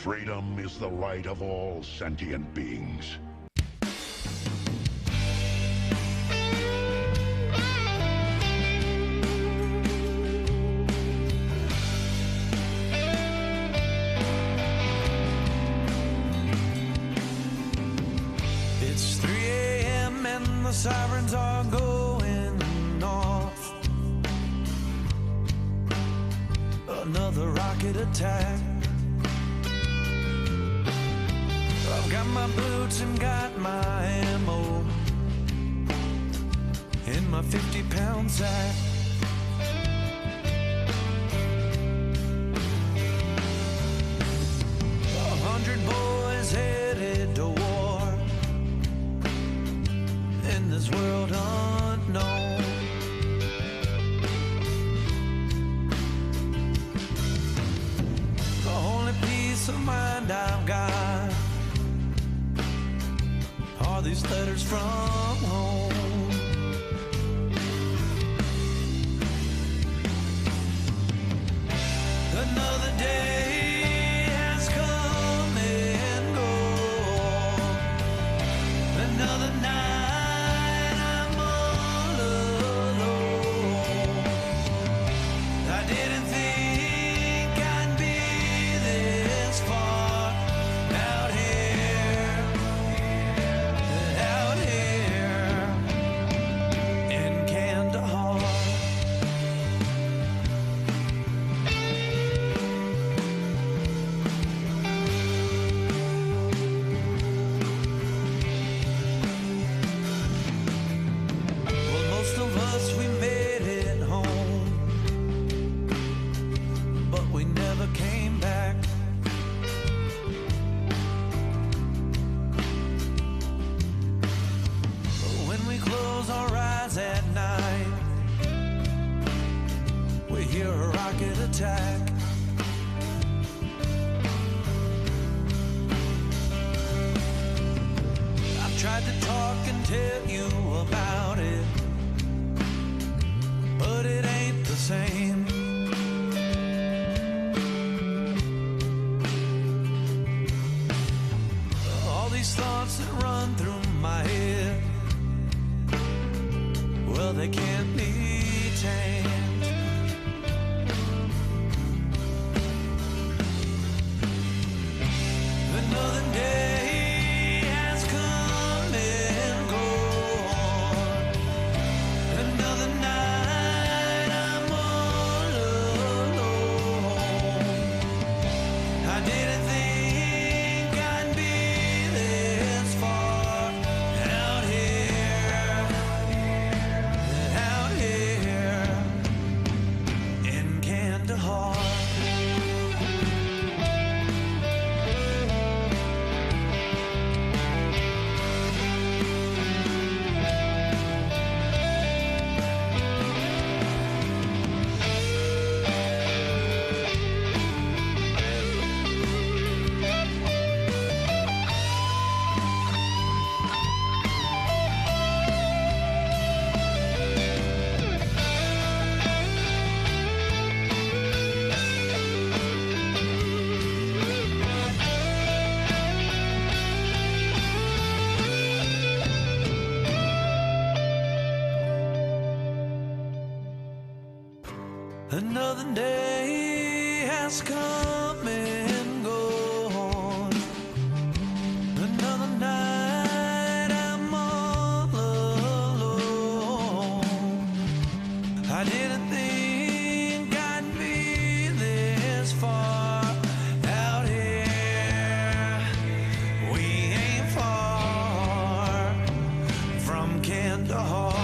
Freedom is the right of all sentient beings. It's 3 a.m. and the sirens are going off. Another rocket attack. I've got my boots and got my ammo in my 50-pound sack. A 100 boys headed to war in this world unknown. The only peace of mind I've got are these letters from home. Another day has come and gone. Another night I'm all alone. I didn't think I'd be this far out here. Out here in Kandahar. Well, most of us, we made it home, but we never came back. When we close our eyes at night, we hear a rocket attack. I've tried to talk and tell you about it, but it ain't the same. All these thoughts that run through my head, well, they can't be tamed. Another day has come and gone. Another night I'm all alone. I didn't think I'd be this far out here. Out here in Kandahar. Another day has come and gone. Another night I'm all alone. I didn't think I'd be this far out here. We ain't far from Kandahar.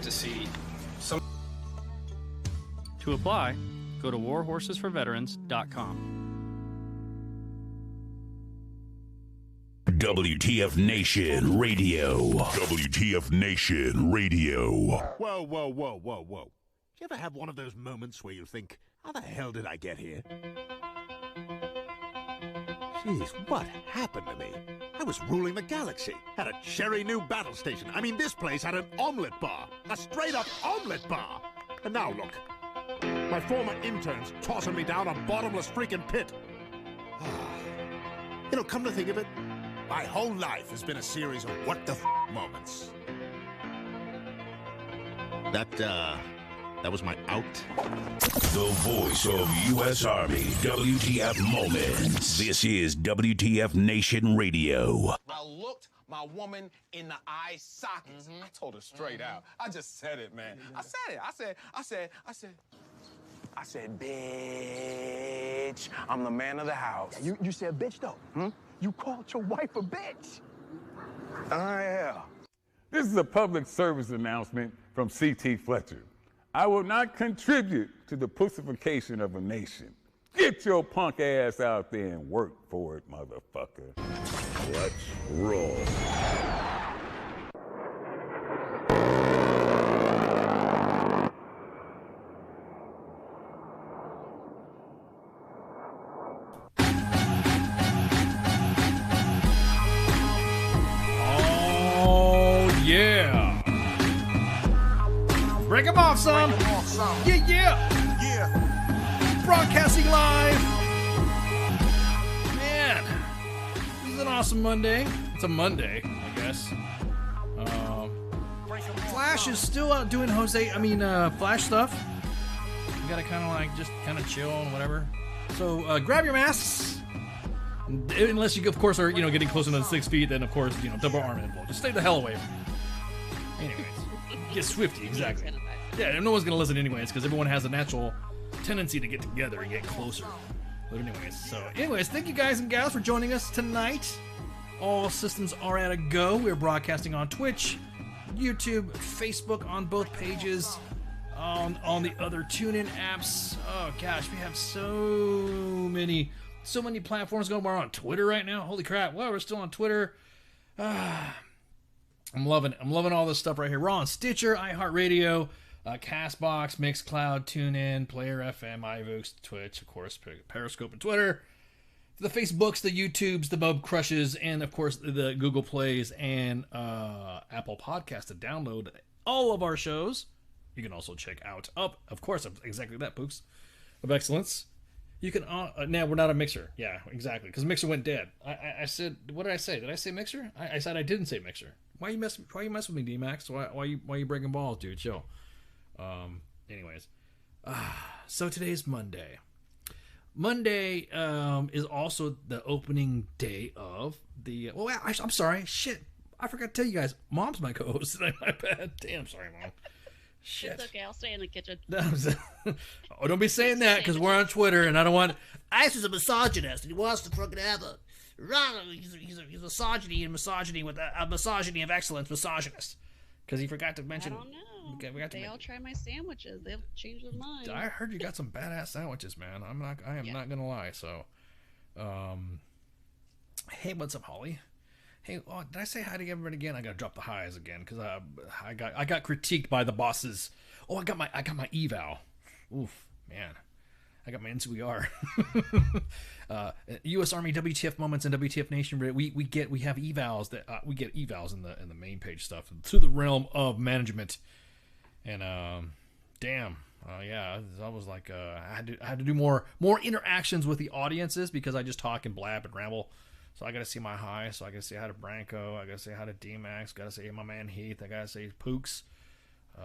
get to see some. To apply, go to warhorsesforveterans.com. WTF Nation Radio. WTF Nation Radio. Whoa, whoa, whoa, whoa, whoa. Do you ever have one of those moments where you think, how the hell did I get here? Jeez, what happened to me? I was ruling the galaxy, had a cherry new battle station. I mean, this place had an omelet bar, a straight-up omelet bar. And now look, my former interns tossing me down a bottomless freaking pit. You know, come to think of it, my whole life has been a series of what the moments. That was my out. The voice of U.S. Army. WTF Moments. This is WTF Nation Radio. I looked my woman in the eye sockets. I told her straight out. I just said it, man. I said it. I said, bitch, I'm the man of the house. Yeah, you said bitch, though. You called your wife a bitch. Yeah. This is a public service announcement from C.T. Fletcher. I will not contribute to the pussification of a nation. Get your punk ass out there and work for it, motherfucker. Let's roll. Oh, yeah. Break 'em off, son. Yeah. Broadcasting live. Man, this is an awesome Monday. It's a Monday, I guess. Flash is still out doing Flash stuff. You gotta kind of chill and whatever. So grab your masks. Unless you, of course, are getting closer than 6 feet, then of course double arm involved. Just stay the hell away from me. Anyways, get swifty, exactly. Yeah, no one's gonna listen anyways, because everyone has a natural tendency to get together and get closer. But anyways, thank you guys and gals for joining us tonight. All systems are at a go. We're broadcasting on Twitch, YouTube, Facebook on both pages, on the other TuneIn apps. Oh gosh, we have so many platforms going. We're on Twitter right now. Holy crap! Well, we're still on Twitter. I'm loving all this stuff right here. We're on Stitcher, iHeartRadio, Castbox, Mixcloud, TuneIn, Player FM, iVoox, Twitch, of course, Periscope and Twitter. The Facebooks, the YouTubes, the Bub Crushes, and of course the Google Plays and Apple Podcasts to download all of our shows. You can also check out of course, exactly that, Pooks of Excellence. You can now we're not a Mixer, yeah, exactly, because Mixer went dead. I said, what did I say? Did I say Mixer? I said I didn't say Mixer. Why you mess with me, D-Max? Why you breaking balls, dude? Chill. Anyways, so today's Monday. Monday is also the opening day of the. Well, I'm sorry. Shit, I forgot to tell you guys. Mom's my co-host tonight. My bad. Damn, sorry, Mom. Shit. It's okay. I'll stay in the kitchen. Oh, don't be saying that, because we're on Twitter and I don't want. Ice is a misogynist and he wants to fucking have a. He's misogyny with a misogyny of excellence misogynist. Because he forgot to mention. I don't know. They all try my sandwiches. They'll change their mind. I heard you got some badass sandwiches, man. I am not gonna lie. So, hey, what's up, Holly? Hey, did I say hi to everybody again? I gotta drop the highs again because I got critiqued by the bosses. Oh, I got my eval. Oof, man. I got my NCR. U.S. Army WTF Moments and WTF Nation. We have evals that we get evals in the main page stuff through the realm of management. And damn, yeah, it's almost like I had to do more interactions with the audiences because I just talk and blab and ramble. So I gotta say my hi. So I gotta say hi to Branko. I gotta say hi to D-Max. Gotta say my man Heath. I gotta say Pooks.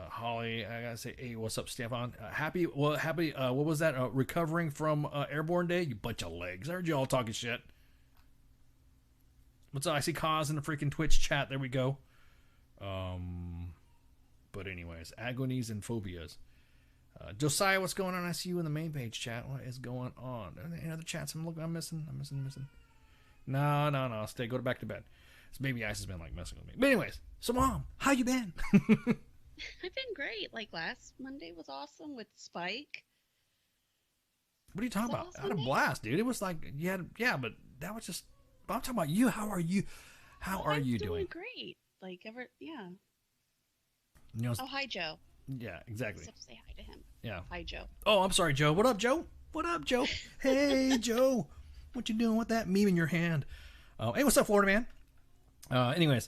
Holly, I gotta say, hey, what's up, Stefan? Happy, what was that? Recovering from Airborne Day? You bunch of legs. I heard you all talking shit. What's up? I see Kaz in the freaking Twitch chat. There we go. But anyways, agonies and phobias. Josiah, what's going on? I see you in the main page chat. What is going on? Any other chats I'm missing? No. Stay. Go back to bed. This baby Ice has been like messing with me. But anyways, so Mom, how you been? I've been great. Like last Monday was awesome with Spike. What are you talking about? last I had a Monday? blast, dude. It was like yeah, but that was just. I'm talking about you. How are you? How are you doing? Great. Like yeah. You know, Oh, hi, Joe. yeah, exactly. Just have to say hi to him. Yeah. Hi, Joe. Oh, I'm sorry, Joe. What up, Joe? What up, Joe? Hey, Joe. What you doing with that meme in your hand? Hey, what's up, Florida man? Anyways,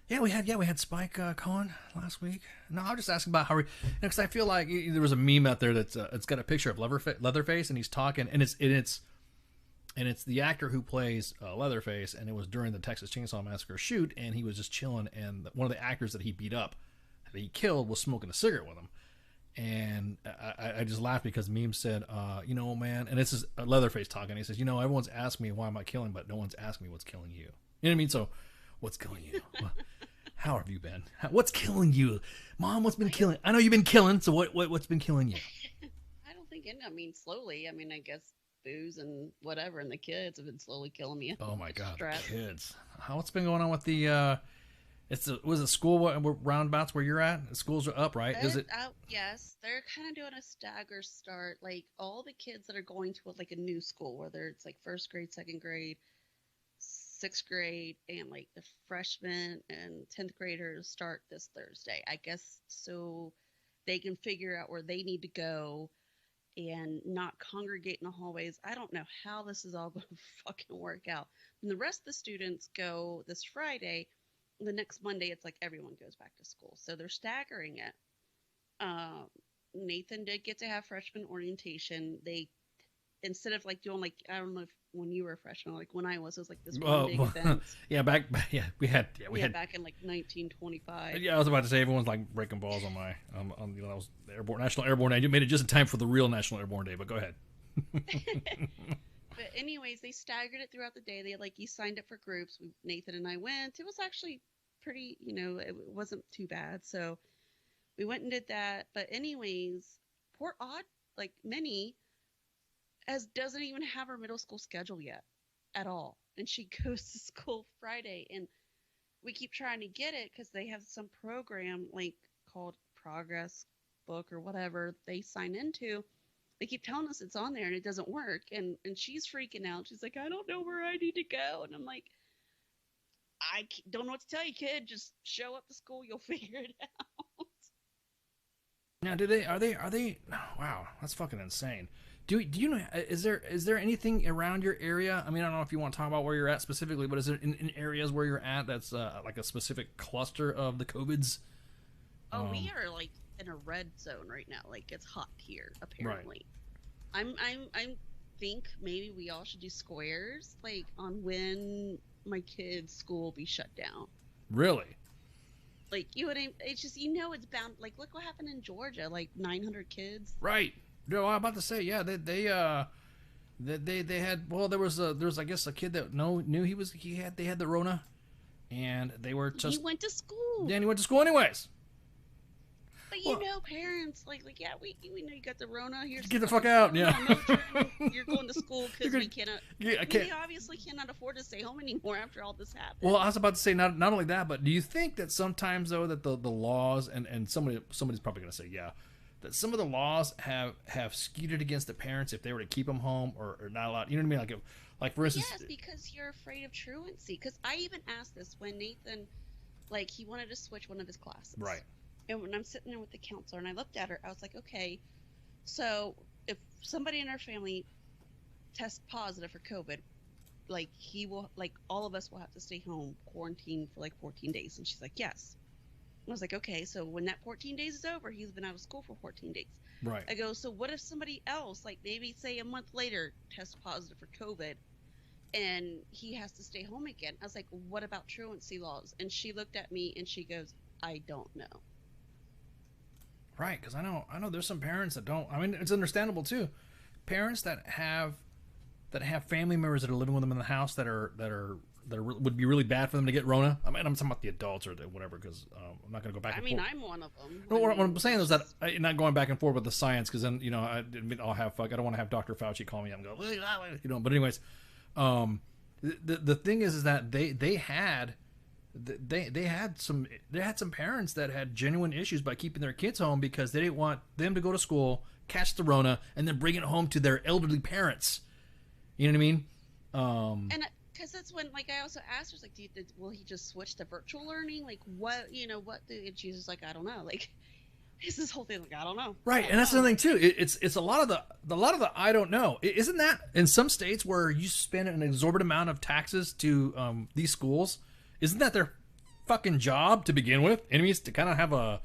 yeah, we had Spike Cohen last week. No, I'm just asking about how because I feel like there was a meme out there that's it's got a picture of Leatherface and he's talking and it's the actor who plays Leatherface, and it was during the Texas Chainsaw Massacre shoot, and he was just chilling, and one of the actors that he beat up, that he killed, was smoking a cigarette with him. And I just laughed because meme said, you know, man, and this is Leatherface talking. He says, you know, everyone's asked me why am I killing, but no one's asked me what's killing you. You know what I mean? So, what's killing you? How have you been? What's killing you, Mom? What's been killing? I know you've been killing. So what's been killing you? I don't think I mean slowly. I mean, I guess booze and whatever, and the kids have been slowly killing me. Oh my God, Stress. kids! What's been going on with the? Was it school roundabouts where you're at? The schools are up, right? Is it? Yes, they're kind of doing a stagger start. Like all the kids that are going to like a new school, whether it's like first grade, second grade, sixth grade, and like the freshmen and 10th graders start this Thursday. I guess so they can figure out where they need to go and not congregate in the hallways. I don't know how this is all going to fucking work out. When the rest of the students go this Friday, the next Monday, it's like everyone goes back to school. So they're staggering it. Nathan did get to have freshman orientation. They, instead of like doing like, I don't know if when you were a freshman, like when I was, it was like this one big event. Yeah, we had back in like 1925. Yeah, I was about to say everyone's like breaking balls on my on that was the National Airborne Day. You made it just in time for the real National Airborne Day, but go ahead. But anyways, they staggered it throughout the day. They like you signed up for groups. Nathan and I went. It was actually pretty, it wasn't too bad. So we went and did that. But anyways, poor like Minnie doesn't even have her middle school schedule yet at all. And she goes to school Friday, and we keep trying to get it because they have some program like called Progress Book or whatever they sign into. They keep telling us it's on there and it doesn't work. And she's freaking out. She's like, I don't know where I need to go. And I'm like, I don't know what to tell you, kid. Just show up to school. You'll figure it out. Now, are they, wow, that's fucking insane. Do you know, is there anything around your area? I mean, I don't know if you want to talk about where you're at specifically, but is there in areas where you're at that's like a specific cluster of the COVIDs? Oh, we are like in a red zone right now. Like it's hot here, apparently. Right. I think maybe we all should do squares, like on when my kids' school will be shut down. Really? Like it's just it's bound. Like look what happened in Georgia, like 900 kids. Right. No, I'm about to say, yeah, they had, well, there was I guess a kid that knew they had the Rona, and they were just. He went to school. Yeah, and he went to school anyways. But parents like yeah, we know you got the Rona. Here's get the fuck out, yeah. You're going to school because we cannot. Yeah, I can't. We obviously cannot afford to stay home anymore after all this happened. Well, I was about to say not only that, but do you think that sometimes though that the laws and somebody's probably going to say yeah, that some of the laws have skewed against the parents if they were to keep them home or not allowed. You know what I mean? Like for instance. Yes, because you're afraid of truancy. Because I even asked this when Nathan, like he wanted to switch one of his classes. Right. And when I'm sitting there with the counselor and I looked at her, I was like, okay, so if somebody in our family tests positive for COVID, like all of us will have to stay home, quarantine for like 14 days. And she's like, yes. I was like, okay, so when that 14 days is over, he's been out of school for 14 days. Right. I go, so what if somebody else, like maybe say a month later, tests positive for COVID and he has to stay home again? I was like, what about truancy laws? And she looked at me and she goes, I don't know. Right, because I know there's some parents that don't. I mean, it's understandable too. Parents that have family members that are living with them in the house that would be really bad for them to get Rona. I mean, I'm talking about the adults or whatever, because I'm not going to go back. I'm one of them. No, what I'm saying is that I'm not going back and forth with the science, because then I don't want to have Dr. Fauci call me up and go, But anyways, the thing is that they had they had some parents that had genuine issues by keeping their kids home because they didn't want them to go to school, catch the Rona, and then bring it home to their elderly parents. You know what I mean? And because that's when, like, I also asked her, like, will he just switch to virtual learning? Like, what, and she's just like, I don't know. Like, it's this whole thing, like, I don't know. Right, and that's another thing too. It's a lot of the I don't know. Isn't that in some states where you spend an exorbitant amount of taxes to these schools? Isn't that their fucking job to begin with? Enemies to kind of have a,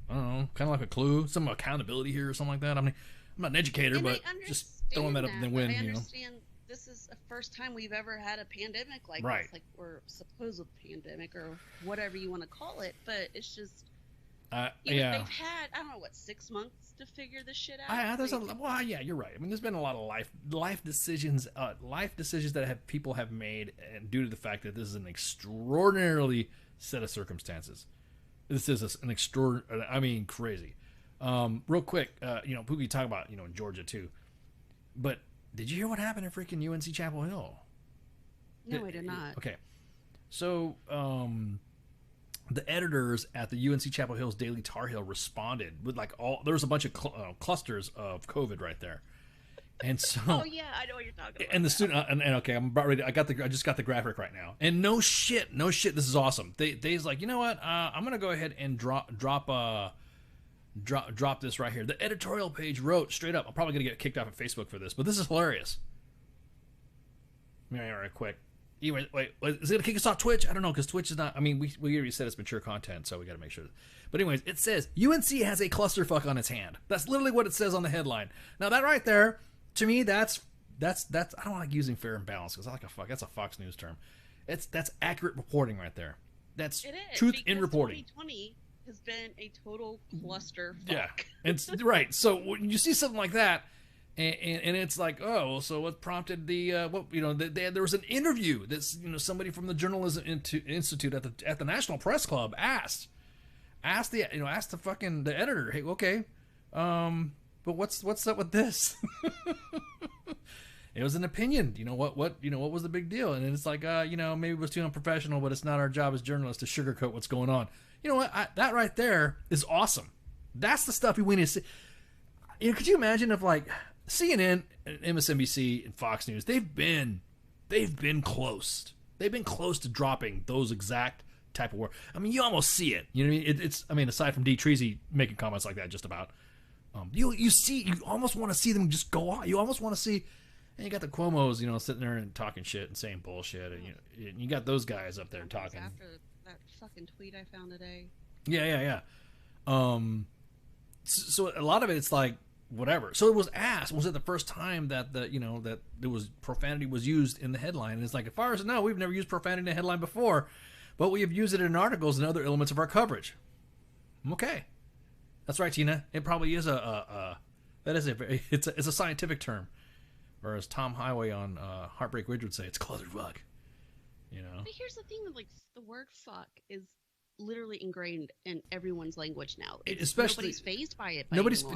I don't know, kind of like a clue, some accountability here or something like that. I mean, I'm not an educator, And but just throwing that up in the wind. I understand this is the first time we've ever had a pandemic like Right. this, like, or supposed pandemic or whatever you want to call it. But it's just, yeah. they've had, I don't know, what, 6 months to figure this shit out. Yeah, you're right. I mean, there's been a lot of life decisions that people have made, and due to the fact that this is an extraordinarily set of circumstances. This is an extraordinary, I mean, crazy. Real quick, Pookie talk about, Georgia too, but did you hear what happened in freaking UNC Chapel Hill? No, I did not. Okay, so the editors at the UNC Chapel Hill's Daily Tar Heel responded with there was a bunch of clusters of COVID right there, and so Oh yeah, I know what you're talking about. and the student and okay, I'm about ready. I just got the graphic right now, and no shit, this is awesome. They's like, you know what? I'm gonna go ahead and drop this right here. The editorial page wrote straight up. I'm probably gonna get kicked off of Facebook for this, but this is hilarious. All right, quick. Anyway, wait, is it gonna kick us off Twitch? I don't know, because Twitch is not. I mean, we already said it's mature content, so we got to make sure. But anyways, it says UNC has a clusterfuck on its hand. That's literally what it says on the headline. Now that right there, to me, that's. I don't like using fair and balanced because I like that's a Fox News term. That's accurate reporting right there. That's truth in reporting. 2020 has been a total cluster. Yeah, it's right. So when you see something like that. And it's like, oh, well, so what prompted there was an interview that somebody from the Journalism Institute at the National Press Club asked the editor, hey, okay, but what's up with this? It was an opinion. What was the big deal? And it's like, maybe it was too unprofessional, but it's not our job as journalists to sugarcoat what's going on. You know what? That right there is awesome. That's the stuff we need to see. Could you imagine if CNN, MSNBC, and Fox News, they've been close. They've been close to dropping those exact type of work. I mean, you almost see it. You know what I mean? It's aside from D. Treasy making comments like that, just about. You almost want to see them just go on. You almost want to see. And you got the Cuomos, sitting there and talking shit and saying bullshit, and you got those guys up there talking. After that fucking tweet I found today. Yeah. So a lot of it's like. Whatever. So it was asked, was it the first time that that there was profanity was used in the headline? And it's like, as far as I know, we've never used profanity in a headline before, but we have used it in articles and other elements of our coverage. Okay, that's right, Tina. It probably is it's a scientific term, or as Tom Highway on Heartbreak Ridge would say, it's clusterfuck. But here's the thing: the word "fuck" is literally ingrained in everyone's language now. Especially nobody's fazed by it.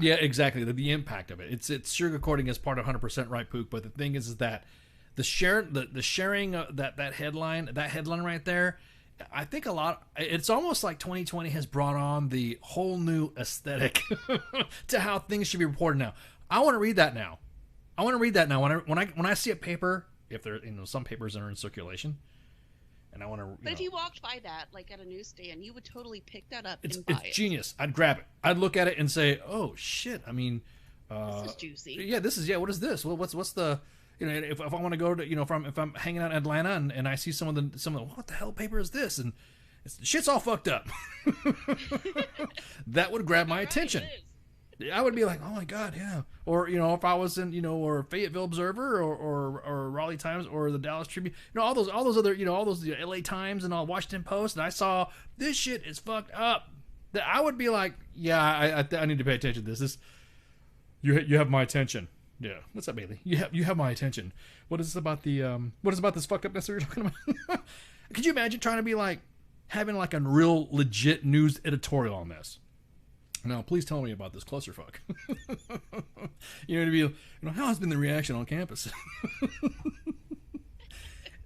Yeah, exactly. The impact of it. It's sugarcoating as part of 100% right, Pook. But the thing is that the sharing of that headline right there. I think it's almost like 2020 has brought on the whole new aesthetic to how things should be reported now. I want to read that now. When I see a paper, if there some papers that are in circulation. And I want to. But if you walked by that, at a newsstand, you would totally pick that up and buy it. It's genius. I'd grab it. I'd look at it and say, "Oh shit!" I mean, this is juicy. Yeah, this is. Yeah, what is this? Well, what's the? If I want to go to if I'm hanging out in Atlanta and I see some of the what the hell paper is this? And shit's all fucked up. That would grab my attention. I would be like, oh my god, yeah. Or if I was in or Fayetteville Observer or Raleigh Times or the Dallas Tribune, all those other all those LA Times and all Washington Post, and I saw this shit is fucked up. That I would be like, yeah, I need to pay attention to this. You have my attention. Yeah, what's up, Bailey? You have my attention. What is about this fucked upness that you're talking about? Could you imagine trying to be having a real legit news editorial on this? Now, please tell me about this clusterfuck. How has been the reaction on campus?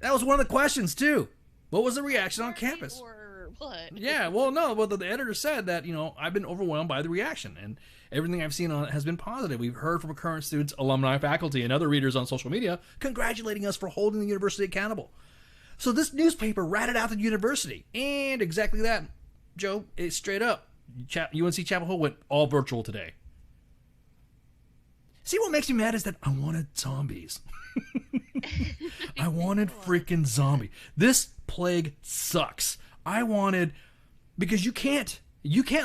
That was one of the questions too. What was the reaction on campus? Or what? Yeah, well, no, well, the editor said that, I've been overwhelmed by the reaction, and everything I've seen on it has been positive. We've heard from current students, alumni, faculty, and other readers on social media congratulating us for holding the university accountable. So this newspaper ratted out the university, and exactly that, Joe, it's straight up. UNC Chapel Hill went all virtual today. See, what makes me mad is that I wanted zombies. I wanted freaking zombie. This plague sucks. Because you can't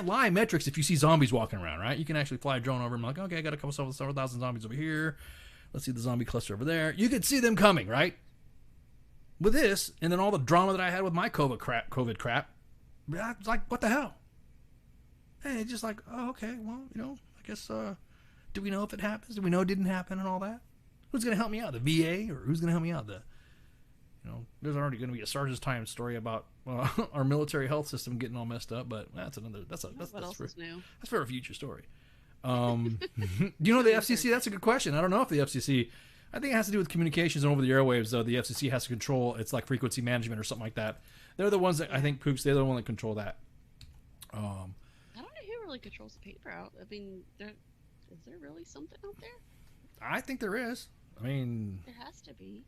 lie metrics if you see zombies walking around, right? You can actually fly a drone over and like, okay, I got a couple several thousand zombies over here. Let's see the zombie cluster over there. You could see them coming, right? With this, and then all the drama that I had with my COVID crap, I was like, what the hell? Hey, it's just like, oh, okay, well, I guess, do we know if it happens? Do we know it didn't happen and all that? Who's going to help me out? The VA? Or who's going to help me out? There's already going to be a Sergeant's Time story about our military health system getting all messed up, but that's for a future story. Do you know the FCC? That's a good question. I don't know if the FCC, I think it has to do with communications and over the airwaves, though. The FCC has to control, it's like frequency management or something like that. They're the ones that, I think, Poops, they're the one that control that. I don't know who really controls the paper out. I mean, is there really something out there? I think there is. I mean, there has to be.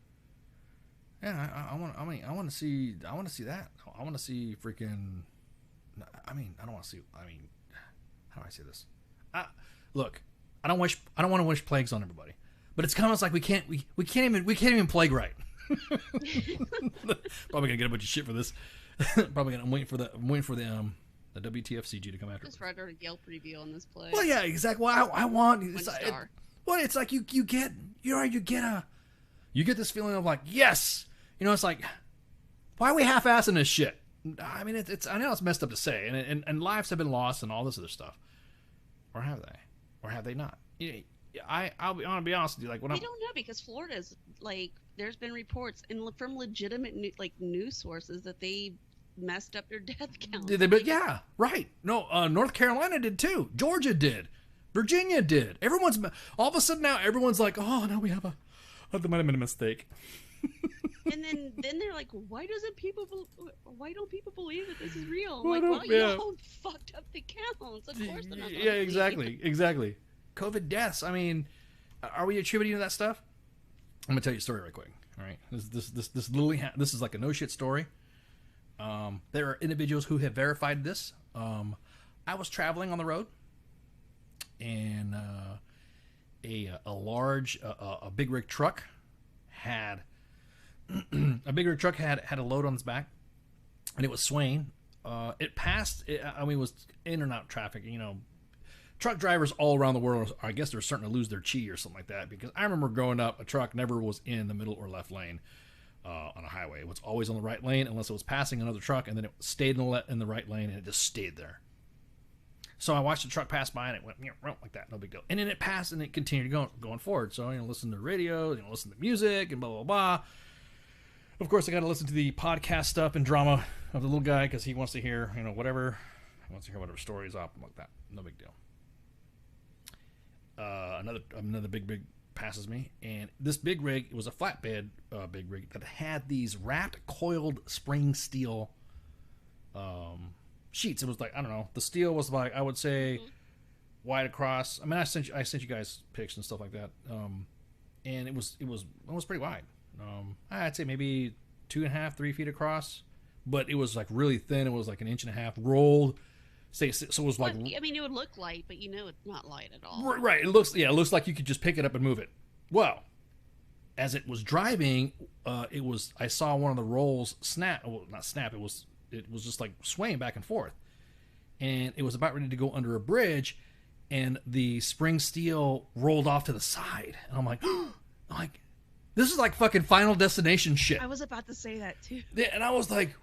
Yeah, I want to see that. I want to see freaking. I don't want to see. How do I say this? Look, I don't want to wish plagues on everybody, but it's kind of like we can't even plague right. Probably gonna get a bunch of shit for this. I'm waiting for the WTFCG to come after. Just write a Yelp review on this play. Well, yeah, exactly. Well, I want. It's like you get this feeling of like, yes, it's like, why are we half-assing this shit? I mean, I know it's messed up to say, and lives have been lost and all this other stuff, or have they, or have they not? I'll be honest with you, like when I don't know, because Florida's like, there's been reports from legitimate news sources that they messed up their death count. Yeah, right. No, North Carolina did too. Georgia did. Virginia did. Everyone's all of a sudden now. Everyone's like, oh, now we have there might have been a mistake. And then they're like, why don't people believe that this is real? I'm like, well, you fucked up the counts. Of course they're not. Yeah, exactly. COVID deaths. I mean, are we attributing to that stuff? I'm gonna tell you a story right quick. All right, this literally this is like a no shit story. There are individuals who have verified this. I was traveling on the road, and a large big rig truck had had a load on its back, and it was swaying. It passed. It was in and out traffic. Truck drivers all around the world, I guess, they're starting to lose their chi or something like that. Because I remember growing up, a truck never was in the middle or left lane on a highway. It was always on the right lane unless it was passing another truck, and then it stayed in the right lane, and it just stayed there. So I watched the truck pass by, and it went like that, no big deal. And then it passed, and it continued going forward. So listen to the radio, listen to music, and blah blah blah. Of course, I got to listen to the podcast stuff and drama of the little guy because he wants to hear whatever. He wants to hear whatever stories up like that. No big deal. Another big rig passes me, and this big rig, it was a flatbed big rig that had these wrapped coiled spring steel sheets. It was like, I don't know, the steel was like, I would say wide across. I mean, I sent you guys pics and stuff like that, and it was pretty wide. I'd say maybe 2.5, 3 feet across, but it was like really thin. It was like 1.5 inches rolled. So it was like. I mean, it would look light, but it's not light at all. Right. It looks like you could just pick it up and move it. Well, as it was driving, I saw one of the rolls snap. Well, not snap. It was just like swaying back and forth, and it was about ready to go under a bridge, and the spring steel rolled off to the side, and I'm like, this is like fucking Final Destination shit. I was about to say that too. Yeah, and I was like,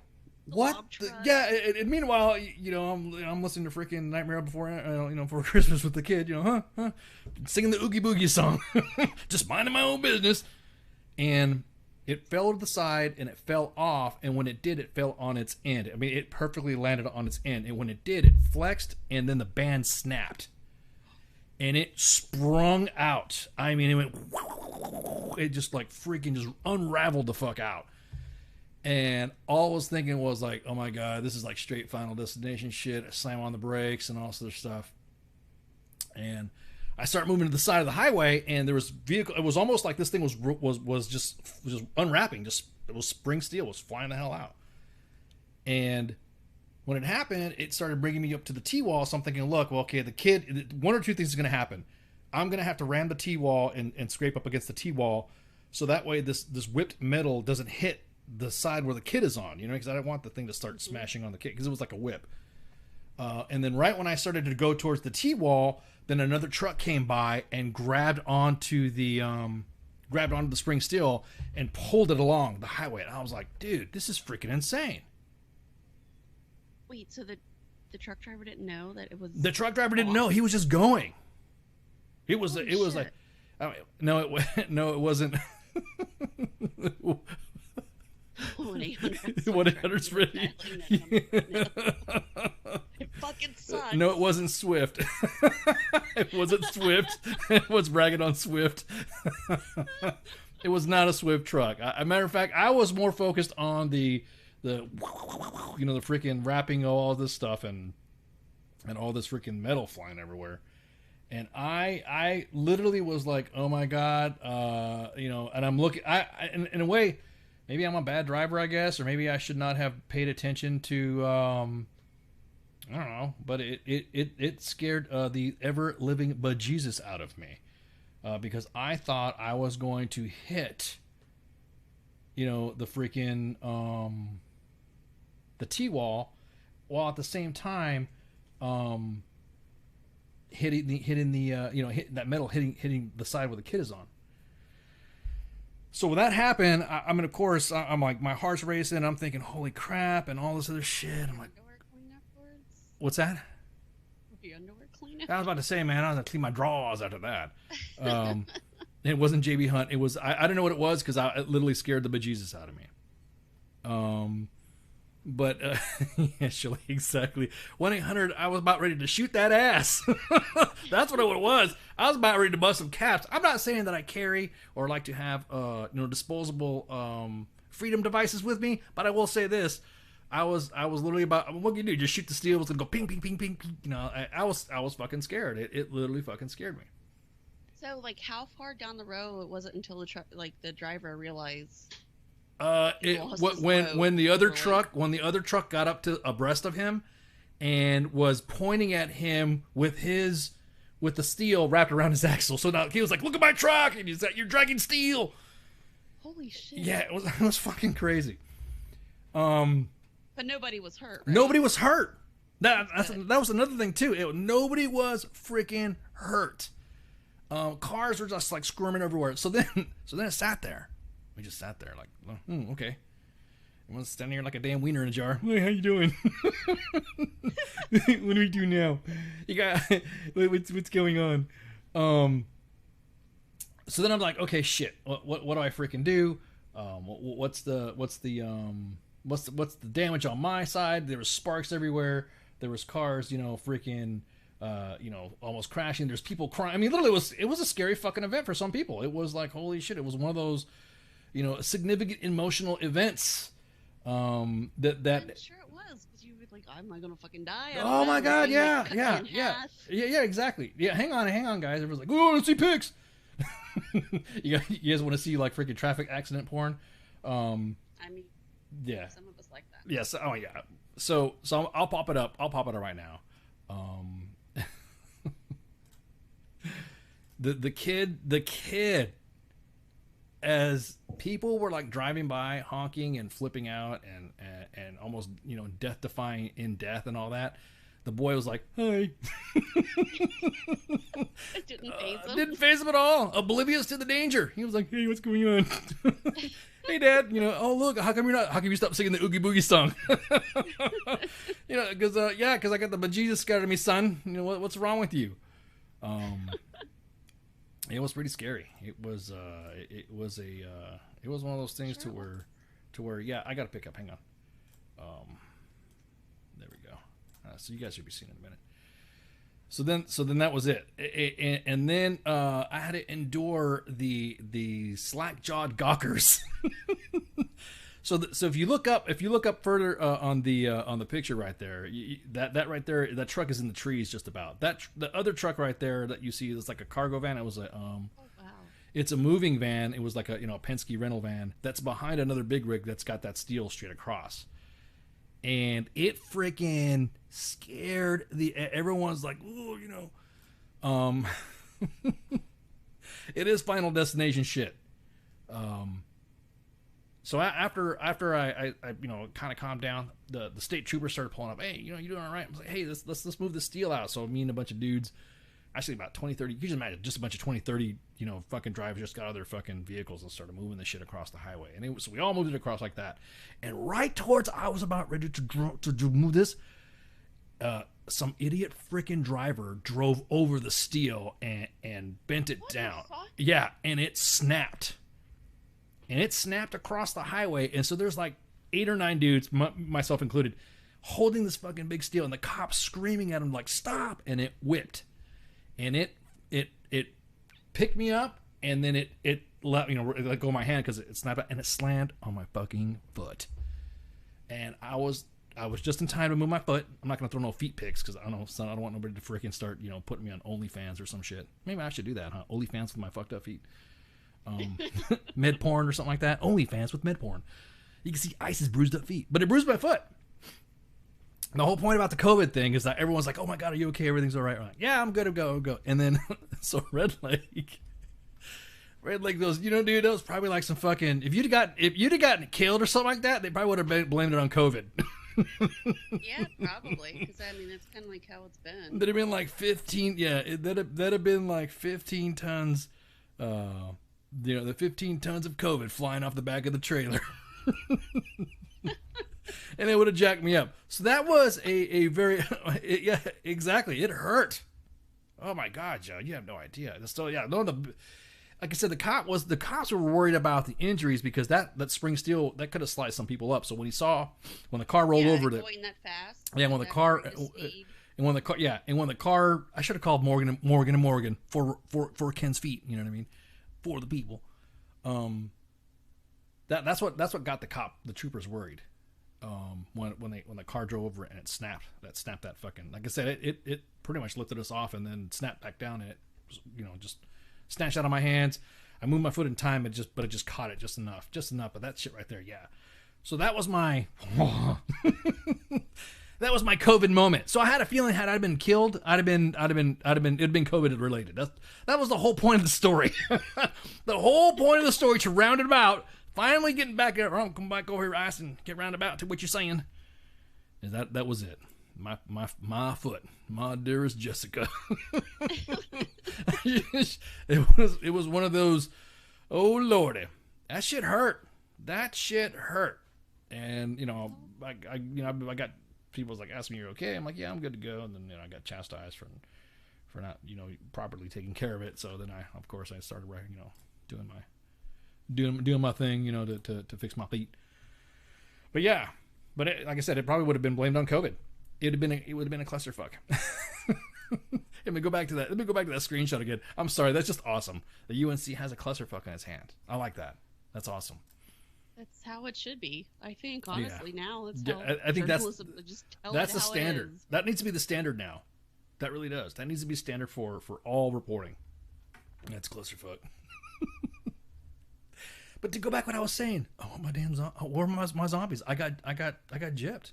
what? And meanwhile, I'm listening to freaking Nightmare Before Christmas with the kid, singing the Oogie Boogie song, just minding my own business, and it fell to the side and it fell off, and when it did, it fell on its end. I mean, it perfectly landed on its end, and when it did, it flexed, and then the band snapped, and it sprung out. I mean, it went, it just like freaking just unraveled the fuck out. And all I was thinking was like, oh my God, this is like straight Final Destination shit. I slam on the brakes and all this other stuff. And I start moving to the side of the highway, and there was vehicle. It was almost like this thing was just unwrapping. Just it was spring steel, was flying the hell out. And when it happened, it started bringing me up to the T-wall. So I'm thinking, look, well, okay, the kid. One or two things is going to happen. I'm going to have to ram the T-wall and scrape up against the T-wall, so that way this whipped metal doesn't hit the side where the kid is on, because I didn't want the thing to start smashing on the kid, because it was like a whip. And then right when I started to go towards the T-wall, then another truck came by and grabbed onto the spring steel and pulled it along the highway. And I was like, dude, this is freaking insane. Wait, so the truck driver didn't know that it was... The truck driver didn't know. He was just going. It was Holy was shit. like, no, it wasn't. 1-800's ready. It fucking sucks. No, it wasn't Swift. It wasn't Swift. It was bragging on Swift. It was not a Swift truck. A matter of fact, I was more focused on the freaking wrapping all this stuff and all this freaking metal flying everywhere. And I literally was like, oh my God, and I'm looking, in a way, maybe I'm a bad driver, I guess, or maybe I should not have paid attention to, I don't know, but it scared the ever-living bejesus out of me, because I thought I was going to hit, the freaking, the T-wall, while at the same time, hitting that metal hitting the side where the kid is on. So when that happened, I'm of course I'm like, my heart's racing. I'm thinking, holy crap, and all this other shit. I'm like, what's that? Your underwear clean I was about to say, man, I was gonna clean my drawers after that. It wasn't JB Hunt. It was I don't know what it was, because it literally scared the bejesus out of me. But yeah, Shelly, exactly. 1-800. I was about ready to shoot that ass. That's what it was. I was about ready to bust some caps. I'm not saying that I carry or like to have disposable freedom devices with me, but I will say this: I was literally about, what can you do? Just shoot the steel. It's gonna go ping, ping, ping, ping. I was fucking scared. It literally fucking scared me. So, like, how far down the road was it until the driver realized? When the other truck got up to abreast of him and was pointing at him with the steel wrapped around his axle. So now he was like, "Look at my truck!" And he's like, "You're dragging steel." Holy shit! Yeah, it was fucking crazy. But nobody was hurt. Right? Nobody was hurt. That was another thing too. Nobody was freaking hurt. Cars were just like squirming everywhere. So then it sat there. We just sat there like, okay. Everyone's standing here like a damn wiener in a jar. Hey, how you doing? What do we do now? You got what's going on? So then I'm like, okay, shit. What do I freaking do? What's the damage on my side? There was sparks everywhere. There was cars, freaking, almost crashing. There's people crying. I mean, literally, it was a scary fucking event for some people. It was like, holy shit! It was one of those, significant emotional events. That I'm sure it was, because you were like, I'm not gonna fucking die. Oh my God! Yeah, exactly. Yeah, hang on, guys. Everyone's like, oh, let's see pics. You guys want to see like freaking traffic accident porn? I mean, yeah. Some of us like that. Yes. Oh yeah. So I'll pop it up. I'll pop it up right now. The kid, as people were like driving by, honking and flipping out and almost death defying in death and all that, the boy was like, "Hi." It didn't faze him. Didn't faze him at all. Oblivious to the danger. He was like, "Hey, what's going on?" "Hey, Dad. Oh look, how come you stopped singing the Oogie Boogie song?" Because I got the bejesus scared of me, son. What's wrong with you? It was pretty scary. It was one of those things to where yeah, I got to pick up. Hang on. There we go. So you guys should be seeing in a minute. So then that was it. And then I had to endure the slack-jawed gawkers. So if you look up further on the picture right there, that right there, that truck is in the trees just about. The other truck right there that you see is like a cargo van. It was a it's a moving van. It was like a Penske rental van that's behind another big rig that's got that steel straight across, and it freaking scared everyone's like, ooh, it is Final Destination shit. So after I kind of calmed down, the state trooper started pulling up. Hey, you doing all right? I was like, hey, let's move the steel out. So me and a bunch of dudes, actually about 20, 30, you can imagine just a bunch of 20, 30, fucking drivers just got out of their fucking vehicles and started moving the shit across the highway. And so we all moved it across like that. And right towards I was about ready to move this, some idiot freaking driver drove over the steel and bent it down. Yeah, and it snapped. And it snapped across the highway. And so there's like 8 or 9 dudes, myself included, holding this fucking big steel. And the cops screaming at him like, stop. And it whipped. And it picked me up. And then it let let go of my hand because it snapped out. And it slammed on my fucking foot. And I was just in time to move my foot. I'm not going to throw no feet pics because I don't want nobody to freaking start, putting me on OnlyFans or some shit. Maybe I should do that, huh? OnlyFans with my fucked up feet. Med porn or something like that. OnlyFans with med porn. You can see Ice's bruised up feet, but it bruised my foot. The whole point about the COVID thing is that everyone's like, "Oh my god, are you okay? Everything's all right." I'm like, yeah, I'm good. I'm go. And then so Red Lake goes, dude, that was probably like some fucking. If you'd have gotten killed or something like that, they probably would have blamed it on COVID. Yeah, probably. Because that's kind of like how it's been. That'd have been like 15. Yeah, that'd have been like 15 tons. The 15 tons of COVID flying off the back of the trailer. And it would have jacked me up. So that was a very, yeah, exactly. It hurt. Oh my God, Joe, you have no idea. Like I said, the cops were worried about the injuries because that spring steel, that could have sliced some people up. So when the car rolled over going that fast. Yeah, when the car, I should have called Morgan and Morgan for Ken's feet. You know what I mean? For the people. That's what got the troopers worried. When the car drove over it and it snapped that fucking, like I said, it pretty much lifted us off and then snapped back down and it was, just snatched out of my hands. I moved my foot in time, but it just caught it just enough. But that shit right there, yeah. So that was my that was my COVID moment. So I had a feeling had I been killed, it'd been COVID related. That was the whole point of the story. The whole point of the story, to round it about, finally getting back there. Come back over here, Ice, and get roundabout to what you're saying. Is that was it. My foot, my dearest Jessica. It was one of those. Oh Lordy, that shit hurt. And I got people like asking me, "You're okay?" I'm like, "Yeah, I'm good to go." And then I got chastised for not properly taking care of it. So then I started doing my thing to fix my feet. But yeah, like I said, it probably would have been blamed on COVID. It would have been a clusterfuck. Let me go back to that screenshot again. I'm sorry, that's just awesome. The UNC has a clusterfuck in its hand. I like that. That's awesome. That's how it should be. I think honestly now that's how I think that's the standard. That needs to be the standard now. That really does. That needs to be standard for all reporting. That's clusterfuck. But to go back what I was saying, where are my zombies? I got gypped.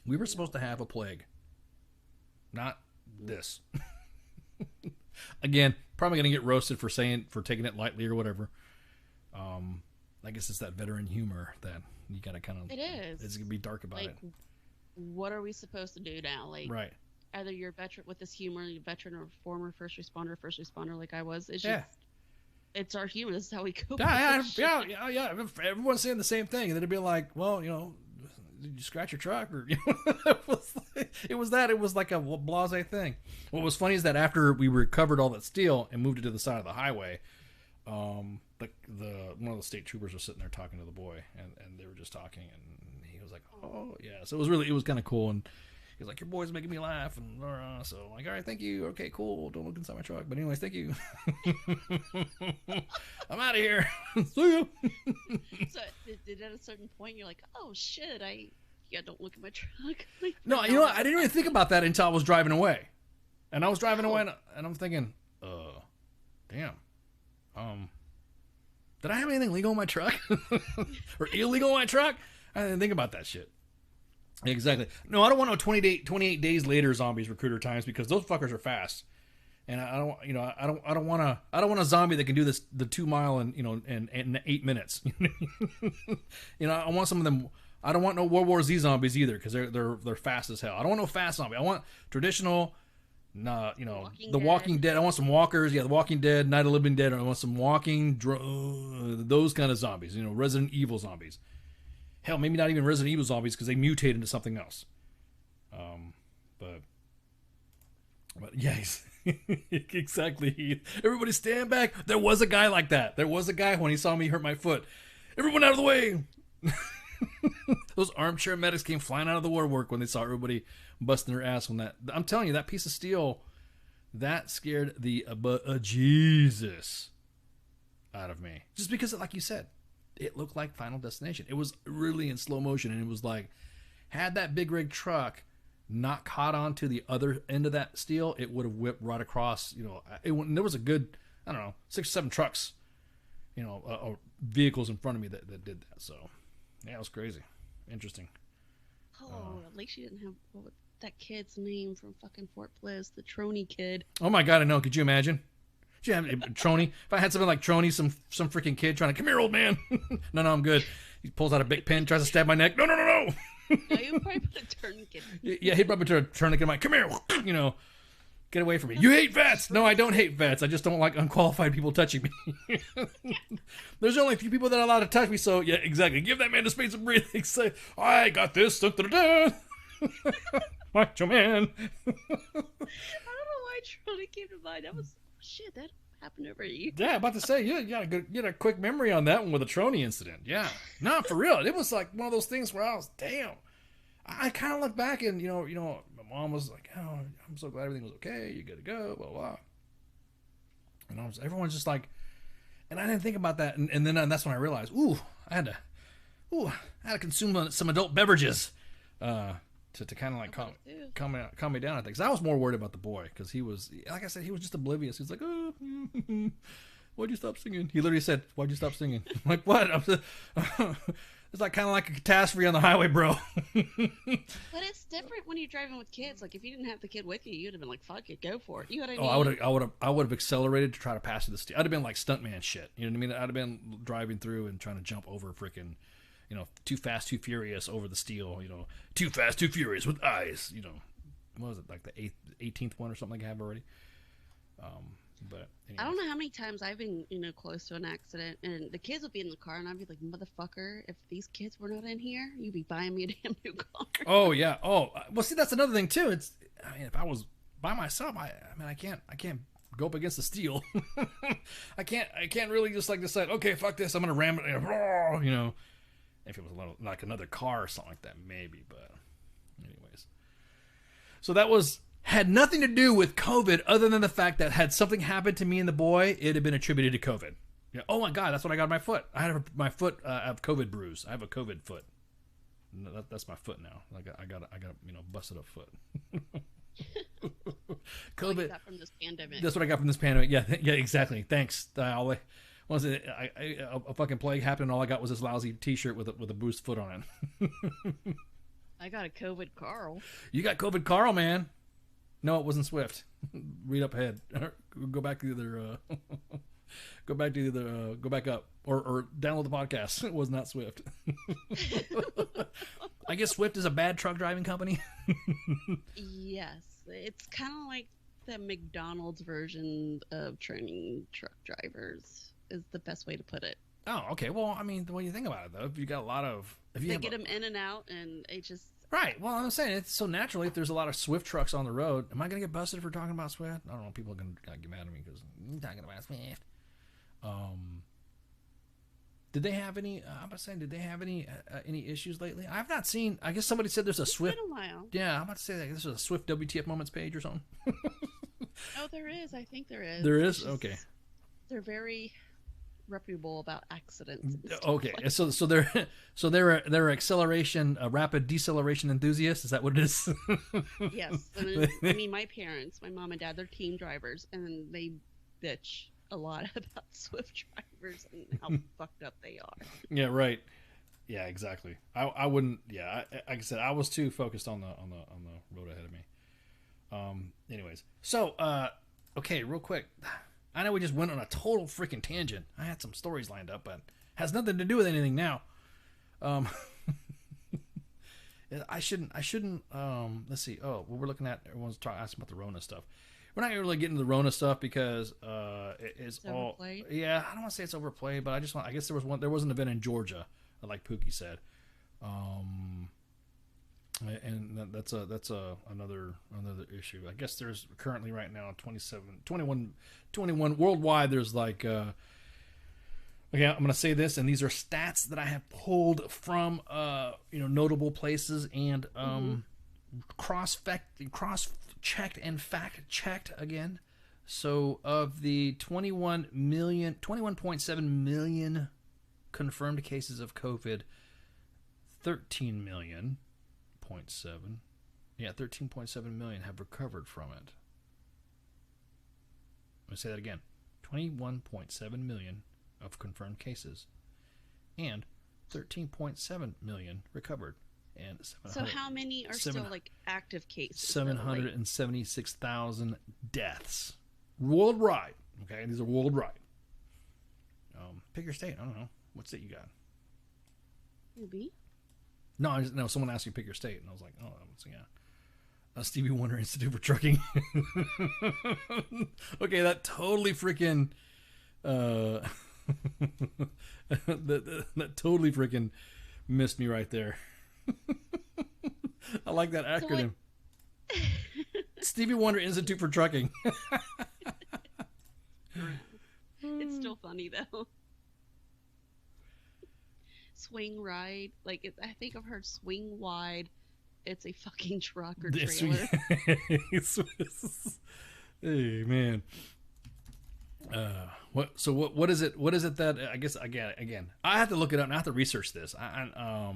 We were supposed to have a plague. Not this. Again, probably gonna get roasted for taking it lightly or whatever. I guess it's that veteran humor that you gotta kind of. It is. It's gonna be dark about it. What are we supposed to do now? Like, right. Either you're a veteran with this humor, you're a veteran or former first responder like I was. It's just, it's our humor. This is how we cope. Yeah. Everyone's saying the same thing, and then it'd be like, well, did you scratch your truck or it was like a blasé thing. What was funny is that after we recovered all that steel and moved it to the side of the highway, one of the state troopers was sitting there talking to the boy, and they were just talking, and he was like, oh yeah. So it was kind of cool, and He's like, your boy's making me laugh, and so I'm like, all right, thank you. Okay, cool. Don't look inside my truck. But anyways, thank you. I'm out of here. See you. So did at a certain point you're like, oh shit, don't look at my truck. No, you know what? I didn't even think about that until I was driving away. And I was driving away, and I'm thinking, damn. Did I have anything legal in my truck? Or illegal in my truck? I didn't think about that shit. Exactly. No, I don't want no 28 days later zombies recruiter times, because those fuckers are fast. And I don't want a zombie that can do this the 2 mile in 8 minutes. I want some of them. I don't want no World War Z zombies either, because they're fast as hell. I don't want no fast zombie. I want traditional. The Walking Dead. I want some walkers. Yeah, The Walking Dead, Night of the Living Dead. I want some those kind of zombies. Resident Evil zombies. Hell, maybe not even Resident Evil zombies, because they mutate into something else. But yeah, exactly. Everybody stand back. There was a guy like that. There was a guy when he saw me hurt my foot. Everyone out of the way. Those armchair medics came flying out of the woodwork when they saw everybody busting their ass on that. I'm telling you, that piece of steel, that scared the Jesus out of me. Just because, like you said, it looked like Final Destination. It was really in slow motion, and it was like, had that big rig truck not caught onto the other end of that steel, it would have whipped right across. There was a good, 6 or 7 trucks, vehicles in front of me that did that. So. Yeah, it was crazy. Interesting. Oh, at least you didn't have that kid's name from fucking Fort Bliss, the Troney kid. Oh my God, I know. Could you imagine? Troney. If I had something like Troney, some freaking kid trying to, come here, old man. No, I'm good. He pulls out a big pen, tries to stab my neck. No. No, you probably put a tourniquet. Yeah, he'd probably put a tourniquet in my, come here, get away from me. You hate vets. No, I don't hate vets. I just don't like unqualified people touching me. There's only a few people that are allowed to touch me, so yeah, exactly. Give that man the space of breathing. Say, I got this. Macho man. I don't know why Troney came to mind. That was, shit, that happened over you. Yeah, about to say, you got a quick memory on that one with the Troney incident. Yeah. No, for real. It was like one of those things where I was, damn. I kind of look back and, my mom was like, oh, I'm so glad everything was okay. You good to go, blah, blah. And everyone's just like, and I didn't think about that. And then that's when I realized, I had to consume some adult beverages to kind of like calm me down. I think, 'cause I was more worried about the boy, because he was, like I said, he was just oblivious. He's like, oh, why'd you stop singing? He literally said, why'd you stop singing? I'm like, what? It's like kind of like a catastrophe on the highway, bro. But it's different when you're driving with kids. Like, if you didn't have the kid with you, you'd have been like, fuck it, go for it. You know what I mean? I would have accelerated to try to pass the steel. I'd have been like stuntman shit. You know what I mean? I'd have been driving through and trying to jump over freaking, Too Fast, Too Furious over the steel. Too Fast, Too Furious with eyes. What was it, like the 18th one or something like I have already? But anyways. I don't know how many times I've been, close to an accident, and the kids would be in the car, and I'd be like, motherfucker, if these kids were not in here, you'd be buying me a damn new car. Oh yeah. Oh, well, see, that's another thing too. If I was by myself, I can't go up against the steel. I can't really just like decide, okay, fuck this, I'm gonna ram it. If it was like another car or something like that, maybe. But anyways, so that had nothing to do with COVID, other than the fact that had something happened to me and the boy, it'd have been attributed to COVID. Oh my God, that's what I got on my foot. I had my foot. I have COVID bruise. I have a COVID foot. That's my foot now. I got busted up foot. COVID. What got from this pandemic. That's what I got from this pandemic. Yeah, exactly. Thanks. A fucking plague happened, and all I got was this lousy T-shirt with a bruised foot on it. I got a COVID Carl. You got COVID Carl, man. No, it wasn't Swift. Read up ahead. Go back to the other. Go back up or download the podcast. It was not Swift. I guess Swift is a bad truck driving company. Yes, it's kind of like the McDonald's version of training truck drivers is the best way to put it. Oh, okay. Well, I mean, the way you think about it, though, if you got a lot of, they get them in and out, and it just right. Well, I'm saying it's so naturally. If there's a lot of Swift trucks on the road, am I going to get busted for talking about Swift? I don't know. People are going to get mad at me because I'm talking about Swift. Did they have any? I'm about to say, did they have any issues lately? I've not seen. I guess somebody said there's a Swift. It's been a while. Yeah, I'm about to say that this is a Swift WTF moments page or something. Oh, there is. I think there is. There is. Okay. They're very reputable about accidents. Okay, so they're acceleration, rapid deceleration enthusiasts. Is that what it is? Yes. I mean, my parents, my mom and dad, they're team drivers, and they bitch a lot about Swift drivers and how fucked up they are. Yeah, right. Yeah, exactly. I wouldn't. Yeah, like I said, I was too focused on the road ahead of me. Anyways, so okay, real quick. I know we just went on a total freaking tangent. I had some stories lined up, but has nothing to do with anything now. I shouldn't. Let's see. Oh, well, we're looking at everyone's asking about the Rona stuff. We're not gonna really get into the Rona stuff because it's all overplayed. Yeah, I don't want to say it's overplayed, but I guess there was an event in Georgia, like Pookie said, and that's another issue. I guess there's currently right now 21 worldwide. There's like okay, I'm gonna say this, and these are stats that I have pulled from notable places and cross-checked and fact-checked again. So of the 21.7 million confirmed cases of COVID, 13.7 million have recovered from it. Let me say that again. 21.7 million of confirmed cases and 13.7 million recovered. And so how many are still like active cases? 776,000 deaths worldwide. Okay, these are worldwide. Pick your state. I don't know. What state you got? UB? No, someone asked you to pick your state, and I was like, oh, yeah. Stevie Wonder Institute for Trucking. Okay, that totally freaking that totally freaking missed me right there. I like that acronym. Stevie Wonder Institute for Trucking. It's still funny though. Swing ride, like I think I've heard swing wide. It's a fucking truck or trailer. Hey man. What is it? What is it that I guess again? I have to look it up and I have to research this. I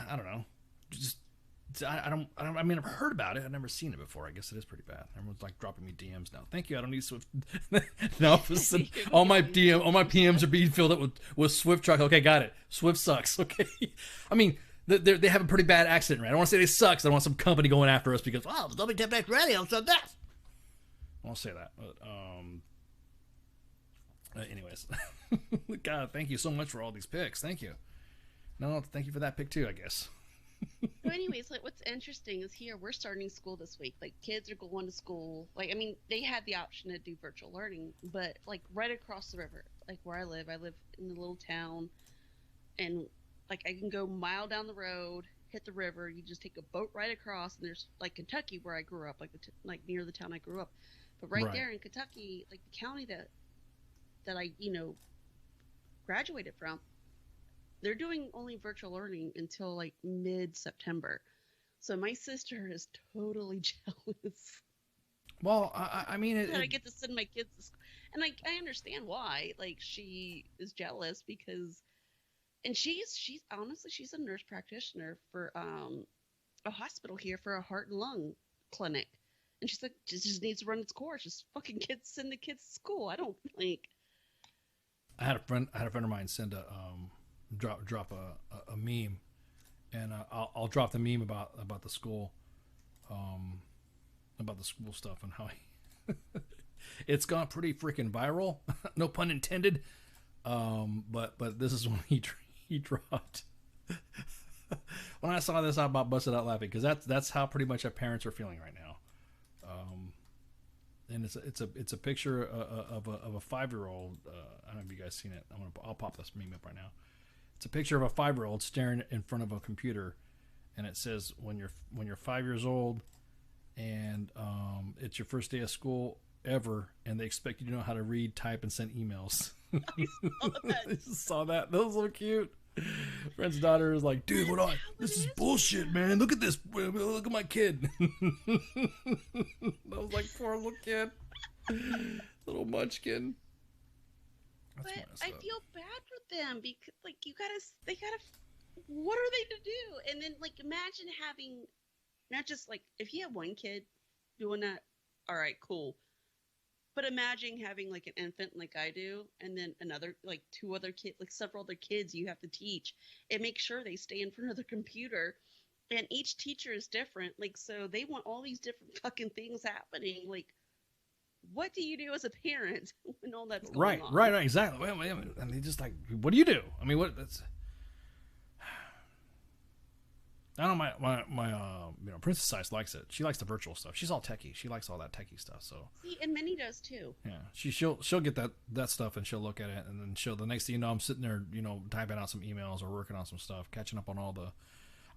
don't know. I mean, I've heard about it. I've never seen it before. I guess it is pretty bad. Everyone's like dropping me DMs now. Thank you. I don't need Swift. Now all my PMs are being filled up with Swift truck. Okay, got it. Swift sucks. Okay. I mean, they have a pretty bad accident, right? I don't want to say they suck. I don't want some company going after us because wow, the WTF radio said that. I won't say that. But anyways, God, thank you so much for all these picks. Thank you. No, thank you for that pick too, I guess. So anyways, like what's interesting is here we're starting school this week. Like kids are going to school. Like I mean, they had the option to do virtual learning, but like right across the river, like where I live in a little town, and like I can go a mile down the road, hit the river. You just take a boat right across, and there's like Kentucky where I grew up, like near the town I grew up. But right there in Kentucky, like the county that I graduated from, they're doing only virtual learning until like mid-September. So my sister is totally jealous. Well, I mean, I get to send my kids to school. And like, I understand why. Like, she is jealous because, and she's honestly, she's a nurse practitioner for a hospital here for a heart and lung clinic. And she's like, just needs to run its course. Just fucking send the kids to school. I don't like. I had a friend of mine send a drop a meme, and I'll drop the meme about the school, about the school stuff and how it's gone pretty freaking viral. No pun intended. But this is when he dropped. When I saw this, I about busted out laughing because that's how pretty much our parents are feeling right now. And it's a picture of a 5-year-old. I don't know if you guys seen it. I'll pop this meme up right now. It's a picture of a 5-year-old staring in front of a computer, and it says when you're 5 years old, and it's your first day of school, forever, and they expect you to know how to read, type, and send emails. I saw that. That was so cute. Friend's daughter is like, dude, this is bullshit, man. Look at this. Look at my kid. That was like, poor little kid. Little munchkin. But I feel bad for them because, like, they gotta, what are they to do? And then, like, imagine having, not just, like, if you have one kid doing that, all right, cool. But imagine having, like, an infant like I do, and then another, like, two other kids, like, several other kids you have to teach and make sure they stay in front of the computer. And each teacher is different. Like, so they want all these different fucking things happening. Like, what do you do as a parent when all that's going on? Right, exactly. Well, I mean, just like, what do you do? I mean, that's. I know my Princess Size likes it. She likes the virtual stuff. She's all techie. She likes all that techie stuff. So. See, and Minnie does too. Yeah, she'll get that stuff and she'll look at it, and then the next thing you know, I'm sitting there, typing out some emails or working on some stuff, catching up on all the.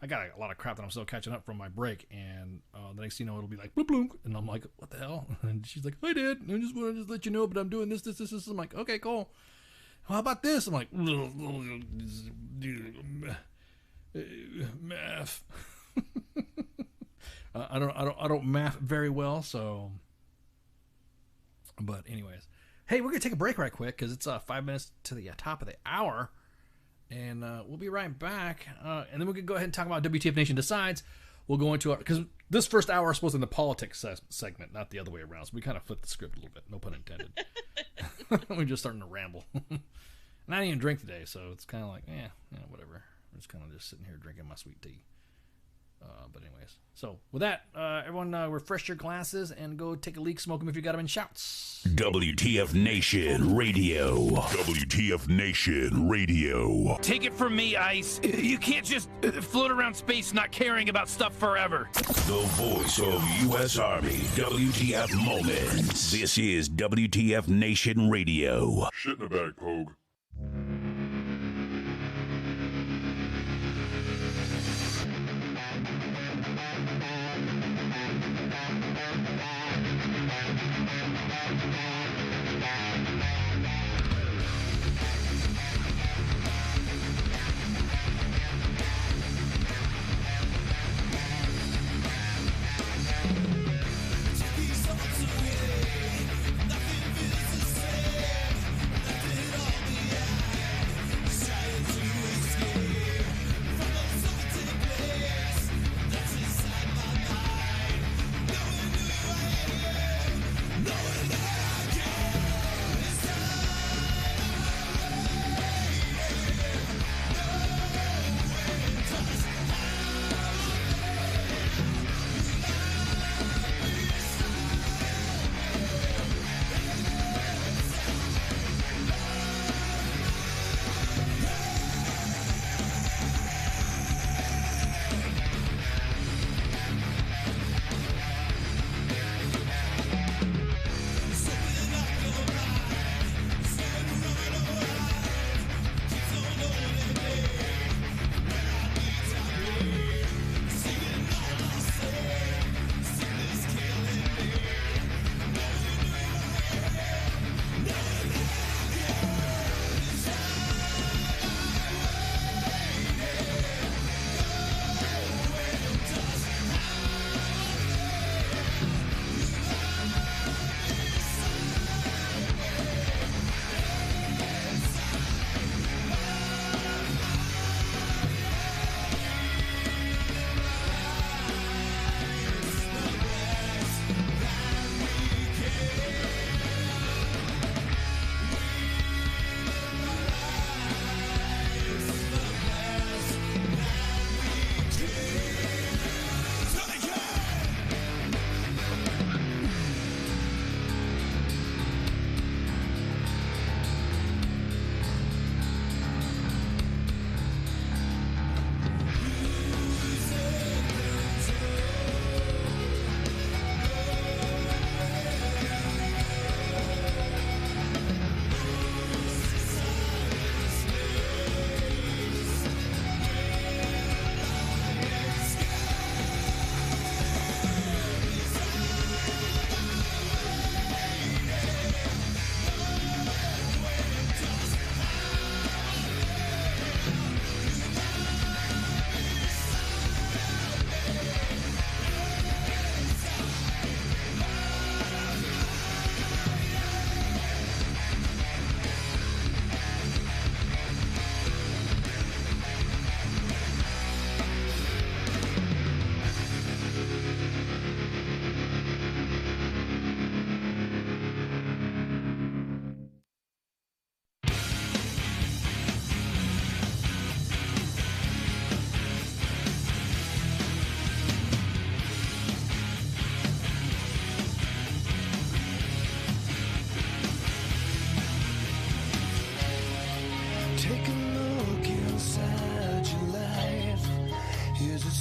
I got a lot of crap that I'm still catching up from my break, and the next thing you know, it'll be like, bloop, bloop, and I'm like, what the hell? And she's like, I did. I just wanted to let you know, but I'm doing this. I'm like, okay, cool. Well, how about this? I'm like, math. I don't math very well, so. But anyways, hey, we're gonna take a break right quick because it's 5 minutes to the top of the hour. And we'll be right back. And then we can go ahead and talk about WTF Nation Decides. We'll go into because this first hour is supposed to be the politics segment, not the other way around. So we kind of flipped the script a little bit. No pun intended. We're just starting to ramble. And I didn't even drink today, so it's kind of like, whatever. I'm just kind of just sitting here drinking my sweet tea. But anyways, so with that, everyone refresh your glasses and go take a leak, smoke them if you got them in shouts. WTF Nation Radio. WTF Nation Radio. Take it from me, Ice. You can't just float around space not caring about stuff forever. The voice of U.S. Army. WTF Moments. This is WTF Nation Radio. Shit in the bag, Pogue. Nothing feels the same. Left it all behind.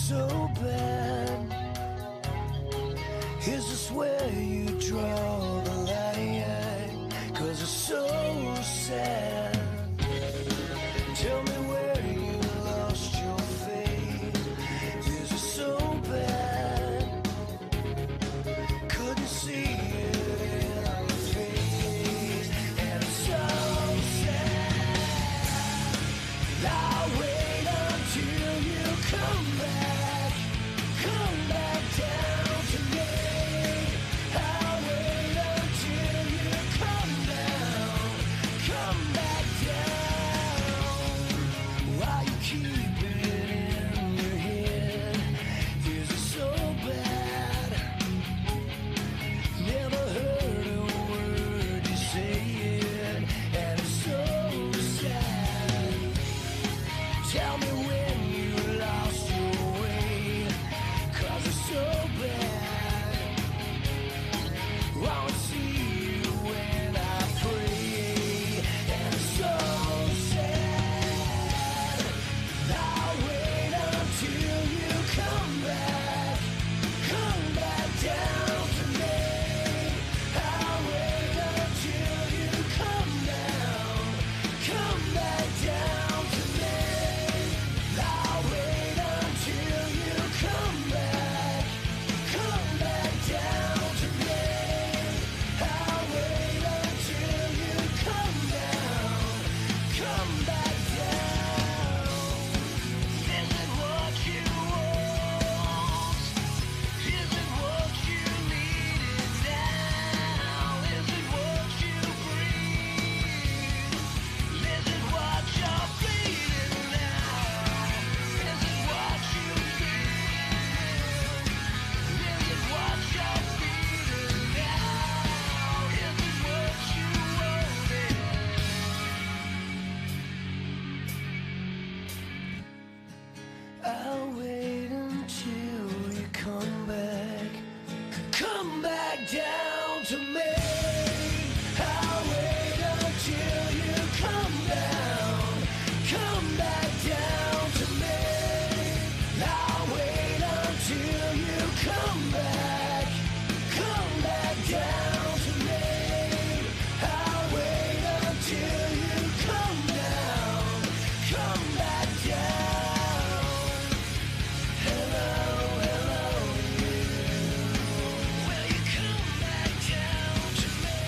so bad? Is this where you draw the line? 'Cause it's so sad. Tell me where you lost your faith. Is it so bad? Couldn't see it in your face. And it's so sad. I'll wait until you come back down to me. I'll wait until you come back down. Why you keep it in your head? Is it so bad? Never heard a word you say it, and it's so sad. Tell me when you lost your way, 'cause it's so bad. Won't see you when I pray, and it's so sad. I'll wait until you come back down to me. I'll wait until you come back down to me. I'll wait until you come back down to me. I'll wait until you come back down. Is it what you want? Is it what you need now? Is it what you breathe? Is it what you're feeling now? Is it what you feel? Is it what you're feeling now? Is it what you wanted? I'll wait until you come back down to me. I'll wait until you come back down to me. I'll wait until you come back down to me. I'll wait until you come back down. Hello, you. Will you come back down to me?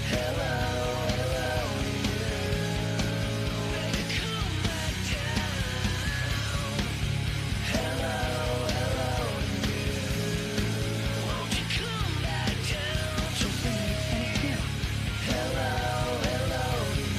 Hello, you. Will you come back down? Hello, you. Won't you come back down to me? Hello, you.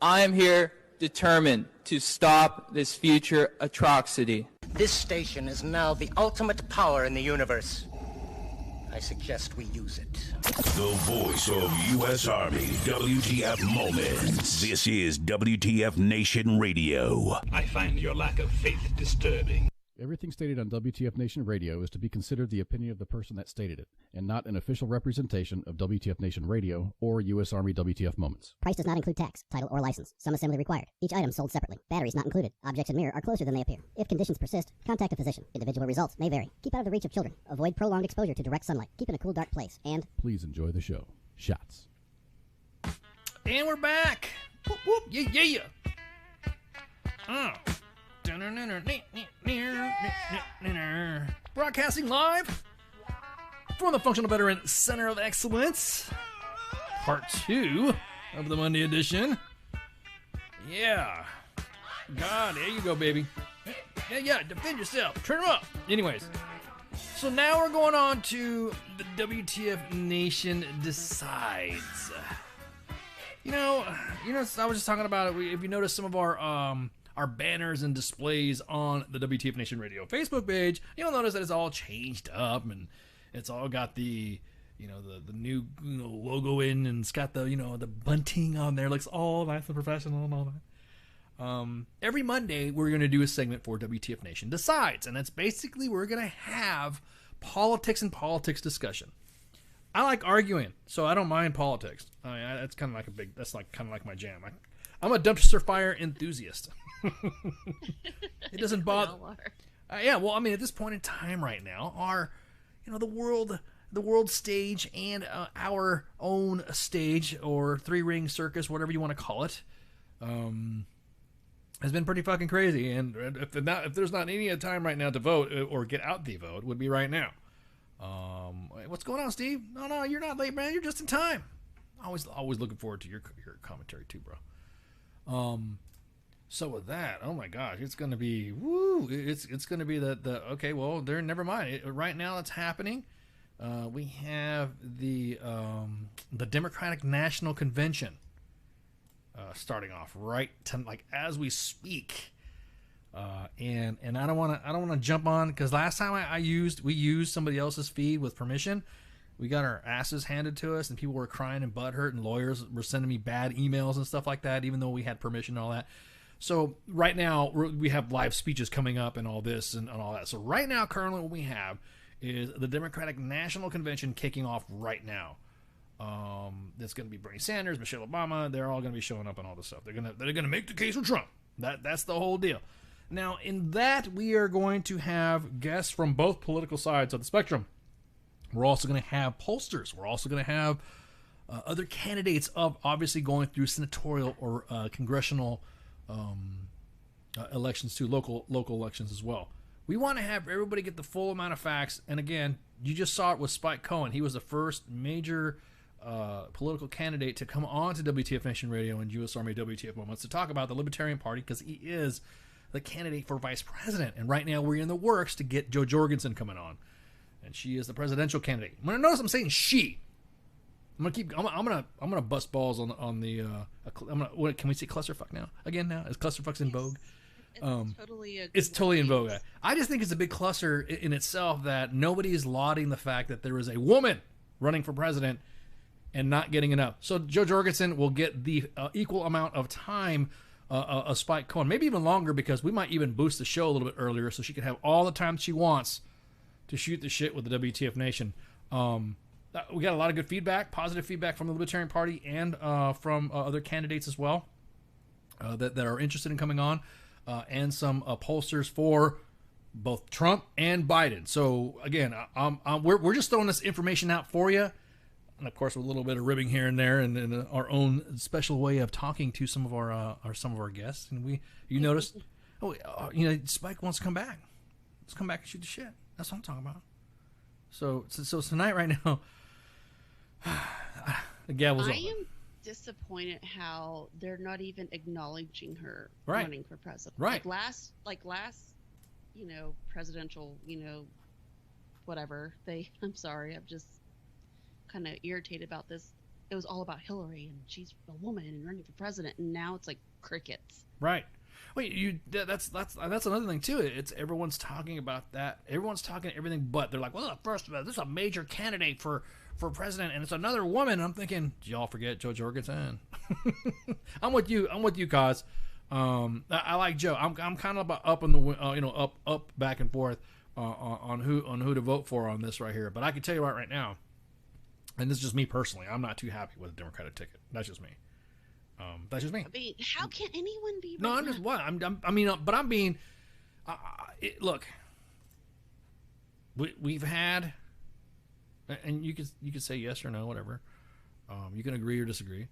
I am here determined to stop this future atrocity. This station is now the ultimate power in the universe. I suggest we use it. The voice of U.S. Army, WTF Moments. This is WTF Nation Radio. I find your lack of faith disturbing. Everything stated on WTF Nation Radio is to be considered the opinion of the person that stated it, and not an official representation of WTF Nation Radio or U.S. Army WTF Moments. Price does not include tax, title, or license. Some assembly required. Each item sold separately. Batteries not included. Objects in mirror are closer than they appear. If conditions persist, contact a physician. Individual results may vary. Keep out of the reach of children. Avoid prolonged exposure to direct sunlight. Keep in a cool, dark place. And please enjoy the show. Shots. And we're back. Whoop, whoop, yeah, yeah. Broadcasting live from the Functional Veteran Center of Excellence, part 2 of the Monday edition. Yeah. God, there you go, baby. Yeah, defend yourself. Turn them up. Anyways, so now we're going on to the WTF Nation Decides. You know, I was just talking about it. If you notice some of our banners and displays on the WTF Nation Radio Facebook page, you'll notice that it's all changed up and it's all got the new logo in, and it's got the the bunting on there. Looks all nice and professional and all Every Monday, we're going to do a segment for WTF Nation Decides, and that's basically we're going to have politics and politics discussion. I like arguing, so I don't mind politics. I mean, that's kind of like kind of like my jam. I'm a dumpster fire enthusiast. It doesn't bother. Yeah, well, I mean, at this point in time right now, the world stage and our own stage or three-ring circus, whatever you want to call it, has been pretty fucking crazy. And if there's not any time right now to vote or get out the vote, would be right now. What's going on, Steve? No, you're not late, man. You're just in time. Always looking forward to your commentary too, bro. So with that, oh my gosh, it's gonna be woo. It's gonna be okay. Well, never mind. Right now, it's happening. We have the Democratic National Convention starting off as we speak. And I don't want to jump on because last time we used somebody else's feed with permission. We got our asses handed to us, and people were crying and butthurt, and lawyers were sending me bad emails and stuff like that, even though we had permission and all that. So right now we have live speeches coming up and all this and all that. So right now, currently, what we have is the Democratic National Convention kicking off right now. It's going to be Bernie Sanders, Michelle Obama. They're all going to be showing up and all this stuff. They're gonna make the case for Trump. That's the whole deal. Now, in that, we are going to have guests from both political sides of the spectrum. We're also going to have pollsters. We're also going to have other candidates of obviously going through senatorial or congressional elections too, local elections as well. We want to have everybody get the full amount of facts. And again, you just saw it with Spike Cohen. He was the first major political candidate to come on to WTF Nation Radio and U.S. Army WTF Moments to talk about the Libertarian Party because he is the candidate for vice president. And right now we're in the works to get Jo Jorgensen coming on. And she is the presidential candidate. I'm gonna notice I'm saying she. I'm gonna bust balls on the. Can we say clusterfuck now? Again, now is clusterfucks in vogue? It's totally in vogue. I just think it's a big cluster in itself that nobody is lauding the fact that there is a woman running for president and not getting enough. So Jo Jorgensen will get the equal amount of time of Spike Cohen, maybe even longer, because we might even boost the show a little bit earlier so she can have all the time she wants to shoot the shit with the WTF Nation. We got a lot of good feedback, positive feedback from the Libertarian Party and from other candidates as well that are interested in coming on, and some pollsters for both Trump and Biden. So again, we're just throwing this information out for you, and of course with a little bit of ribbing here and there, and our own special way of talking to some of our guests. And you noticed, Spike wants to come back. Let's come back and shoot the shit. That's what I'm talking about. So tonight, right now, the gavel's up. I am disappointed how they're not even acknowledging her running for president. Right. Like last, presidential, whatever. I'm sorry, I'm just kind of irritated about this. It was all about Hillary and she's a woman and running for president, and now it's like crickets. Right. Well, that's another thing too. It's everyone's talking about that. Everyone's talking everything, but they're like, well, first of all, this is a major candidate for president, and it's another woman. And I'm thinking, did y'all forget Jo Jorgensen? I'm with you, Cause. I like Joe. I'm kind of up in the up back and forth on who to vote for on this right here. But I can tell you right now, and this is just me personally, I'm not too happy with the Democratic ticket. That's just me. That's just me. I mean, how can anyone be? No, I'm just what I'm being. Look, we've had, and you could say yes or no, whatever. You can agree or disagree.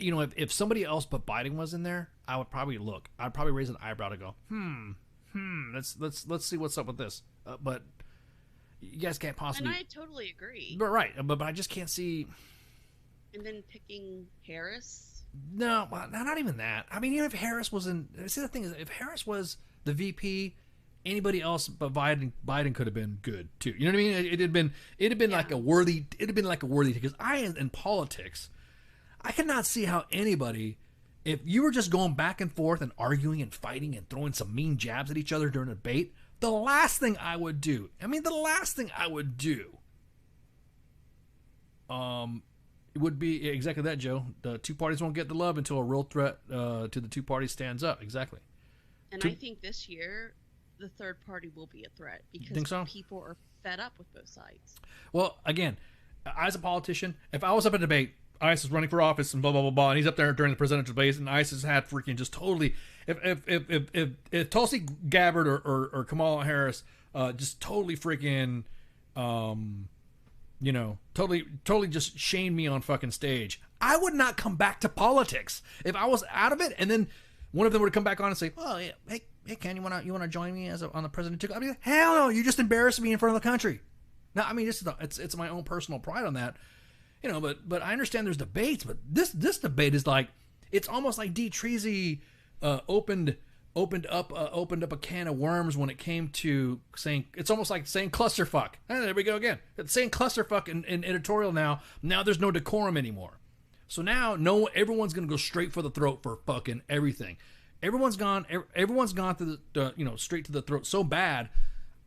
If somebody else but Biden was in there, I'd probably raise an eyebrow to go, let's see what's up with this. But you guys can't possibly. And I totally agree. But right, but I just can't see. And then picking Harris? No, not even that. I mean, if Harris was in... See, the thing is, if Harris was the VP, anybody else but Biden could have been good, too. You know what I mean? It'd have been like a worthy... It'd have been like a worthy... Because in politics, I cannot see how anybody... If you were just going back and forth and arguing and fighting and throwing some mean jabs at each other during a debate, the last thing I would do... It would be exactly that, Joe. The two parties won't get the love until a real threat to the two parties stands up. Exactly. And I think this year, the third party will be a threat because Think so? people are fed up with both sides. Well, again, as a politician, if I was up in a debate, ICE is running for office and blah blah blah blah, and he's up there during the presidential debate, and ICE has had freaking just totally. If Tulsi Gabbard or Kamala Harris just totally freaking, totally just shamed me on fucking stage, I would not come back to politics if I was out of it, and then one of them would come back on and say, "Oh yeah, hey Ken, you wanna join me on the president ticket?" I'd be like, "Hell no, you just embarrassed me in front of the country." Now, I mean, it's my own personal pride on that, but I understand there's debates, but this debate is like, it's almost like D. Treasy opened up a can of worms when it came to saying, it's almost like saying clusterfuck. There we go again. It's saying clusterfuck in editorial now. Now there's no decorum anymore. So now everyone's gonna go straight for the throat for fucking everything. Everyone's gone to the straight to the throat so bad.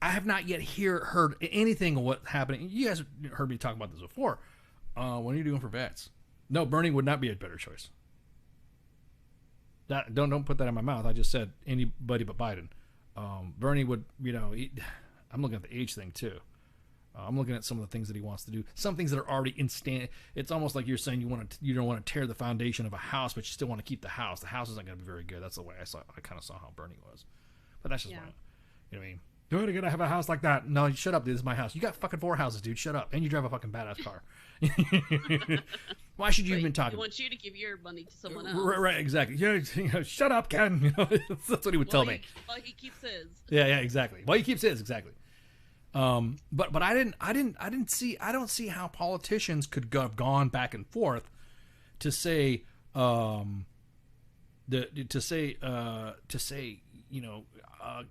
I have not yet heard anything of what's happening. You guys heard me talk about this before. What are you doing for vets? No, Bernie would not be a better choice. Don't put that in my mouth. I just said anybody but Biden. Bernie would, I'm looking at the age thing too. I'm looking at some of the things that he wants to do. Some things that are already instant. It's almost like you're saying you don't want to tear the foundation of a house, but you still want to keep the house. The house isn't going to be very good. That's the way I kind of saw how Bernie was. But that's just you know what I mean. Dude, you gotta have a house like that. No, shut up, dude. This is my house. You got fucking 4 houses, dude. Shut up. And you drive a fucking badass car. Why should you even talk? He wants you to give your money to someone else. Right, exactly. Shut up, Ken. That's what he would tell me. Well, he keeps his. Yeah, exactly. Well, he keeps his, exactly. But I don't see how politicians could have gone back and forth to say,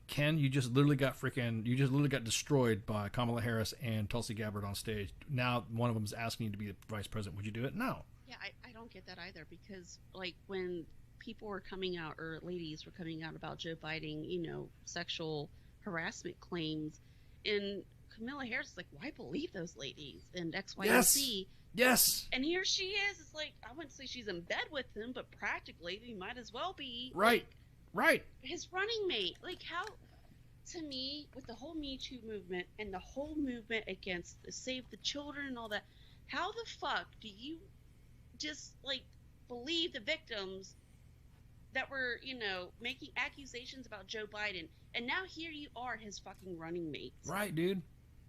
Ken, you just literally got destroyed by Kamala Harris and Tulsi Gabbard on stage. Now one of them is asking you to be the vice president. Would you do it? No. Yeah, I don't get that either, because like when people were coming out, or ladies were coming out about Joe Biden, sexual harassment claims, and Kamala Harris is like, why believe those ladies and X, Y, and Z? Yes. And here she is. It's like, I wouldn't say she's in bed with him, but practically he might as well be. Right. Right. His running mate. Like, how, to me, with the whole Me Too movement and the whole movement against the Save the Children and all that, how the fuck do you just, like, believe the victims that were, making accusations about Joe Biden, and now here you are, his fucking running mates. Right, dude.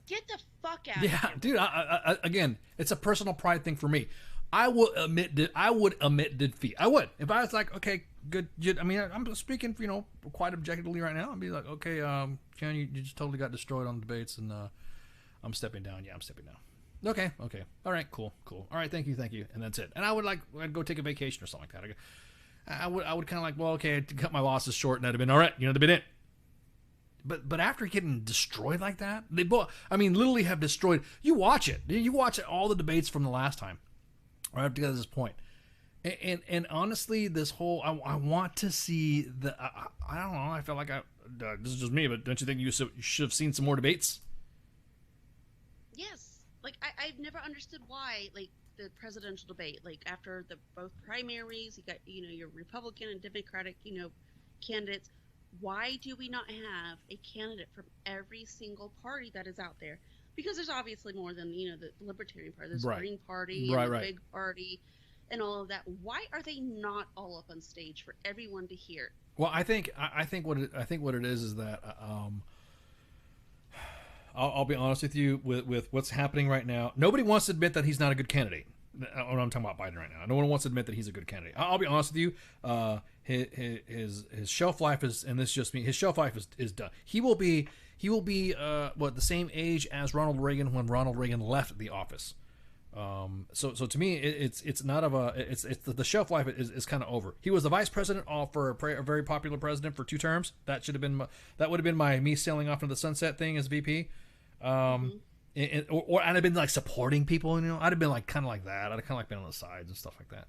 Get the fuck out of here. Yeah, dude, I, again, it's a personal pride thing for me. I would admit defeat. I would. If I was like, okay, good. I mean, I'm speaking, quite objectively right now. I'd be like, okay, Ken, you just totally got destroyed on the debates, and I'm stepping down. Yeah, I'm stepping down. Okay. All right, cool. All right, thank you. And that's it. And I'd go take a vacation or something like that. I would kind of like, well, okay, to cut my losses short, and that'd have been all right. That'd been it. But after getting destroyed like that, they both, literally have destroyed. You watch it. You watch all the debates from the last time, right up to this point. And honestly, this whole, I want to see the, I don't know, I feel like this is just me, but don't you think you should have seen some more debates? Yes. Like, I've never understood why, like, the presidential debate, like, after both primaries, you got, your Republican and Democratic, candidates. Why do we not have a candidate from every single party that is out there? Because there's obviously more than, the Libertarian Party. There's the Green Party, and the Big Party, and all of that. Why are they not all up on stage for everyone to hear? Well, I think what it is that I'll be honest with you, with what's happening right now. Nobody wants to admit that he's not a good candidate. I'm talking about Biden right now. No one wants to admit that he's a good candidate. I'll be honest with you. His shelf life is, and this is just me, his shelf life is done. He will be the same age as Ronald Reagan when Ronald Reagan left the office. So to me, it's not of a, it's the shelf life is kind of over. He was the vice president for a very popular president for 2 terms. That would have been me sailing off into the sunset thing as VP. Or I'd have been like supporting people, I'd have been like kind of like that. I'd have kind of like been on the sides and stuff like that.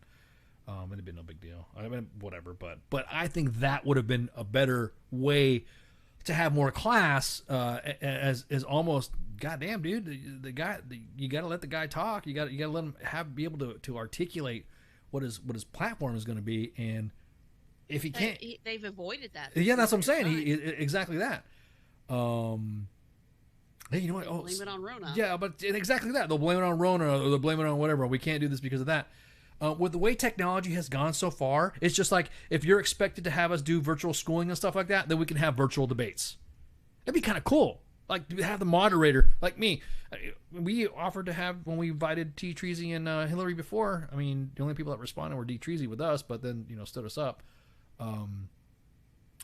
It'd have been no big deal. I'd have been whatever, but I think that would have been a better way to have more class, as almost goddamn, dude, the guy, you got to let the guy talk. You got to let him be able to articulate what his platform is going to be, and if he can't, they've avoided that. Yeah, that's what I'm saying. Exactly that. Hey, you know what? Blame it on Rona. Yeah, but exactly that. They'll blame it on Rona, or they'll blame it on whatever. We can't do this because of that. With the way technology has gone so far, it's just like if you're expected to have us do virtual schooling and stuff like that, then we can have virtual debates. It'd be kind of cool. Like to have the moderator, like me. We offered to have, when we invited T. Treasy and Hillary before. I mean, the only people that responded were D. Treasy with us, but then stood us up.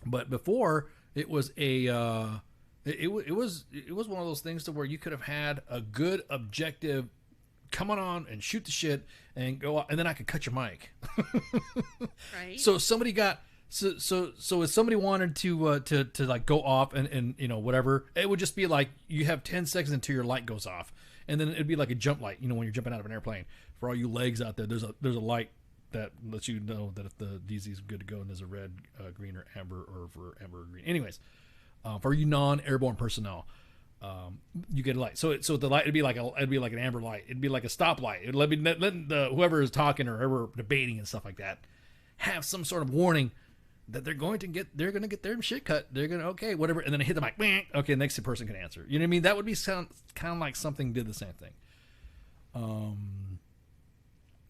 But before it was a. It was one of those things to where you could have had a good objective come on and shoot the shit and go out, and then I could cut your mic. Right. So if somebody got if somebody wanted to like go off and whatever, it would just be like you have 10 seconds until your light goes off, and then it'd be like a jump light. When you're jumping out of an airplane. For all you legs out there, there's a light that lets you know that if the DZ is good to go, and there's a red, green, or amber, or for amber or green. Anyways. For you non-airborne personnel, you get a light. So the light it'd be like an amber light. It'd be like a stoplight. It'd let whoever is talking or whoever debating and stuff like that have some sort of warning that they're going to get their shit cut. They're gonna whatever, and then hit the mic. Okay, next person can answer. You know what I mean? That would be kind of like something did the same thing.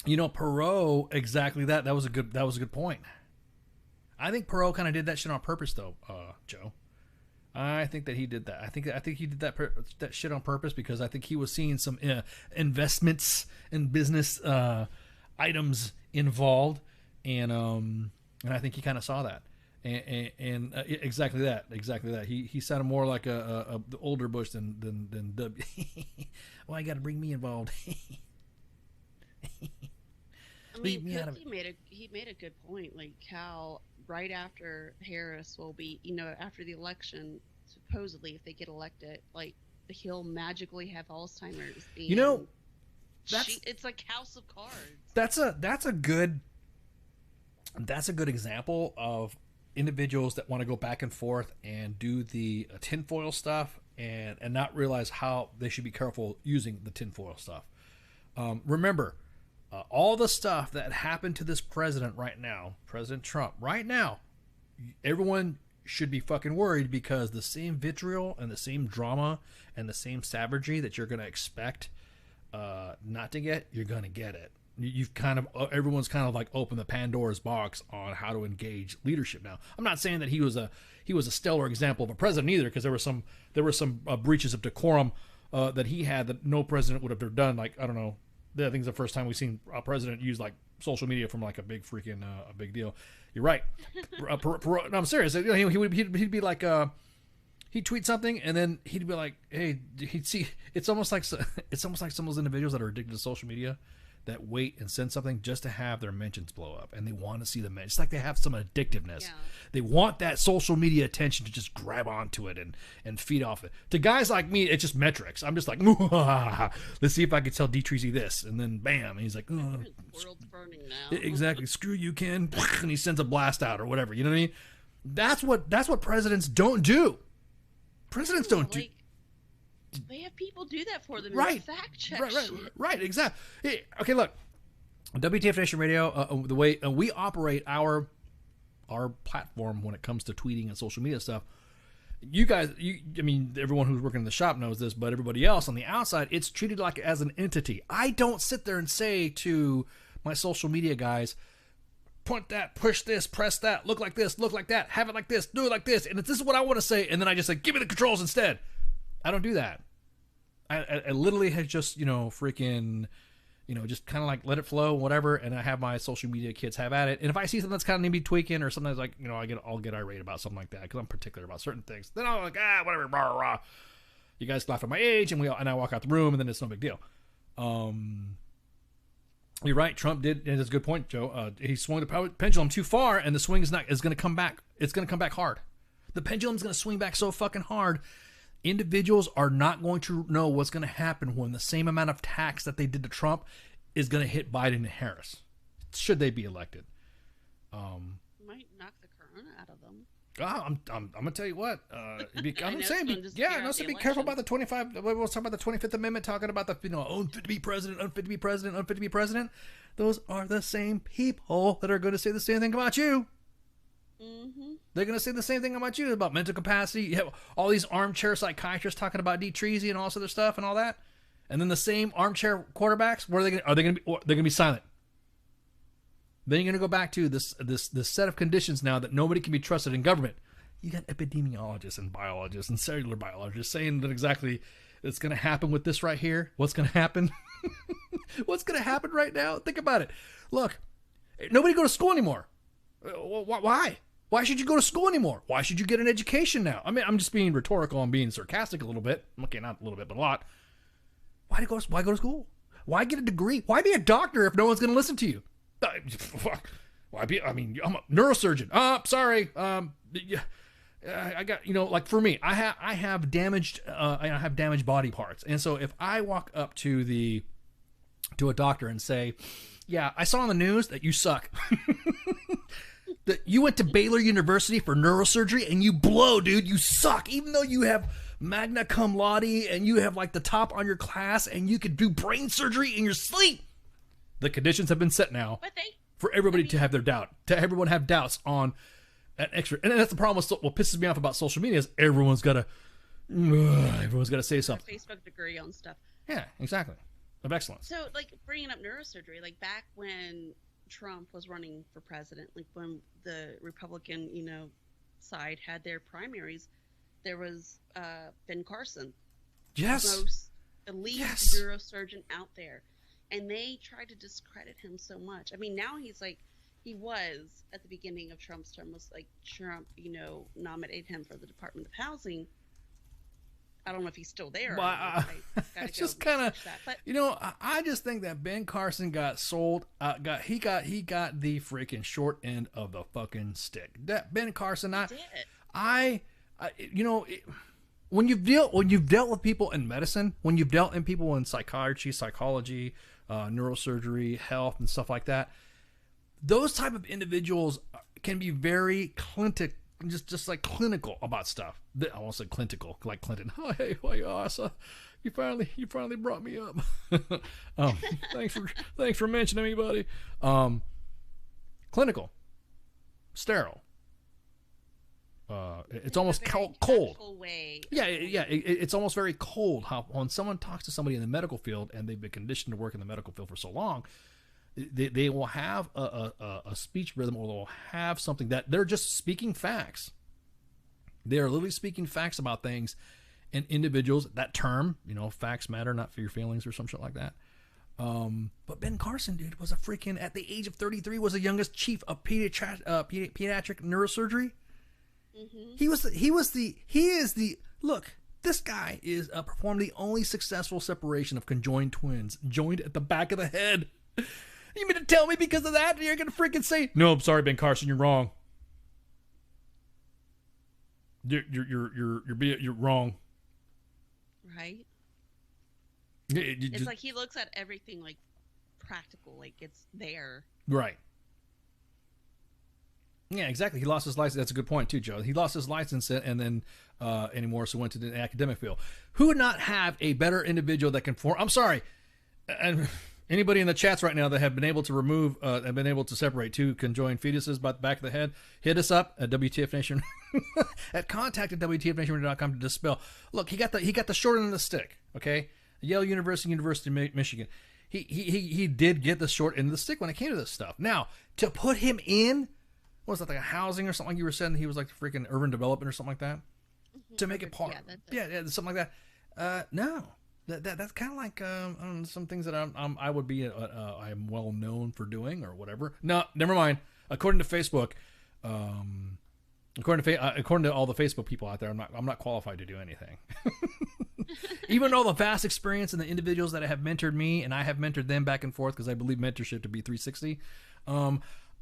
Perot, exactly that. That was a good point. I think Perot kind of did that shit on purpose, though, Joe. I think that he did that. I think he did that shit on purpose because I think he was seeing some investments and business items involved, and I think he kind of saw that, and exactly that. He sounded more like the older Bush than W. Well, you got to bring me involved. I mean, he made a good point, like how right after Harris will be, after the election, supposedly if they get elected, like he'll magically have Alzheimer's. It's like House of Cards. That's a good example of individuals that want to go back and forth and do the tinfoil stuff and not realize how they should be careful using the tinfoil stuff. Remember. All the stuff that happened to this president right now, President Trump, right now, everyone should be fucking worried because the same vitriol and the same drama and the same savagery that you're going to expect not to get, you're going to get it. Everyone's kind of like opened the Pandora's box on how to engage leadership now. I'm not saying that he was a stellar example of a president either, because there were some breaches of decorum that he had that no president would have done. Like, I don't know. I think it's the first time we've seen a president use like social media from like a big freaking a big deal. You're right. No, I'm serious. He'd be like he'd tweet something and then he'd be like, hey, he'd see. It's almost like some of those individuals that are addicted to social media that wait and send something just to have their mentions blow up, and they want to see the mentions. It's like they have some addictiveness. Yeah. They want that social media attention to just grab onto it and feed off it. To guys like me, it's just metrics. I'm just like, let's see if I can tell D. Treasy this, and then bam, and he's like, the world's burning now. Exactly. Screw you, Ken, and he sends a blast out or whatever. You know what I mean? That's what presidents don't do. Presidents don't do. They have people do that for them. Right. Fact check. Right. Exactly. Hey, okay, look. WTF Nation Radio, the way we operate our platform when it comes to tweeting and social media stuff. You guys, I mean, everyone who's working in the shop knows this, but everybody else on the outside, it's treated like as an entity. I don't sit there and say to my social media guys, point that, push this, press that, look like this, look like that, have it like this, do it like this, and this is what I want to say, and then I just say, give me the controls instead. I don't do that. I literally had just, freaking, just kind of like let it flow, whatever, and I have my social media kids have at it. And if I see something that's kind of maybe tweaking or something that's like, I'll get irate about something like that because I'm particular about certain things. Then I'm like, whatever, rah, rah. You guys laugh at my age, and I walk out the room, and then it's no big deal. You're right. Trump did, and it's a good point, Joe. He swung the pendulum too far, and the swing is going to come back. It's going to come back hard. The pendulum's going to swing back so fucking hard. Individuals are not going to know what's going to happen when the same amount of tax that they did to Trump is going to hit Biden and Harris, should they be elected. Might knock the corona out of them. I'm gonna tell you what. I'm saying, be careful about the 25. We'll talk about the 25th Amendment, talking about the unfit to be president, unfit to be president, unfit to be president. Those are the same people that are going to say the same thing about you. Mm-hmm. They're going to say the same thing about you about mental capacity. You have all these armchair psychiatrists talking about Treasy and all this other stuff and all that, and then the same armchair quarterbacks. What are they going to be? They're going to be silent. Then you're going to go back to this set of conditions now that nobody can be trusted in government. You got epidemiologists and biologists and cellular biologists saying that exactly it's going to happen with this right here. What's going to happen? What's going to happen right now? Think about it. Look, nobody go to school anymore. Why? Why should you go to school anymore? Why should you get an education now? I mean, I'm just being rhetorical and being sarcastic a little bit. Okay, not a little bit, but a lot. Why go to school? Why get a degree? Why be a doctor if no one's going to listen to you? Why be? I mean, I'm a neurosurgeon. Sorry. I got, like for me, I have damaged body parts, and so if I walk up to a doctor and say, "Yeah, I saw on the news that you suck." That you went to Baylor University for neurosurgery and you blow, dude. You suck. Even though you have magna cum laude and you have like the top on your class and you could do brain surgery in your sleep. The conditions have been set now for everybody to have their doubt, to everyone have doubts on an extra. And that's the problem with what pisses me off about social media is everyone's got to say something. Facebook degree on stuff. Yeah, exactly. Of excellence. So, like, bringing up neurosurgery, like back when Trump was running for president, like when the Republican, side had their primaries, there was Ben Carson. Yes. The most elite neurosurgeon out there. And they tried to discredit him so much. I mean, now he was at the beginning of Trump's term, was like Trump, nominated him for the Department of Housing. I don't know if he's still there. Well, it's just kind of, I just think that Ben Carson got sold. He got the freaking short end of the fucking stick. That Ben Carson, when you've dealt with people in medicine, when you've dealt in people in psychology, neurosurgery, health, and stuff like that, those type of individuals can be very just like clinical about stuff. I won't say clinical, like Clinton. Oh, hey, you finally brought me up. Thanks for mentioning me, buddy. Clinical, sterile. It's almost cold. Yeah. It's almost very cold. How when someone talks to somebody in the medical field and they've been conditioned to work in the medical field for so long, they will have a speech rhythm, or they'll have something that they're just speaking facts. They are literally speaking facts about things, and individuals. That term, facts matter, not for your feelings, or some shit like that. But Ben Carson, dude, was a freaking at the age of 33 was the youngest chief of pediatric neurosurgery. Mm-hmm. He is the look. This guy is performed the only successful separation of conjoined twins, joined at the back of the head. You mean to tell me because of that you're gonna freaking say, "No, I'm sorry, Ben Carson, you're wrong. You're wrong." Right. It's like he looks at everything like practical, like it's there. Right. Yeah, exactly. He lost his license. That's a good point too, Joe. He lost his license and then anymore, so went to the academic field. Who would not have a better individual that can form? I'm sorry, and anybody in the chats right now that have been able to remove, have been able to separate two conjoined fetuses by the back of the head, hit us up at WTF Nation at contact@WTFNationRadio.com to dispel. Look, he got the short end of the stick. Okay, Yale University of Michigan. He did get the short end of the stick when it came to this stuff. Now to put him in. What was that, like a housing or something like you were saying? He was like the freaking urban development or something like that? Mm-hmm. To make it part. Yeah, something like that. No. That's kind of like some things that I would be I'm well known for doing or whatever. No, never mind. According to Facebook, according to all the Facebook people out there, I'm not qualified to do anything. Even though the vast experience and the individuals that have mentored me and I have mentored them back and forth, because I believe mentorship to be 360.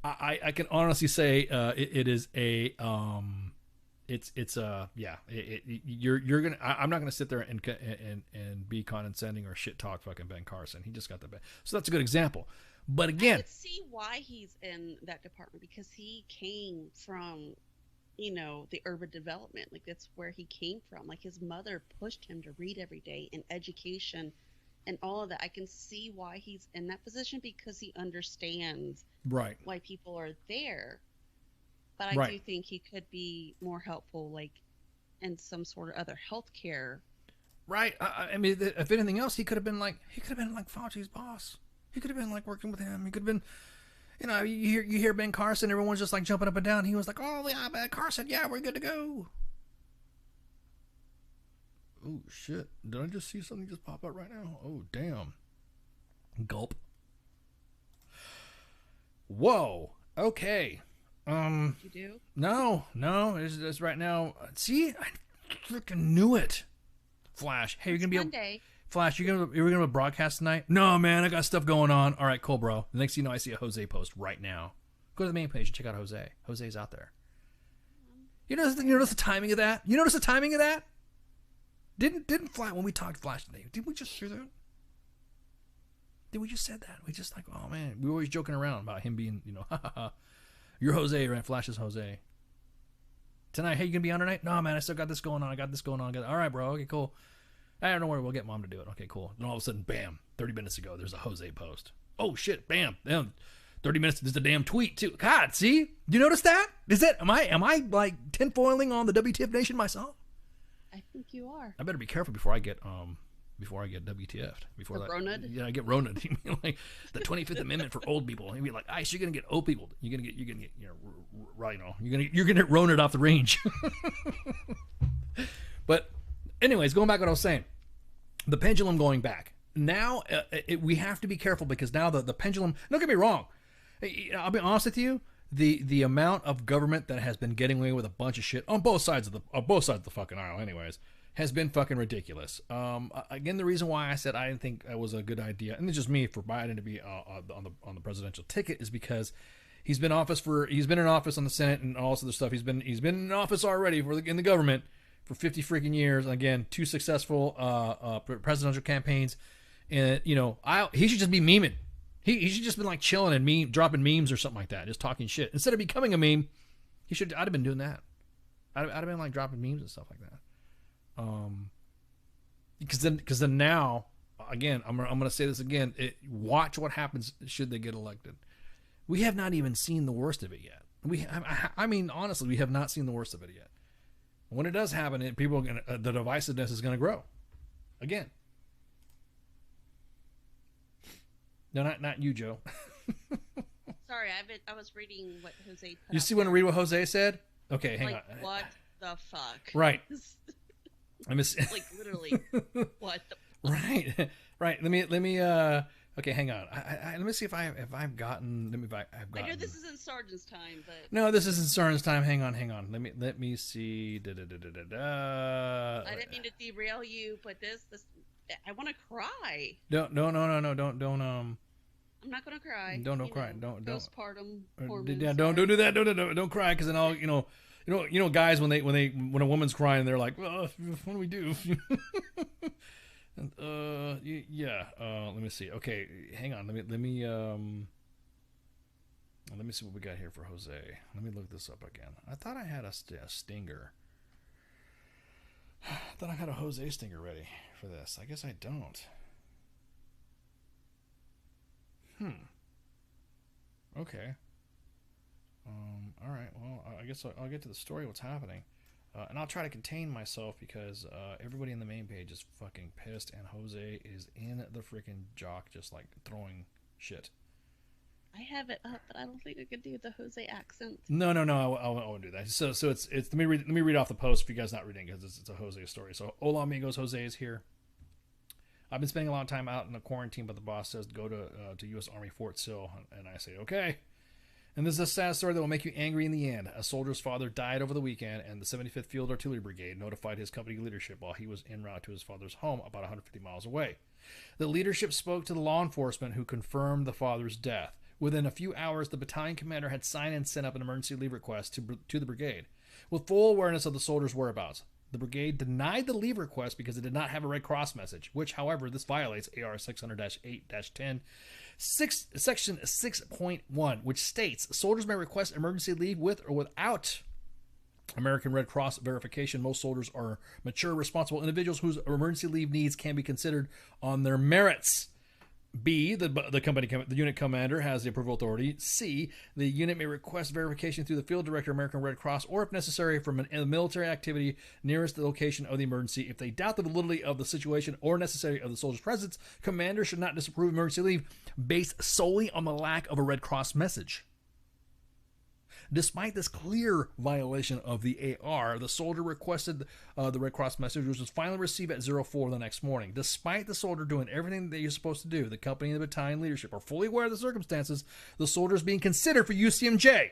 I can honestly say it is a you're gonna I'm not gonna sit there and be condescending or shit talk fucking Ben Carson. He just got the best. So that's a good example. But again, I could see why he's in that department, because he came from the urban development. Like, that's where he came from. Like, his mother pushed him to read every day, and education and all of that. I can see why he's in that position, because he understands Right. why people are there. But I Right. do think he could be more helpful, like in some sort of other healthcare. Right. I mean, if anything else, he could have been like Fauci's boss. He could have been like working with him. He could have been, you hear Ben Carson, everyone's just like jumping up and down. He was like, oh yeah, Ben Carson, yeah, we're good to go. Oh shit! Did I just see something just pop up right now? Oh damn! Gulp. Whoa. Okay. You do? No. It's right now. See, I freaking knew it. Flash. Hey, you're gonna be Monday. Flash. You're gonna broadcast tonight? No, man, I got stuff going on. All right, cool, bro. The next thing you know, I see a Jose post right now. Go to the main page and check out Jose. Jose's out there. You notice the timing of that? You notice the timing of that? Didn't Flash, when we talked Flash today, did we just hear that? Did we just said that? We just like, oh man, we were always joking around about him being, you're Jose, right? Flash is Jose. Tonight, hey, you gonna be on tonight? No, man, I still got this going on. I got this going on. All right, bro. Okay, cool. I don't know where we'll get mom to do it. Okay, cool. And all of a sudden, bam, 30 minutes ago, there's a Jose post. Oh shit, bam. 30 minutes, there's a damn tweet too. God, see? You notice that? Am I like tinfoiling on the WTF Nation myself? I think you are. I better be careful before I get WTF'd. Before that, Rona'd? Yeah, I get Rona'd. You mean like the 25th Amendment for old people? You'd be like, Ice, you're gonna get old people. You're gonna get right. You're gonna get Rona'd off the range. But, anyways, going back to what I was saying, the pendulum going back. Now we have to be careful, because now the pendulum. Don't get me wrong. I'll be honest with you. The amount of government that has been getting away with a bunch of shit on both sides of the fucking aisle, anyways, has been fucking ridiculous. Again, the reason why I said I didn't think it was a good idea, and it's just me, for Biden to be on the presidential ticket, is because he's been in office on the Senate and all this other stuff. He's been in office already in the government for 50 freaking years. Again, 2 successful presidential campaigns, and he should just be memeing. He should just been like chilling and dropping memes or something like that, just talking shit. Instead of becoming a meme, I'd have been doing that. I'd have been like dropping memes and stuff like that. Because then now, again, I'm gonna say this again. Watch what happens should they get elected. We have not even seen the worst of it yet. I mean, honestly, we have not seen the worst of it yet. When it does happen, the divisiveness is gonna grow again. No, not you, Joe. Sorry, I was reading what Jose put You out see, want to read what Jose said? Okay, hang on. What the fuck? Right. Like, literally, what the fuck? Right. Let me. Okay, hang on. Let me see if I've gotten. I know this isn't Sergeant's time, but no, this isn't Sergeant's time. Hang on. Let me see. I didn't mean to derail you, but this I want to cry. No. Don't. I'm not gonna cry. Don't cry. Don't. Postpartum. Yeah, don't do that. Don't cry, because then I'll guys when a woman's crying, they're like, what do we do? Yeah. Let me see. Okay, hang on. Let me see what we got here for Jose. Let me look this up again. I thought I had a stinger. I thought I had a Jose stinger ready for this. I guess I don't. Okay. All right. Well, I guess I'll get to the story. What's happening? And I'll try to contain myself, because everybody in the main page is fucking pissed, and Jose is in the freaking jock, just like throwing shit. I have it up, but I don't think I could do the Jose accent. No, I won't do that. So it's let me read off the post if you guys not reading, because it's a Jose story. So, hola amigos, Jose is here. I've been spending a lot of time out in the quarantine, but the boss says go to U.S. Army Fort Sill, and I say okay. And this is a sad story that will make you angry in the end. A soldier's father died over the weekend, and the 75th Field Artillery Brigade notified his company leadership while he was en route to his father's home about 150 miles away. The leadership spoke to the law enforcement, who confirmed the father's death. Within a few hours, the battalion commander had signed and sent up an emergency leave request to the brigade, with full awareness of the soldier's whereabouts. The brigade denied the leave request because it did not have a Red Cross message, which, however, this violates AR 600-8-10, section 6.1, which states soldiers may request emergency leave with or without American Red Cross verification. Most soldiers are mature, responsible individuals whose emergency leave needs can be considered on their merits. B, the unit commander has the approval authority. C, the unit may request verification through the field director, American Red Cross, or if necessary from a military activity nearest the location of the emergency. If they doubt the validity of the situation or necessity of the soldier's presence, commander should not disapprove emergency leave based solely on the lack of a Red Cross message. Despite this clear violation of the AR, the soldier requested the Red Cross message, which was finally received at 04 the next morning. Despite the soldier doing everything that you're supposed to do, the company and the battalion leadership are fully aware of the circumstances. The soldier is being considered for UCMJ.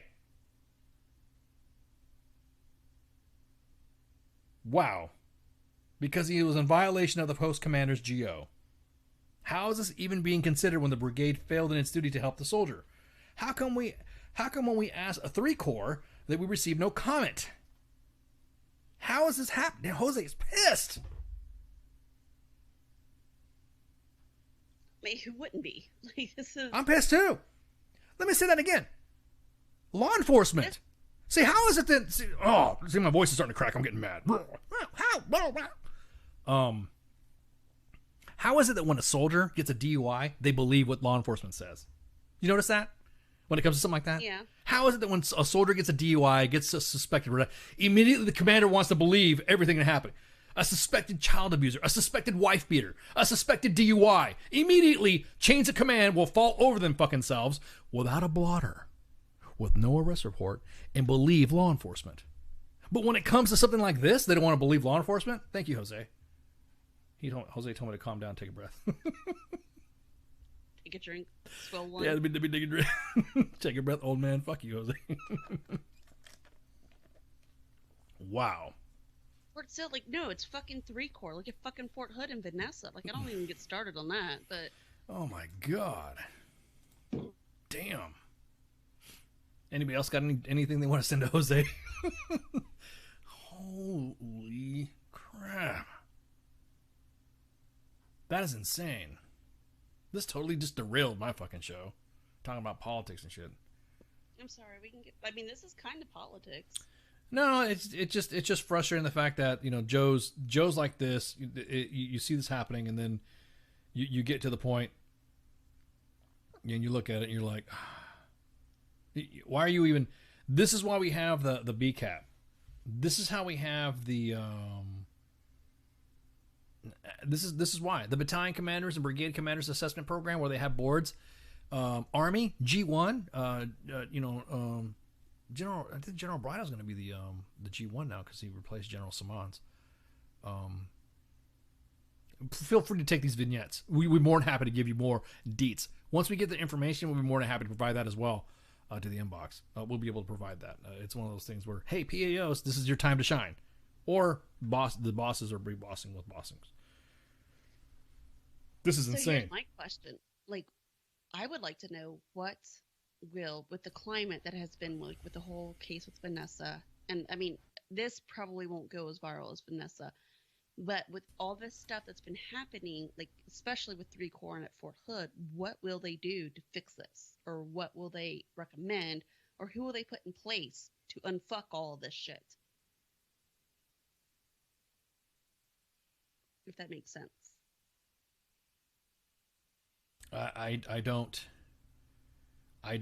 Wow. Because he was in violation of the post commander's GO. How is this even being considered when the brigade failed in its duty to help the soldier? How come when we ask a 3 Corps that we receive no comment? How is this happening? Jose is pissed. I mean, who wouldn't be? Like, this is... I'm pissed too. Let me say that again. Law enforcement. See, how is it that... See, my voice is starting to crack. I'm getting mad. How is it that when a soldier gets a DUI, they believe what law enforcement says? You notice that? When it comes to something like that? Yeah. How is it that when a soldier gets a DUI, gets suspected, immediately the commander wants to believe everything that happened? A suspected child abuser, a suspected wife beater, a suspected DUI. Immediately, chains of command will fall over them fucking selves without a blotter, with no arrest report, and believe law enforcement. But when it comes to something like this, they don't want to believe law enforcement? Thank you, Jose. Jose told me to calm down, take a breath. Take a drink, swell one. Yeah, let me take a drink. Take a breath, old man. Fuck you, Jose. Wow. Fort Sill, like, no, it's fucking 3 Corps. Look at fucking Fort Hood and Vanessa. Like, I don't even get started on that, but... Oh, my God. Damn. Anybody else got anything they want to send to Jose? Holy crap. That is insane. This totally just derailed my fucking show. Talking about politics and shit. I'm sorry, we can get... I mean, this is kind of politics. No, it's just frustrating the fact that, you know, Joe's like this. You see this happening, and then you get to the point, and you look at it, and you're like, why are you even? This is why we have the BCAP. This is how we have the. This is why the battalion commanders and brigade commanders assessment program, where they have boards. Army G1. I think General Bridle's going to be the G1 now because he replaced General Simons. Feel free to take these vignettes. We're more than happy to give you more deets. Once we get the information, we'll be more than happy to provide that as well to the inbox. We'll be able to provide that. It's one of those things where, hey, PAOs, this is your time to shine. Or the bosses are rebossing with bossings. This is insane. Here's my question. Like, I would like to know what will, with the climate that has been, like, with the whole case with Vanessa, and I mean, this probably won't go as viral as Vanessa, but with all this stuff that's been happening, like especially with 3 Corps and at Fort Hood, what will they do to fix this, or what will they recommend, or who will they put in place to unfuck all of this shit? If that makes sense. I don't. I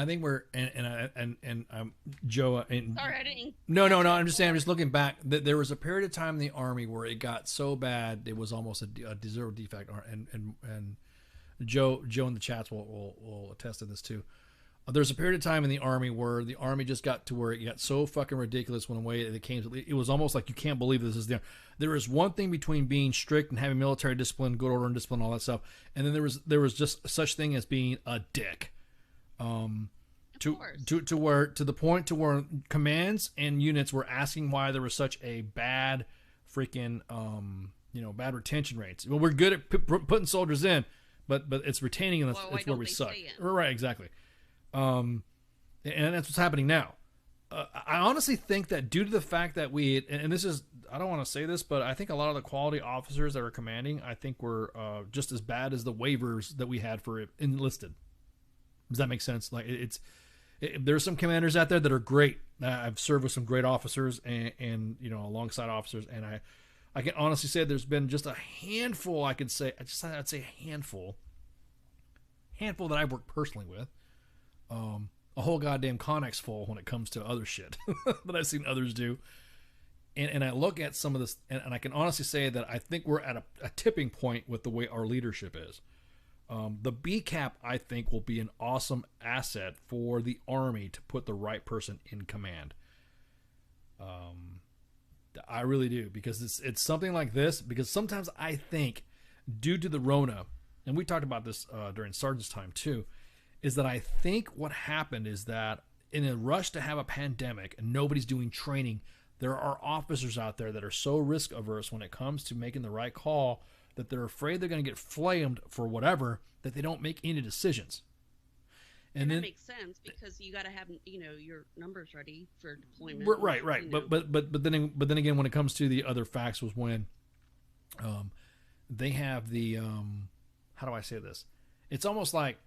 think we're and Joe. And, sorry, I didn't. No. I'm just saying. I'm just looking back. That there was a period of time in the Army where it got so bad it was almost a deserved defect. And Joe in the chats will attest to this too. There's a period of time in the Army where the Army just got to where it got so fucking ridiculous when a way it came to, it was almost like you can't believe this is there. There is one thing between being strict and having military discipline, good order and discipline, all that stuff, and then there was just such thing as being a dick. To the point to where commands and units were asking why there was such a bad freaking bad retention rates. Well, we're good at putting soldiers in, but it's retaining them. It's where we suck. Right, exactly. And that's what's happening now. I honestly think that due to the fact that and this is, I don't want to say this, but I think a lot of the quality officers that are commanding, I think were just as bad as the waivers that we had for enlisted. Does that make sense? Like there's some commanders out there that are great. I've served with some great officers and alongside officers, and I can honestly say there's been just a handful. I'd say a handful that I've worked personally with. A whole goddamn Connex full when it comes to other shit that I've seen others do. And I look at some of this, and I can honestly say that I think we're at a tipping point with the way our leadership is. The BCAP, I think, will be an awesome asset for the Army to put the right person in command. I really do, because it's something like this, because sometimes I think, due to the Rona, and we talked about this during Sergeant's time too, is that I think what happened is that in a rush to have a pandemic and nobody's doing training, there are officers out there that are so risk averse when it comes to making the right call that they're afraid they're going to get flamed for whatever, that they don't make any decisions. And that makes sense, because you got to have your numbers ready for deployment. Right. But then again, when it comes to the other facts, was when they have the how do I say this? It's almost like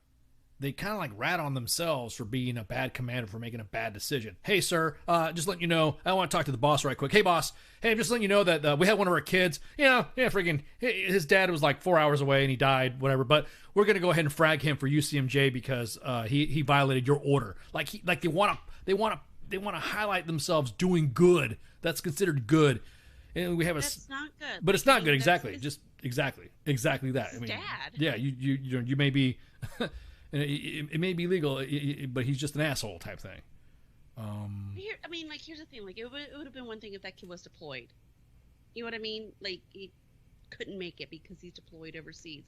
they kind of like rat on themselves for being a bad commander, for making a bad decision. Hey, sir, just letting you know, I want to talk to the boss right quick. Hey, boss. Hey, I'm just letting you know that we had one of our kids, freaking, his dad was like 4 hours away and he died, whatever. But we're going to go ahead and frag him for UCMJ because he violated your order. Like they want to highlight themselves doing good. That's considered good. And we have That's not good. But it's not good. Exactly. Just exactly that. I mean, dad. Yeah, you may be. It may be legal, but he's just an asshole type thing. Here's the thing. Like, it would have been one thing if that kid was deployed. You know what I mean? Like, he couldn't make it because he's deployed overseas.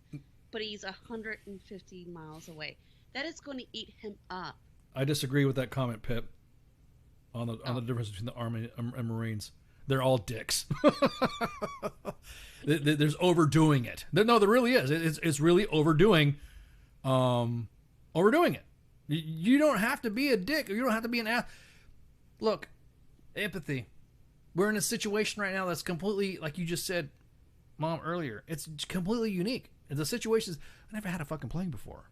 But he's 150 miles away. That is going to eat him up. I disagree with that comment, Pip, on the difference between the Army and Marines. They're all dicks. There's overdoing it. No, there really is. It's really overdoing it. You don't have to be a dick, or you don't have to be an ass. Look, empathy. We're in a situation right now that's completely, like you just said, Mom, earlier. It's completely unique. The situation is, I never had a fucking plague before.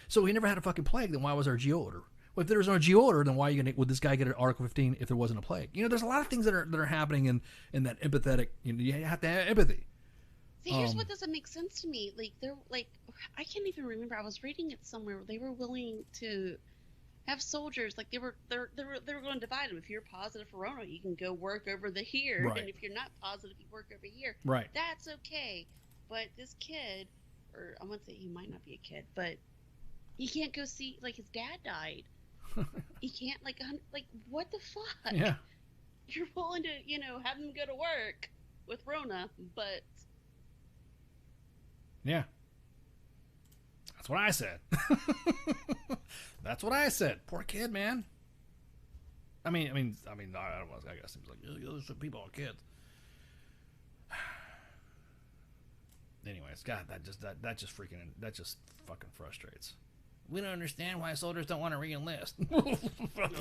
So we never had a fucking plague, then why was our GO order? Well, if there was no GO order, then why would this guy get an Article 15 if there wasn't a plague? There's a lot of things that are happening in that empathetic. You have to have empathy. See, here's what doesn't make sense to me. I can't even remember. I was reading it somewhere where they were willing to have soldiers, like they were going to divide them. If you're positive for Rona, you can go work over here, right. And if you're not positive, you work over here. Right. That's okay. But this kid, or I won't say he might not be a kid, but he can't go see, like, his dad died. He can't, like what the fuck? Yeah. You're willing to, have him go to work with Rona, but. Yeah. That's what I said. That's what I said. Poor kid, man. I don't know. I guess it was like, those people are kids. Anyways, God, that just fucking frustrates. We don't understand why soldiers don't want to re-enlist. Well,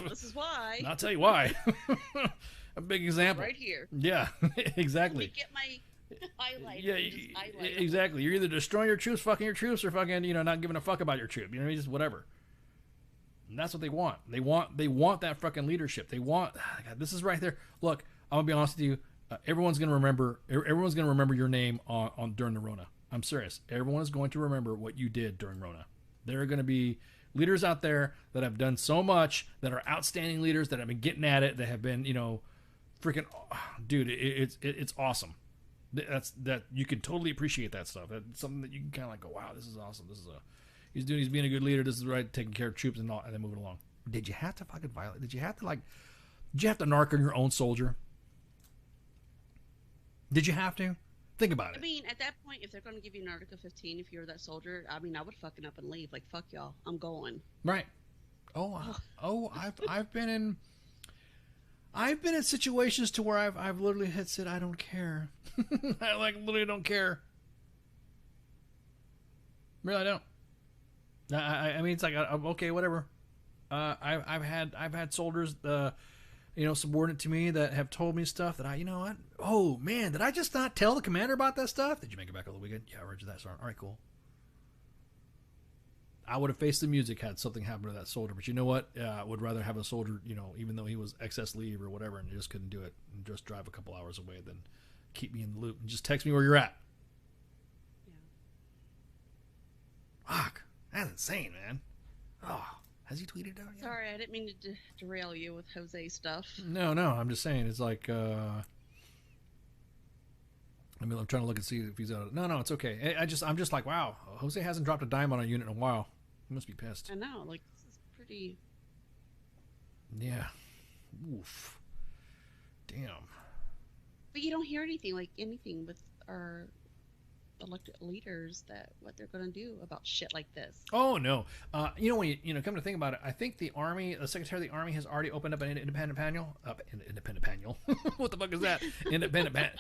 this is why. I'll tell you why. A big example. Right here. Yeah, exactly. Let me get my highlight. Yeah, exactly. You're either destroying your troops, fucking your troops, or fucking, not giving a fuck about your troop. Just whatever. And that's what they want. They want that fucking leadership. They want. God, this is right there. Look, I'm gonna be honest with you. Everyone's gonna remember your name on during the Rona. I'm serious. Everyone is going to remember what you did during Rona. There are going to be leaders out there that have done so much, that are outstanding leaders, that have been getting at it, that have been, freaking, dude, it's awesome. That you can totally appreciate that stuff. That's something that you can kind of like go, wow, this is awesome. He's being a good leader. This is right, taking care of troops and then moving along. Did you have to fucking violate? Did you have to narc on your own soldier? Did you have to? Think about it. At that point, if they're going to give you an Article 15, if you're that soldier, I would fucking up and leave. Like, fuck y'all, I'm going. Right. I've been in situations to where I've literally had said, I don't care. I literally don't care. Really, I don't. It's like, okay, whatever. I've had soldiers. subordinate to me that have told me stuff that you know what? Oh man, did I just not tell the commander about that stuff? Did you make it back over the weekend? Yeah, roger that, Sergeant. All right, cool. I would have faced the music had something happened to that soldier, but you know what? I would rather have a soldier, even though he was excess leave or whatever, and just couldn't do it, and just drive a couple hours away than keep me in the loop and just text me where you're at. Yeah. Fuck, that's insane, man. Oh, has he tweeted out yet? Sorry, I didn't mean to derail you with Jose stuff. No, I'm just saying it's like. I'm trying to look and see if he's out. No, it's okay. I'm just like, wow, Jose hasn't dropped a dime on a unit in a while. He must be pissed. I know, like, this is pretty... Yeah. Oof. Damn. But you don't hear anything with our elected leaders that what they're going to do about shit like this. Oh, no. When you come to think about it, I think the Secretary of the Army has already opened up an independent panel. Independent panel? What the fuck is that? Independent panel.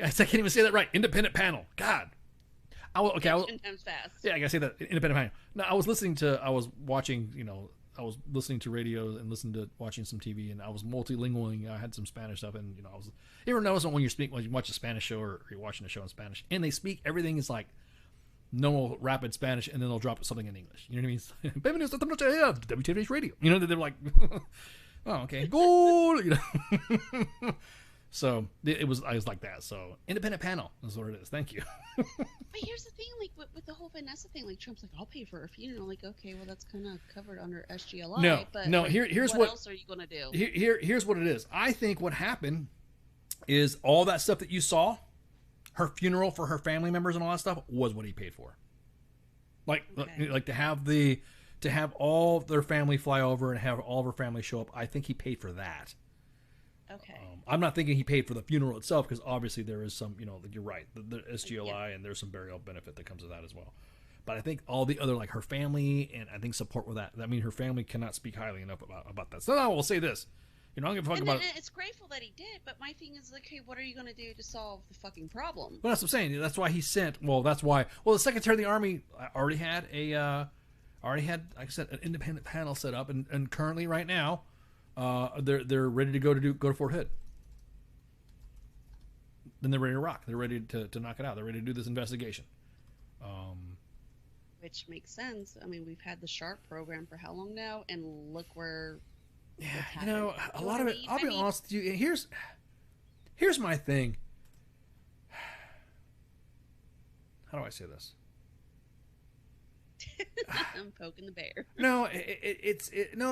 I can't even say that right. Independent panel. God. Sometimes fast. Yeah, I gotta say that. Independent panel. No, I was listening to radio and watching some TV, and I was multilingualing. I had some Spanish stuff, and you ever notice when you watch a Spanish show or you're watching a show in Spanish, and they speak, everything is like normal rapid Spanish, and then they'll drop something in English. You know what I mean? Bienvenidos a esta noche a WTF Radio. They're like, oh, okay, goal. So I was like that. So independent panel is what it is. Thank you. But here's the thing, like with the whole Vanessa thing, like Trump's like, I'll pay for her funeral. Like, okay, well that's kind of covered under SGLI. No. Like, here's what else are you gonna do? Here's what it is. I think what happened is all that stuff that you saw, her funeral for her family members and all that stuff, was what he paid for. Like to have all their family fly over and have all of her family show up. I think he paid for that. Okay. I'm not thinking he paid for the funeral itself, because obviously there is some, you're right, the SGLI, and there's some burial benefit that comes with that as well. But I think all the other, like her family, and I think support with that. I mean, her family cannot speak highly enough about that. So now we'll say this. I'm going to talk about it. It's grateful that he did, but my thing is, like, hey, what are you going to do to solve the fucking problem? Well, that's what I'm saying. That's why he sent. Well, the Secretary of the Army already had like I said, an independent panel set up, and currently right now, they're ready to go to Fort Hood. Then they're ready to rock. They're ready to knock it out. They're ready to do this investigation. Which makes sense. I mean, we've had the SHARP program for how long now, and look where. Yeah, a lot of it. I'll be honest with you. Here's my thing. How do I say this? I'm poking the bear. No,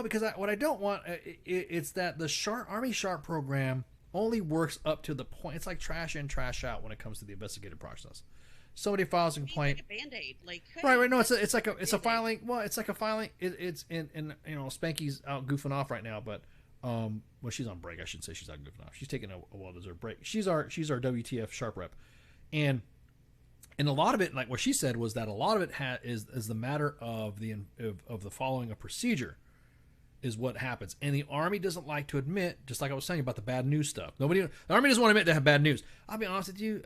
because what I don't want it's that the Army SHARP program only works up to the point. It's like trash in, trash out when it comes to the investigative process. Somebody files a complaint. Like a Band-Aid, like hey, right. No, it's a filing. Well, it's like a filing. It's in Spanky's out goofing off right now, but she's on break. I shouldn't say she's out goofing off. She's taking a well-deserved break. She's our WTF SHARP rep, and a lot of it, like what she said, was that a lot of it is the matter of the following a procedure is what happens. And the Army doesn't like to admit, just like I was saying about the bad news stuff. The Army doesn't want to admit they have bad news. I'll be honest with you,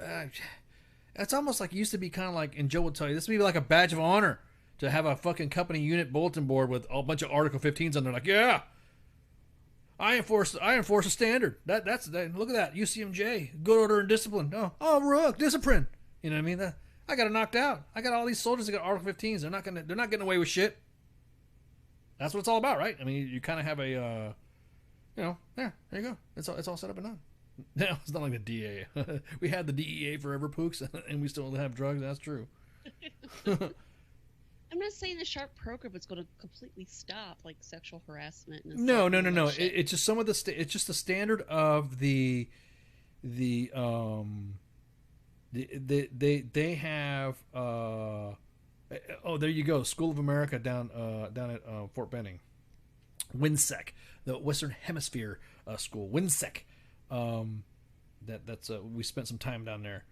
it's almost like it used to be kind of like, and Joe will tell you, this would be like a badge of honor to have a fucking company unit bulletin board with a bunch of Article 15s on there. Like, yeah, I enforce a standard. Look at that, UCMJ, good order and discipline. Oh, Rook, discipline. You know what I mean? I got it knocked out. I got all these soldiers that got Article 15s. They're not getting away with shit. That's what it's all about, right? I mean, you kind of have a, there you go. It's all set up and done. No, it's not like the DA. We had the DEA forever, Pooks, and we still have drugs. That's true. I'm not saying the SHARP program is going to completely stop like sexual harassment. And no. It's just some of the. It's just the standard of the they have. There you go. School of America down at Fort Benning. WINSEC, the Western Hemisphere school. WINSEC. We spent some time down there.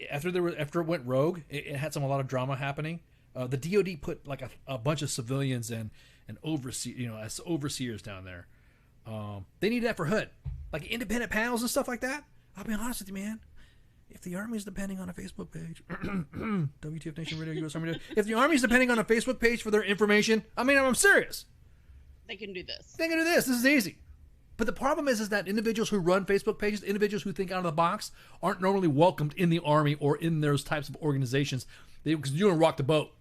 After it went rogue, it had a lot of drama happening. The DoD put like a bunch of civilians and as overseers down there. They need that for Hood, like independent panels and stuff like that. I'll be honest with you, man. If the Army's depending on a Facebook page, WTF Nation Radio, US Army, if the Army's depending on a Facebook page for their information, I mean, I'm serious. they can do this. They can do this. This is easy. But the problem is that individuals who run Facebook pages, individuals who think out of the box, aren't normally welcomed in the Army or in those types of organizations because you don't rock the boat.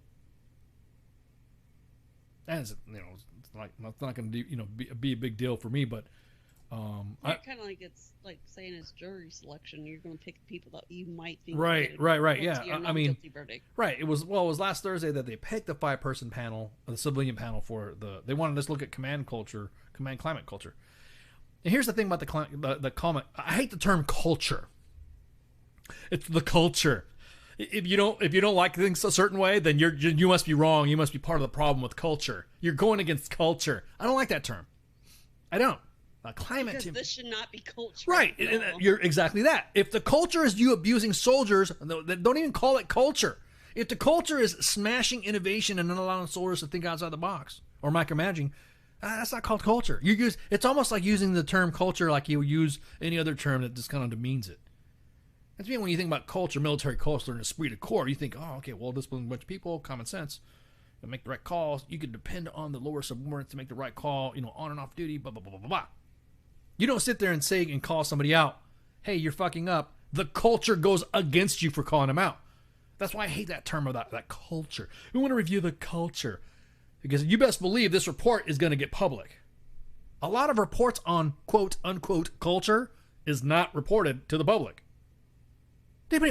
And it's, it's not going to be a big deal for me, but kind of like it's like saying it's jury selection. You're going to pick people that you might think. Right. Yeah, I mean, verdict. Right. It was last Thursday that they picked the 5-person panel, the civilian panel for they wanted us to look at command climate culture. And here's the thing about the comment. I hate the term culture. It's the culture. If you don't like things a certain way, then you must be wrong. You must be part of the problem with culture. You're going against culture. I don't like that term. I don't. Climate. Because this should not be culture. Right. No. And you're exactly that. If the culture is you abusing soldiers, then don't even call it culture. If the culture is smashing innovation and not allowing soldiers to think outside the box or micromanaging, that's not called culture. It's almost like using the term culture like you use any other term that just kind of demeans it. That's when you think about culture, military culture, and esprit de corps, you think, oh, okay, well, discipline a bunch of people, common sense, and make the right calls. You can depend on the lower subordinates to make the right call, on and off duty, blah, blah, blah, blah, blah. You don't sit there and say and call somebody out, hey, you're fucking up. The culture goes against you for calling them out. That's why I hate that term of that culture. We want to review the culture. Because you best believe this report is going to get public. A lot of reports on quote-unquote culture is not reported to the public. Think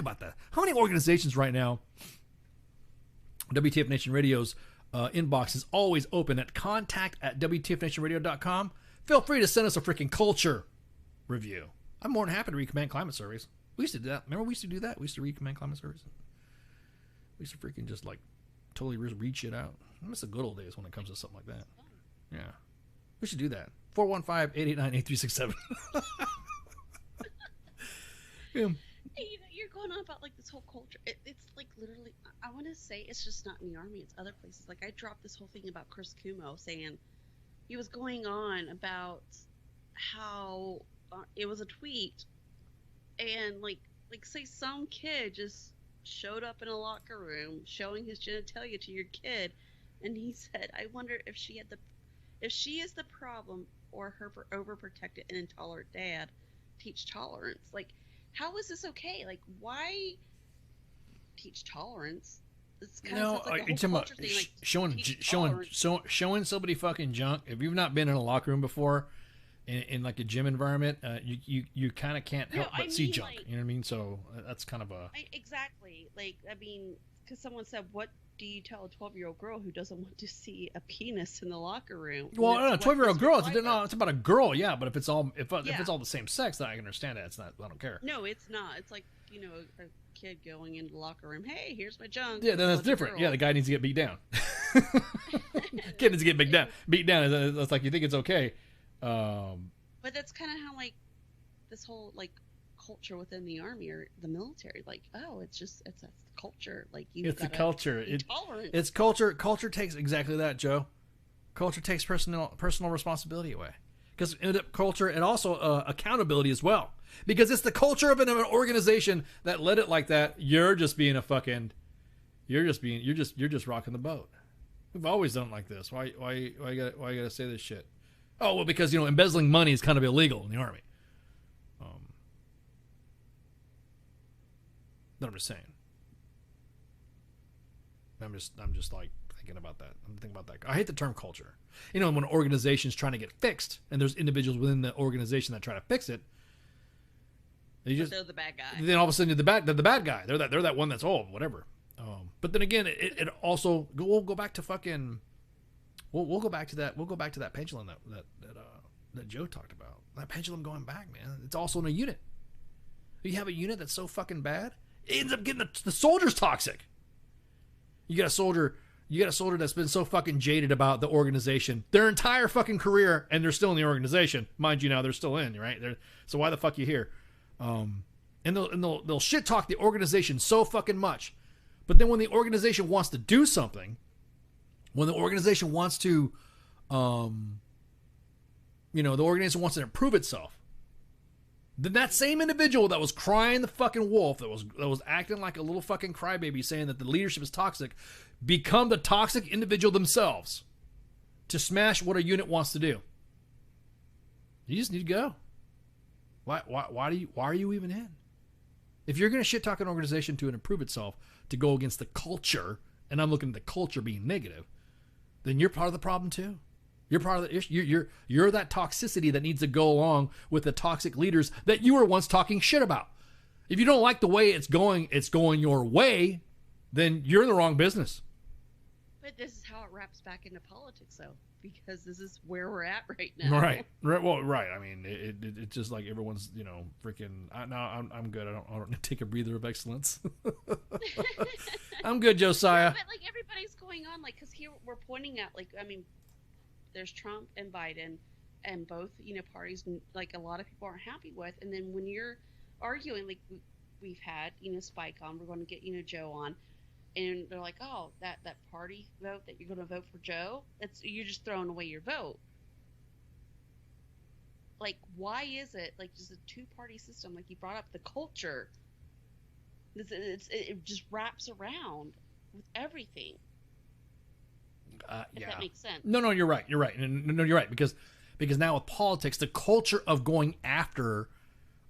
about that. How many organizations right now, WTF Nation Radio's inbox is always open at contact@WTFNationRadio.com. Feel free to send us a freaking culture review. I'm more than happy to read command climate surveys. We used to do that. Remember we used to do that? We used to read command climate surveys. We used to freaking just totally read shit out. I miss the good old days when it comes to something like that. Yeah. We should do that. 415-889-8367. Yeah. You're going on about this whole culture. It's literally, I want to say it's just not in the Army. It's other places. I dropped this whole thing about Chris Kumo saying he was going on about how it was a tweet and say some kid just showed up in a locker room showing his genitalia to your kid, and he said, I wonder if she is the problem or her overprotected and intolerant dad teach tolerance. How is this okay? Why teach tolerance? It's kind of like a whole culture thing, showing somebody fucking junk. If you've not been in a locker room before in a gym environment, you kind of can't help but see junk. You know what I mean? So that's kind of a... Exactly. Because someone said, what do you tell a 12-year-old girl who doesn't want to see a penis in the locker room? Well, no, a 12-year-old girl, it's about a girl, yeah, but if it's all the same sex, then I can understand that. It's not, I don't care. No, it's not. It's like, a kid going into the locker room, hey, here's my junk. Yeah, then that's different. Yeah, the guy needs to get beat down. Kid needs to get beat down. It's like, you think it's okay. But that's kind of how this whole culture within the Army or the military, it's a culture. It's a culture. It's culture. Culture takes exactly that, Joe. Culture takes personal responsibility away. Because culture and also accountability as well. Because it's the culture of an organization that led it like that. You're just being a fucking. You're just rocking the boat. We've always done it like this. Why you gotta say this shit? Oh, well, because embezzling money is kind of illegal in the Army. That I'm just saying. I'm just thinking about that. I'm thinking about that. I hate the term culture. When an organization's trying to get fixed, and there's individuals within the organization that try to fix it, they're the bad guy. Then all of a sudden they're the bad guy. They're that one that's old, whatever. But then again, it also we'll go back to fucking. We'll go back to that. We'll go back to that pendulum that Joe talked about. That pendulum going back, man. It's also in a unit. You have a unit that's so fucking bad, it ends up getting the soldiers toxic. You got a soldier that's been so fucking jaded about the organization their entire fucking career, and they're still in the organization, mind you. Now they're still in, right? So why the fuck you here? And they'll shit talk the organization so fucking much, but then when the organization wants to do something. When the organization wants to, the organization wants to improve itself, then that same individual that was crying the fucking wolf, that was acting like a little fucking crybaby, saying that the leadership is toxic, become the toxic individual themselves. to smash what a unit wants to do. You just need to go. Why are you even in? If you're going to shit talk an organization to improve itself, to go against the culture, and I'm looking at the culture being negative, then you're part of the problem too. You're part of the issue. You're that toxicity that needs to go along with the toxic leaders that you were once talking shit about. If you don't like the way it's going your way, then you're in the wrong business. But this is how it wraps back into politics, though, because this is where we're at right now. Right. Well, right. I mean, it's just like everyone's, freaking. I'm good. I don't need to take a breather of excellence. I'm good, Josiah. But like everybody's going on, like, because here we're pointing out, like, I mean, there's Trump and Biden, and both, parties, like a lot of people aren't happy with, and then when you're arguing, like we've had, Spike on, we're going to get, Joe on. And they're like, oh, that party vote that you're going to vote for Joe, you're just throwing away your vote. Like, why is it like just a two-party system? Like you brought up the culture. It just wraps around with everything. If that makes sense. No, you're right. You're right. No, you're right because now with politics, the culture of going after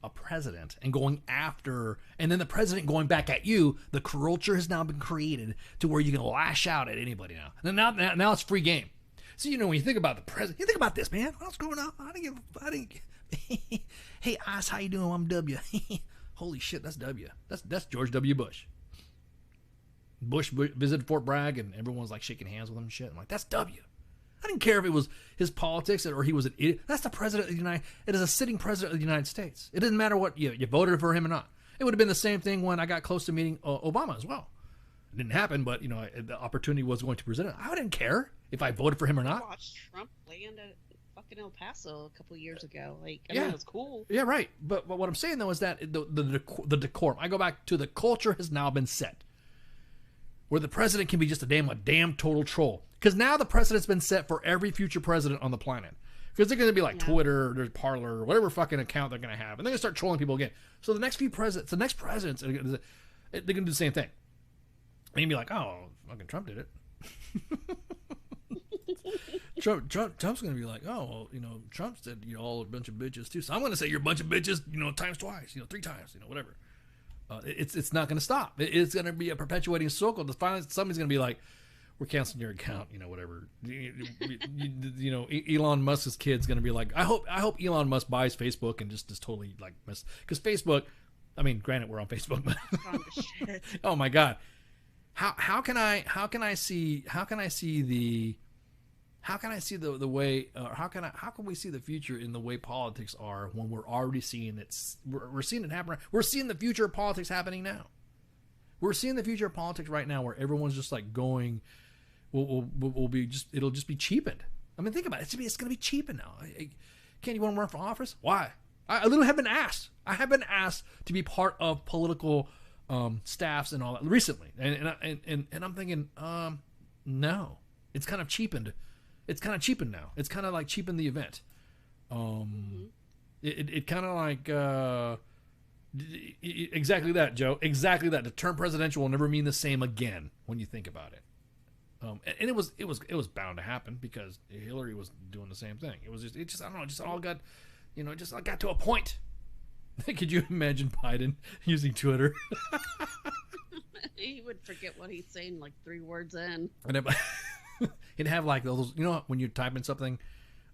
a president and going after, and then the president going back at you, the culture has now been created to where you can lash out at anybody now. And now it's free game. So, when you think about the president, you think about this, man. What's going on? I didn't Hey, Oz, how you doing? I'm W. Holy shit, that's W. That's George W. Bush. Bush visited Fort Bragg and everyone's like shaking hands with him and shit. I'm like, that's W. I didn't care if it was his politics or he was an idiot. That's the president of the United. It is a sitting president of the United States. It doesn't matter what you voted for him or not. It would have been the same thing when I got close to meeting Obama as well. It didn't happen, but the opportunity was going to present it. I didn't care if I voted for him or not. I watched Trump land at fucking El Paso a couple of years ago. Like, I mean, it was cool. Yeah, right. But what I'm saying though is that the decorum. I go back to the culture has now been set, where the president can be just a damn total troll. Because now the precedent's been set for every future president on the planet. Because they're going to be like Twitter or Parler or whatever fucking account they're going to have. And they're going to start trolling people again. So the next presidents, they're going to do the same thing. And you'd be like, oh, fucking Trump did it. Trump's going to be like, oh, well, Trump said you're all a bunch of bitches too. So I'm going to say you're a bunch of bitches, times twice, 3 times, whatever. It's not going to stop. It's going to be a perpetuating circle. Finally, somebody's going to be like, we're canceling your account, whatever. Elon Musk's kid's going to be like, I hope Elon Musk buys Facebook and just totally like mess. Because Facebook, I mean, granted we're on Facebook, but oh my God, how can we see the future in the way politics are when we're already seeing we're seeing it happen. We're seeing the future of politics happening now. We're seeing the future of politics right now where everyone's just like going, it'll just be cheapened. I mean, think about it. It's going to be cheapened now. Ken, you want to run for office? Why? I literally have been asked. I have been asked to be part of political staffs and all that recently. And I'm thinking, no. It's kind of cheapened. It's kind of cheapened now. It's kind of like cheapened the event. It kind of like... exactly that, Joe. Exactly that. The term presidential will never mean the same again when you think about it. And it was bound to happen because Hillary was doing the same thing. It just I don't know. It just all got, it just got to a point. Could you imagine Biden using Twitter? He would forget what he's saying like 3 words in. And he'd have like those, when you're typing something.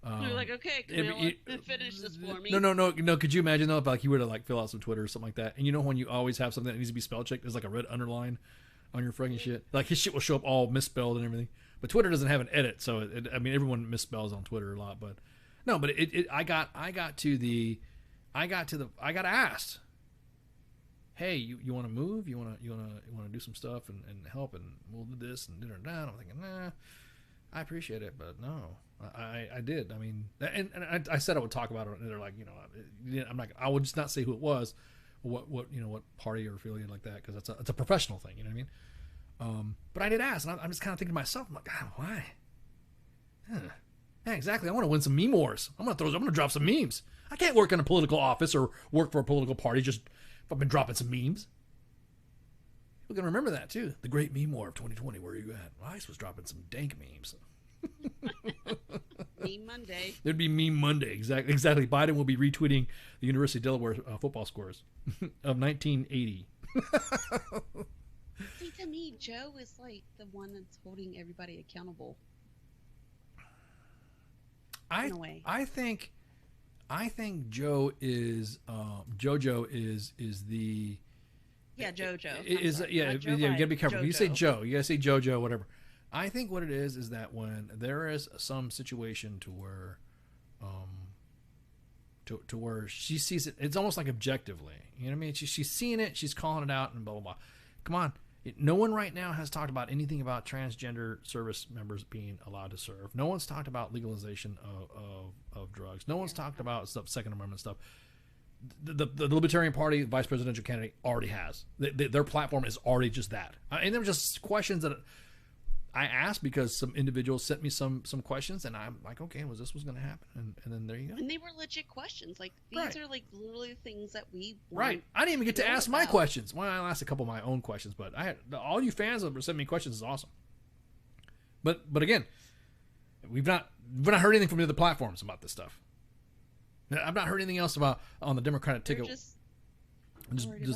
You're like, okay, Camilla, finish this for me. No. Could you imagine though if like you were to like fill out some Twitter or something like that, and when you always have something that needs to be spell checked, there's like a red underline on your fucking shit. Like his shit will show up all misspelled and everything. But Twitter doesn't have an edit, so everyone misspells on Twitter a lot. But no, but I got asked. Hey, you want to move? You want to do some stuff and help, and we'll do this and dinner and down. I'm thinking, nah, I appreciate it, but no. I did. I mean, and I said I would talk about it, and they're like, I'm not. I would just not say who it was, what party or affiliate like that, because it's a professional thing. You know what I mean? But I did ask, and I'm just kind of thinking to myself, I'm like, God, why? Yeah, exactly. I want to win some meme wars. I'm gonna drop some memes. I can't work in a political office or work for a political party just if I've been dropping some memes. People can remember that too. The great meme war of 2020. Where are you at? Well, ICE was dropping some dank memes. Meme Monday. There'd be Meme Monday. Exactly. Biden will be retweeting the University of Delaware football scores of 1980. See, to me, Joe is like the one that's holding everybody accountable. In a way. I think Joe is JoJo is the JoJo. You gotta be careful. JoJo. You say Joe, you gotta say JoJo, whatever. I think what it is that when there is some situation to where to where she sees it, it's almost like objectively. You know what I mean? She's seeing it, she's calling it out, and blah blah blah. Come on. No one right now has talked about anything about transgender service members being allowed to serve. No one's talked about legalization of drugs. No one's talked about stuff, Second Amendment stuff. The Libertarian Party vice presidential candidate already has. Their platform is already just that. And there were just questions that I asked because some individuals sent me some questions, and I'm like, okay, was going to happen? And then there you go. And they were legit questions. Like, these are like literally things that we want. Right. I didn't even get to ask my questions. Well, I asked a couple of my own questions, but all you fans that were sending me questions is awesome. But again, we've not heard anything from the other platforms about this stuff. I've not heard anything else about on the Democratic ticket. Just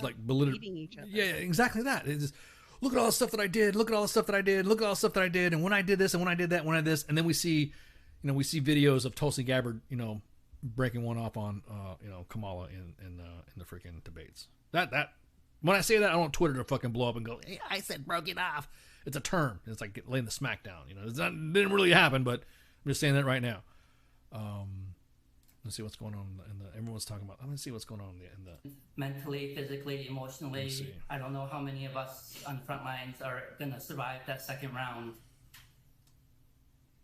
like belittling each other. Yeah, exactly that. It's just, look at all the stuff that I did. Look at all the stuff that I did. Look at all the stuff that I did. And when I did this, and when I did that, when I did this, and then we see videos of Tulsi Gabbard, breaking one off on, Kamala in the freaking debates. That when I say that, I don't want Twitter to fucking blow up and go, hey, I said broke it off. It's a term. It's like laying the smack down. It didn't really happen, but I'm just saying that right now. Let's see what's going on in the. Everyone's talking about. I'm gonna see what's going on in the. Mentally, physically, emotionally. I don't know how many of us on the front lines are gonna survive that second round.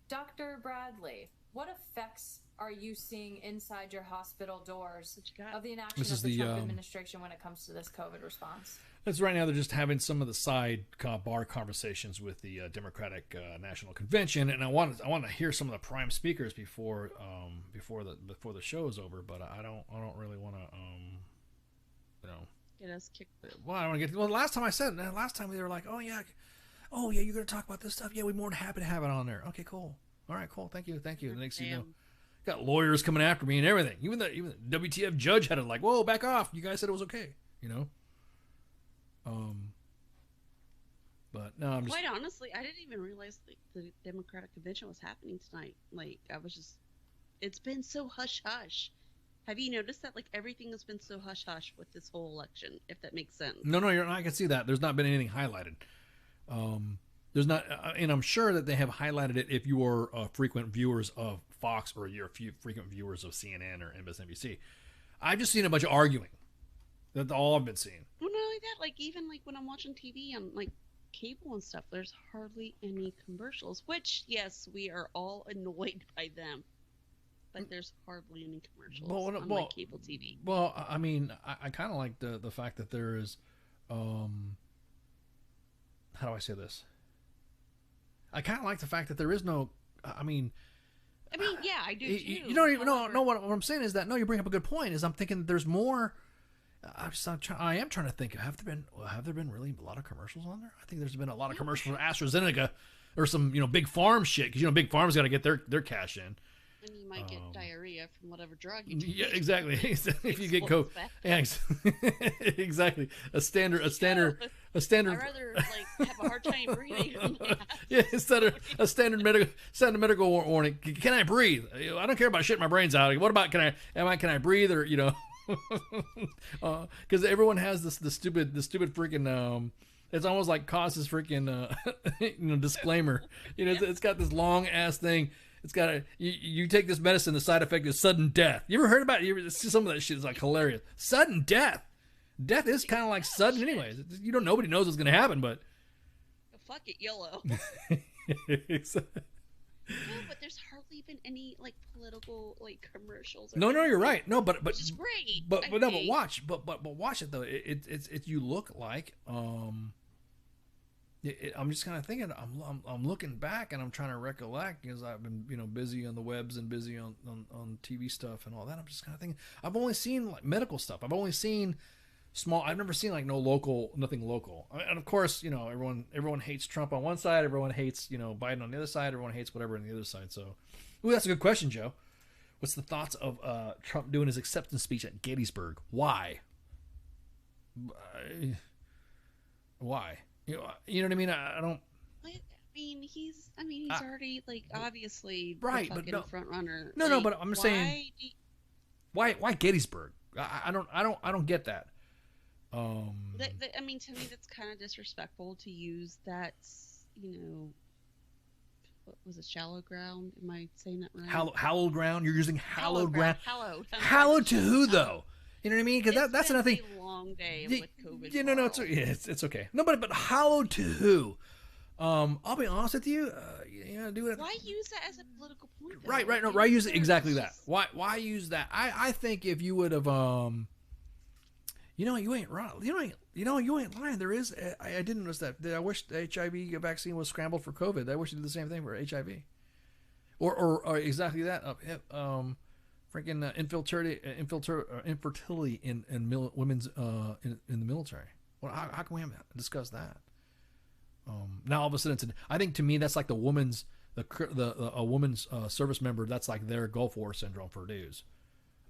Dr. Bradley, what effects are you seeing inside your hospital doors of the inaction of the Trump administration when it comes to this COVID response? It's right now they're just having some of the side bar conversations with the Democratic National Convention, and I want to hear some of the prime speakers before the show is over. But I don't really want to get us kicked. Well, I don't want to get. Well, last time they were like, oh yeah, you're going to talk about this stuff. Yeah, we're more than happy to have it on there. Okay, cool. All right, cool. Thank you. The next thing you know, got lawyers coming after me and everything. Even the WTF judge had it like, whoa, back off. You guys said it was okay. But no, I'm just... Quite honestly, I didn't even realize the Democratic Convention was happening tonight. Like, it's been so hush-hush. Have you noticed that? Like, everything has been so hush-hush with this whole election, if that makes sense. No, I can see that. There's not been anything highlighted. There's not, and I'm sure that they have highlighted it if you are frequent viewers of Fox or you're frequent viewers of CNN or MSNBC. I've just seen a bunch of arguing. That's all I've been seeing. Well, not only that, like, even like when I'm watching TV on like cable and stuff, there's hardly any commercials, which, yes, we are all annoyed by them, but there's hardly any commercials on my cable TV. Well, I mean, I kind of like the fact that there is, how do I say this? I kind of like the fact that there is no, I mean, yeah, I do too. You don't even know what I'm saying is that, no, you bring up a good point, is I'm thinking there's more. I am trying to think. Have there been really a lot of commercials on there? I think there's been a lot of commercials for AstraZeneca or some big farm shit, because big farm's got to get their cash in. And you might get diarrhea from whatever drug you take. Yeah, exactly. If you get exactly. A standard. I'd rather like have a hard time breathing. Yeah, instead of a standard medical warning. Can I breathe? I don't care about shitting my brains out. What about can I breathe, or because everyone has the stupid freaking it's almost like causes freaking disclaimer. It's got this long ass thing. It's got you take this medicine, the side effect is sudden death. You ever heard about it? You ever see some of that shit? Is like hilarious. Sudden death. Death is kind of like sudden anyways. Nobody knows what's gonna happen, but fuck it, YOLO. No, but there's hardly been any like political like commercials. No, you're right. No, but which is great. But watch it though. It's you look like I'm just kind of thinking. I'm looking back and I'm trying to recollect, because I've been busy on the webs and busy on TV stuff and all that. I'm just kind of thinking. I've only seen like medical stuff. I've only seen small. I've never seen like nothing local. And of course, you know, everyone hates Trump on one side, everyone hates, you know, Biden on the other side, everyone hates whatever on the other side. So, ooh, that's a good question, Joe. What's the thoughts of Trump doing his acceptance speech at Gettysburg? Why? Why? You know what I mean? I don't. I mean, he's already like obviously right, the but fucking front runner. No, like, no, but I'm saying, why Gettysburg? I don't get that. I mean, to me, that's kind of disrespectful to use that. You know, what was it? Shallow ground? Am I saying that right? Hallowed ground. You're using hallowed ground. Hallowed. Hallowed to who though? You know what I mean? Because that's another thing. It's been a long day with COVID. Yeah, no, it's okay. No, but hallowed to who? I'll be honest with you. Do it. Why use that as a political point? Though? Right. No, right. Use it exactly that. Why use that? I think if you would have, you ain't wrong. You ain't lying. There is. I didn't notice that. I wish the HIV vaccine was scrambled for COVID. I wish it did the same thing for HIV, or exactly that. Freaking infertility in women's in the military. Well, how can we haven't discussed that? Now all of a sudden, I think to me that's like a woman's service member. That's like their Gulf War syndrome for dudes.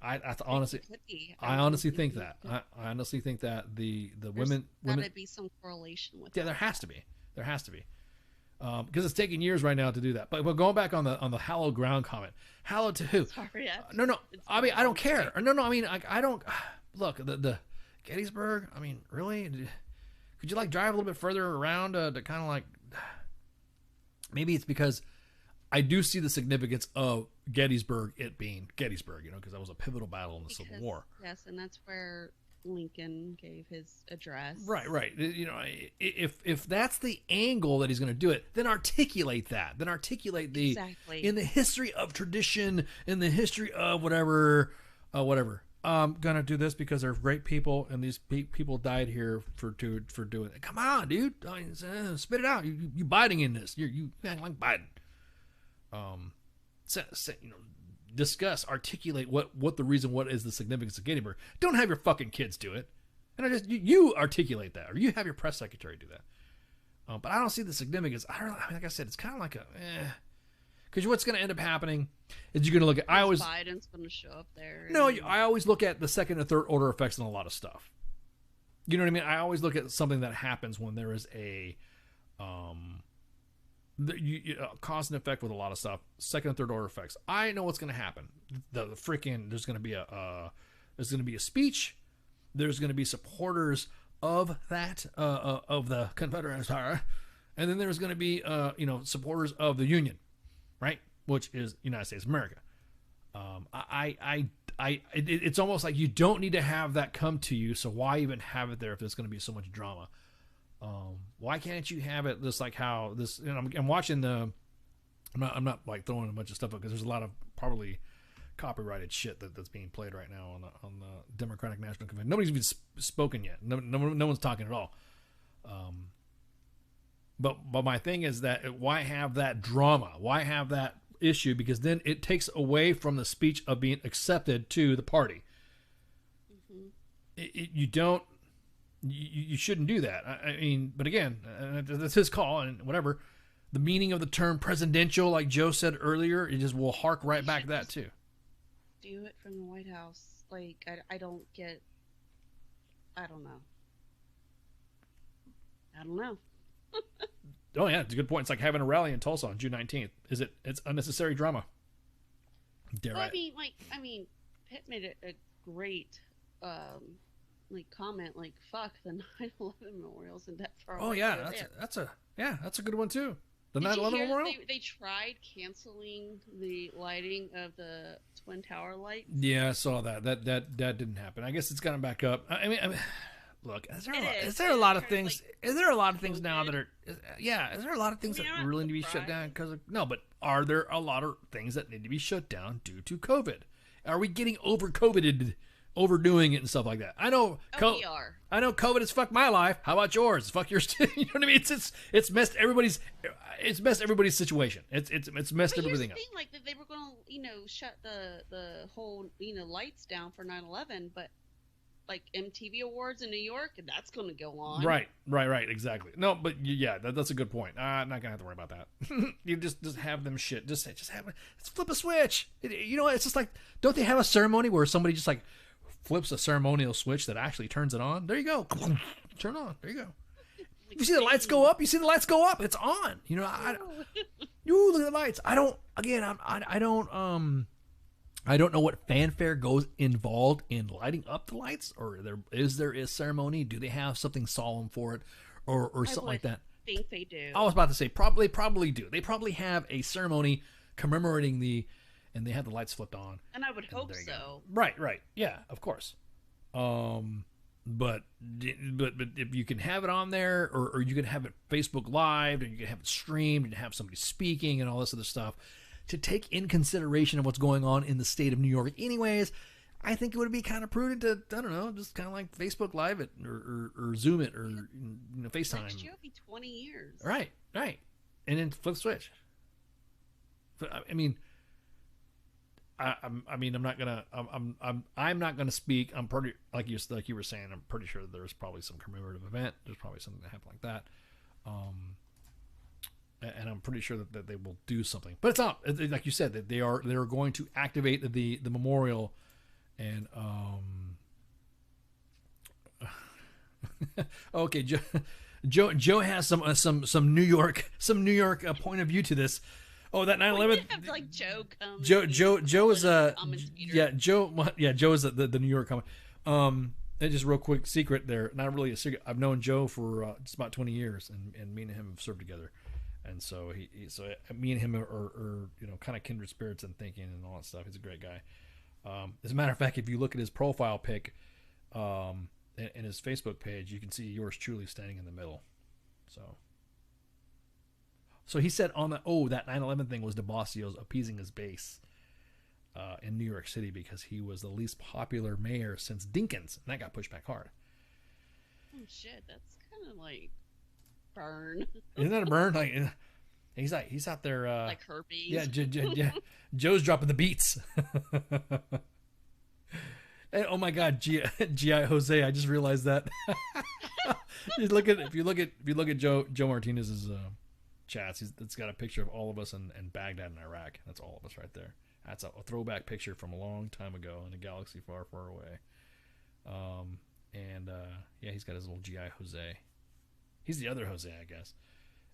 I honestly think that. I honestly think that the women. Gotta be some correlation with. Yeah, there has to be. Because it's taking years right now to do that. But going back on the hallowed ground comment, hallowed to who? Sorry, no. I mean, I don't care. No. I mean, I don't. Look, the Gettysburg. I mean, really? Could you like drive a little bit further around to kind of like? Maybe it's because I do see the significance of Gettysburg. It being Gettysburg, because that was a pivotal battle in the Civil War. Yes, and that's where Lincoln gave his address. Right. If that's the angle that he's going to do it, then articulate that. Then articulate the exactly in the history of tradition, in the history of whatever. I'm gonna do this because they're great people, and these people died here for doing it. Come on, dude, spit it out. You biting in this. You act like Biden. Discuss, articulate what the reason, what is the significance of Gettysburg. Don't have your fucking kids do it, and you articulate that, or you have your press secretary do that. But I don't see the significance. I don't know. Like I said, it's kind of like because what's going to end up happening is you're going to look at. Biden's going to show up there. No, I always look at the second and third order effects on a lot of stuff. You know what I mean? I always look at something that happens when there is a cause and effect with a lot of stuff. Second and third order effects. I know what's going to happen. There's going to be a speech. There's going to be supporters of that of the Confederate Empire, and then there's going to be supporters of the Union, right? Which is United States of America. It's almost like you don't need to have that come to you. So why even have it there if there's going to be so much drama? Why can't you have it just like how this? I'm watching the. I'm not like throwing a bunch of stuff up because there's a lot of probably copyrighted shit that's being played right now on the Democratic National Convention. Nobody's even spoken yet. No one's talking at all. But my thing is that why have that drama? Why have that issue? Because then it takes away from the speech of being accepted to the party. Mm-hmm. You shouldn't do that. I mean, but again, that's his call and whatever. The meaning of the term presidential, like Joe said earlier, it just will hark right back to that too. Do it from the White House. Like, I don't get. I don't know. Oh yeah, it's a good point. It's like having a rally in Tulsa on June 19th. It's unnecessary drama. I mean, Pitt made a great comment, like, fuck the 9/11 memorials and death for. Oh yeah, that's a good one too. The 9/11 memorial. They tried canceling the lighting of the Twin Tower lights. Yeah, I saw that. That didn't happen. I guess it's gotten back up. I mean, look, is there a lot of things now that are? Yeah, is there a lot of things that really need to be shut down because of? No, but are there a lot of things that need to be shut down due to COVID? Are we getting overdoing it and stuff like that? I know. We are. I know COVID has fucked my life. How about yours? Fuck yours too. You know what I mean? It's messed everybody's. It's messed everybody's situation. It's messed everything up. Thing, like that they were going to shut the whole lights down for 9/11, but like MTV Awards in New York, and that's going to go on. Right, exactly. No, but yeah, that's a good point. I'm not gonna have to worry about that. You just have them shit. Just have it. Let's flip a switch. You know, it's just like, don't they have a ceremony where somebody just like flips a ceremonial switch that actually turns it on? There you go. Turn on. There you go. You see the lights go up. It's on. You know, you look at the lights. I don't know what fanfare goes involved in lighting up the lights, or is there a ceremony? Do they have something solemn for it, or something like that? I think they do. I was about to say probably do. They probably have a ceremony commemorating and they have the lights flipped on. And I would hope so. Right. Yeah, of course. But if you can have it on there, or you can have it Facebook Live, and you can have it streamed, and have somebody speaking and all this other stuff, to take in consideration of what's going on in the state of New York anyways, I think it would be kind of prudent to, I don't know, just kind of like Facebook Live it, or Zoom it, or FaceTime. Next year will be 20 years. Right. And then flip switch. I mean, I'm not gonna speak. I'm pretty, like you were saying, I'm pretty sure there's probably some commemorative event. There's probably something that happened like that. And I'm pretty sure that they will do something, but it's not like you said, that they're going to activate the memorial, and okay, Joe has some New York point of view to this. Oh, that 9/11. Have like Joe come. Joe is Joe is the New York comment. And just real quick secret there, not really a secret. I've known Joe for just about 20 years, and me and him have served together. And so me and him are kind of kindred spirits in thinking and all that stuff. He's a great guy. As a matter of fact, if you look at his profile pic, and his Facebook page, you can see yours truly standing in the middle. So he said on that 9/11 thing was de Blasio's appeasing his base in New York City because he was the least popular mayor since Dinkins, and that got pushed back hard. Oh shit, that's kind of like burn. Isn't that a burn? Like he's out there like herpes. Yeah, Joe's dropping the beats. And, oh my God, G.I. Jose! I just realized that. If you look at Joe Martinez's chats, it's got a picture of all of us in Baghdad in Iraq. That's all of us right there. That's a throwback picture from a long time ago in a galaxy far, far away. Yeah, he's got his little G.I. Jose. He's the other Jose, I guess.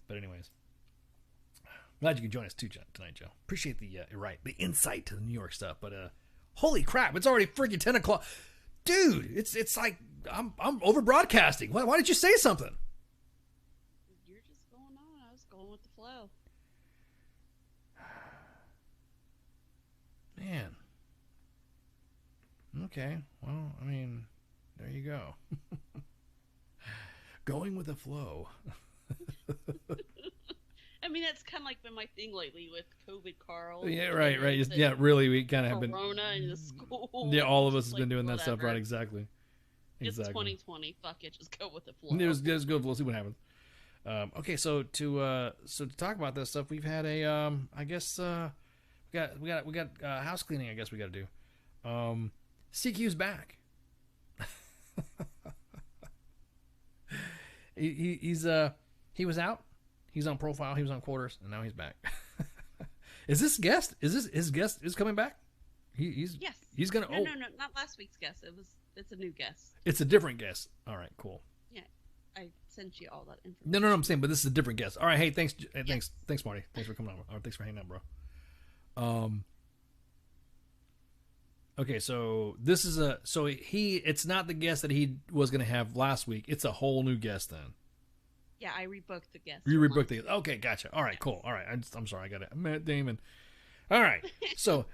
But anyways, glad you can join us too tonight, Joe. Appreciate the insight to the New York stuff. But holy crap, it's already freaking 10 o'clock, dude. It's like I'm over broadcasting. Why did you say something? You're just going on. I was going with the flow. Man. Okay. Well, I mean, there you go. Going with the flow. I mean, that's kind of like been my thing lately with COVID, Carl. Yeah, right. Yeah, really, we kind of have been. Corona in the school. Yeah, all of us has been doing that stuff, right? Exactly. It's 2020. Fuck it, just go with the flow. Just go with the flow. See what happens. Okay, so to talk about this stuff, we've had a I guess we got house cleaning. I guess we got to do. CQ's back. He was out. He's on profile. He was on quarters, and now he's back. Is this guest? His guest is coming back? He's gonna. No, not last week's guest. It's a new guest. It's a different guest. All right, cool. Yeah, I sent you all that information. No, I'm saying, but this is a different guest. All right, hey, thanks, thanks, Marty. Thanks for coming on. Or thanks for hanging out, bro. Okay, so this is it's not the guest that he was gonna have last week. It's a whole new guest then. Yeah, I rebooked the guest. You rebooked the guest. Okay, gotcha. All right, cool. All right, I'm sorry, I got it. Matt Damon. All right, so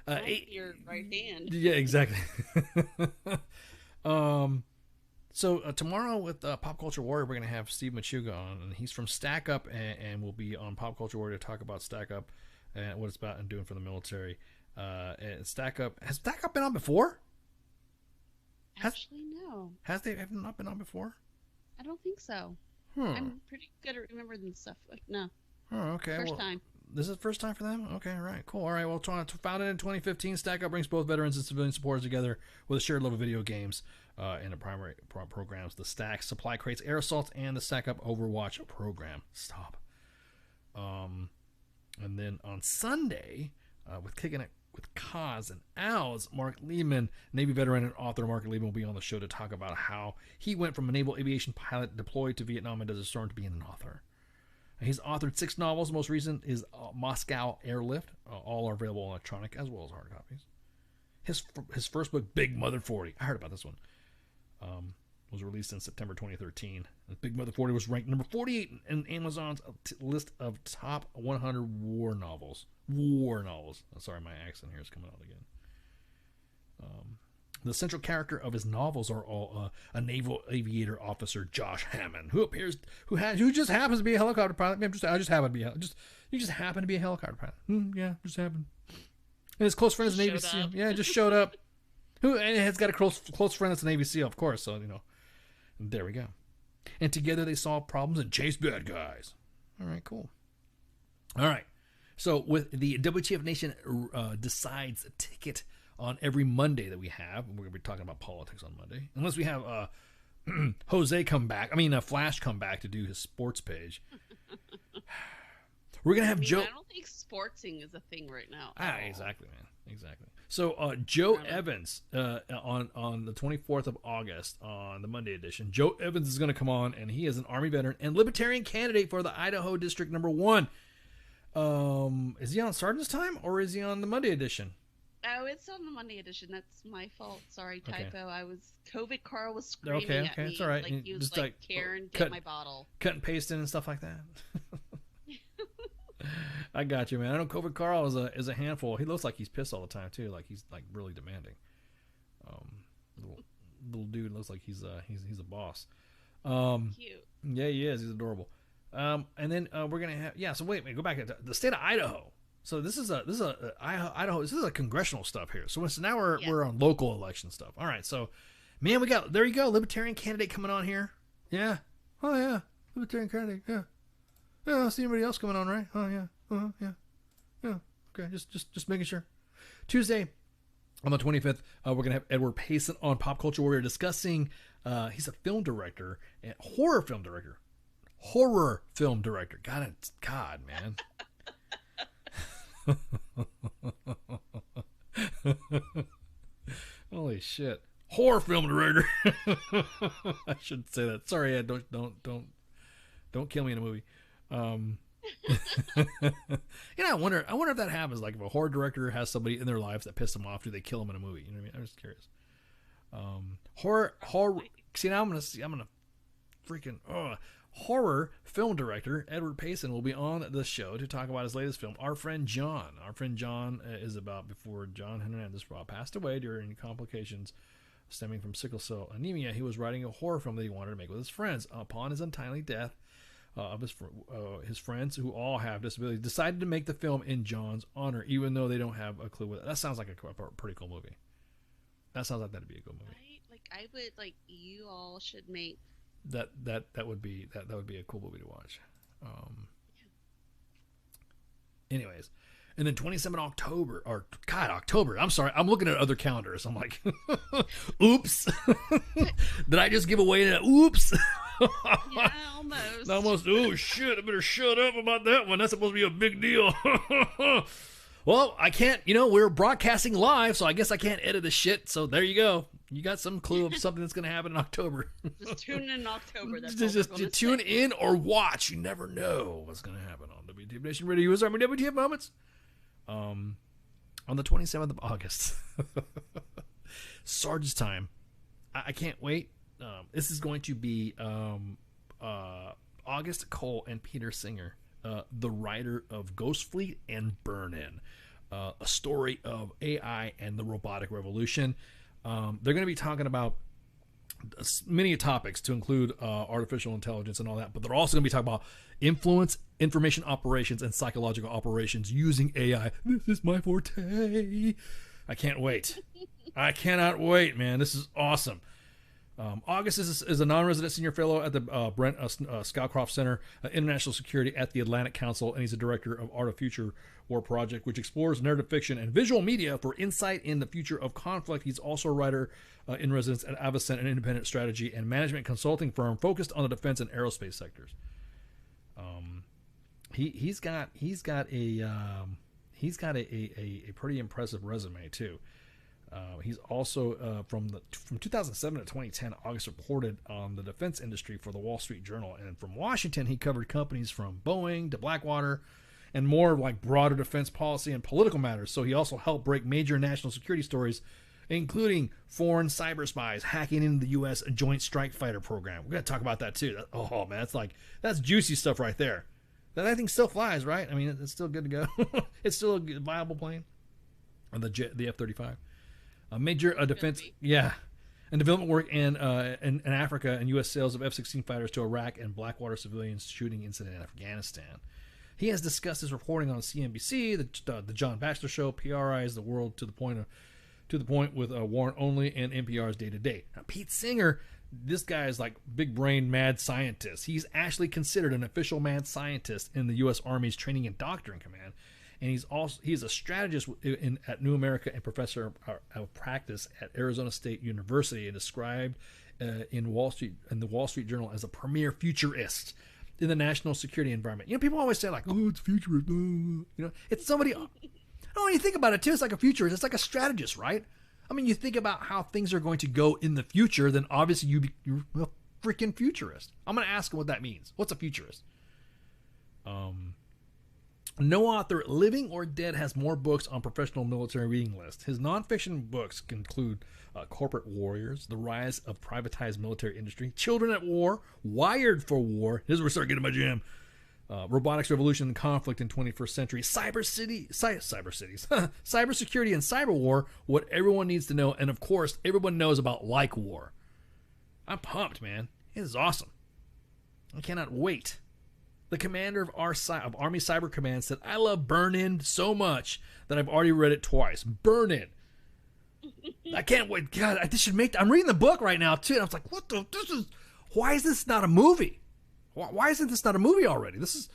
your right hand. Yeah, exactly. So tomorrow with Pop Culture Warrior, we're gonna have Steve Machuga on, and he's from Stack Up, and we'll be on Pop Culture Warrior to talk about Stack Up and what it's about and doing for the military. And Stack Up, has Stack Up been on before? Actually, no. Have not been on before? I don't think so. I'm pretty good at remembering stuff. No. Oh, okay. First time. This is the first time for them? Okay, all right, cool. All right, well, founded in 2015, Stack Up brings both veterans and civilian supporters together with a shared love of video games and the primary programs, the Stack Supply Crates, Air Assaults, and the Stack Up Overwatch program. Stop. And then on Sunday, with Kicking It with Kaz and Owls, Mark Liebman, Navy veteran and author Mark Liebman, will be on the show to talk about how he went from a naval aviation pilot deployed to Vietnam and Desert Storm to being an author. He's authored 6 novels. Most recent is Moscow Airlift. All are available electronic as well as hard copies. His first book, Big Mother 40. I heard about this one. Was released in September 2013. Big Mother 40 was ranked number 48 in Amazon's list of top 100 war novels. War novels. Sorry, my accent here is coming out again. The central character of his novels are all a naval aviator officer, Josh Hammond, who just happens to be a helicopter pilot. You just happen to be a helicopter pilot. Yeah, just happened. And his close friend is a Navy SEAL. Yeah, just showed up. And has got a close friend that's a Navy SEAL, of course. So there we go. And together they solve problems and chase bad guys. All right, cool. All right. So with the WTF Nation Decides ticket on every Monday that we have, we're going to be talking about politics on Monday, unless we have Jose come back. Flash come back to do his sports page. We're going to have Joe. I don't think sportsing is a thing right now. Exactly, man. Exactly. So Joe Evans on the 24th of August on the Monday edition, Joe Evans is going to come on, and he is an Army veteran and Libertarian candidate for the Idaho District number 1. Is he on Sergeant's Time or is he on the Monday edition? Oh, it's on the Monday edition. That's my fault. Sorry, typo. Okay. COVID Carl was screaming at me. It's all right. Like he was like, Karen, get my bottle. Cut and pasting and stuff like that. I got you, man. I know COVID Carl is a handful. He looks like he's pissed all the time too. Like he's like really demanding. Little dude looks like he's a boss. Cute. Yeah, he is. He's adorable. And then we're gonna have So wait, go back to the state of Idaho. So this is Idaho. This is a congressional stuff here. So now we're on local election stuff. All right. So, man, there you go. Libertarian candidate coming on here. Yeah. Oh yeah. Libertarian candidate. Yeah. Yeah. I don't see anybody else coming on, right? Oh yeah. Yeah. Yeah. Okay. Just making sure. Tuesday, on the 25th, we're gonna have Edward Payson on Pop Culture Warrior discussing. He's a film director and horror film director. God, man. Holy shit. Horror film director. I shouldn't say that. Sorry, Ed, don't kill me in a movie. I wonder if that happens. Like if a horror director has somebody in their lives that piss them off, do they kill them in a movie? You know what I mean? I'm just curious. Horror. See, now I'm gonna freaking horror film director Edward Payson will be on the show to talk about his latest film, Our Friend John. Our Friend John is about before John Hernandez passed away during complications stemming from sickle cell anemia. He was writing a horror film that he wanted to make with his friends. Upon his untimely death of his friends, who all have disabilities, decided to make the film in John's honor, even though they don't have a clue what that sounds like. A pretty cool movie. That sounds like that'd be a good movie. Right? Like I would you all should make. That would be a cool movie to watch. Anyways, and then 27 October. I'm sorry, I'm looking at other calendars. I'm like, oops, did I just give away that? Oops. Yeah, almost. Oh shit! I better shut up about that one. That's supposed to be a big deal. Well, I can't. We're broadcasting live, so I guess I can't edit the shit. So there you go. You got some clue of something that's going to happen in October. Just tune in October. That's just tune in or watch. You never know what's going to happen on WTF Nation Radio. US Army WTF Moments. On the 27th of August. Sergeant's Time. I can't wait. This is going to be August Cole and Peter Singer, the writer of Ghost Fleet and Burn-In, a story of AI and the robotic revolution. They're going to be talking about many topics to include artificial intelligence and all that, but they're also going to be talking about influence, information operations, and psychological operations using AI. This is my forte. I can't wait. I cannot wait, man. This is awesome. August is a non-resident senior fellow at the Brent Scowcroft Center, International Security at the Atlantic Council, and he's a director of Art of Future War Project, which explores narrative fiction and visual media for insight in the future of conflict. He's also a writer in residence at Avocent, an independent strategy and management consulting firm focused on the defense and aerospace sectors. He's got a pretty impressive resume too. He's also from 2007 to 2010, August reported on the defense industry for the Wall Street Journal, and from Washington he covered companies from Boeing to Blackwater and more like broader defense policy and political matters. So he also helped break major national security stories, including foreign cyber spies hacking into the U.S. Joint Strike Fighter program. We're gonna talk about that too. Oh man, that's juicy stuff right there. That thing still flies, right? I mean, it's still good to go. It's still a viable plane. And the F-35. A major defense, and development work in Africa and U.S. sales of F-16 fighters to Iraq and Blackwater civilians shooting incident in Afghanistan. He has discussed his reporting on CNBC, the John Batchelor Show, PRI's The World to the Point with Warren Only, and NPR's Day to Day. Now, Pete Singer, this guy is like big brain mad scientist. He's actually considered an official mad scientist in the U.S. Army's Training and Doctrine Command. And he's a strategist at New America and professor of practice at Arizona State University, and described in the Wall Street Journal as a premier futurist in the national security environment. You know, people always say like, "Oh, it's futurist." You know, it's somebody. Oh, when you think about it too, it's like a futurist. It's like a strategist, right? I mean, you think about how things are going to go in the future, then obviously you're a freaking futurist. I'm going to ask him what that means. What's a futurist? No author, living or dead, has more books on professional military reading list. His nonfiction books include Corporate Warriors, The Rise of Privatized Military Industry, Children at War, Wired for War. Here's where we start getting my jam. Robotics Revolution and Conflict in 21st Century, Cybersecurity and Cyber War, What Everyone Needs to Know, and of course, everyone knows about Like War. I'm pumped, man. It is awesome. I cannot wait. The commander of Army Cyber Command said, "I love Burn-In so much that I've already read it twice." Burn-In. I can't wait. God, I'm reading the book right now too, and I was like, why is this not a movie? Why isn't this not a movie already? This is,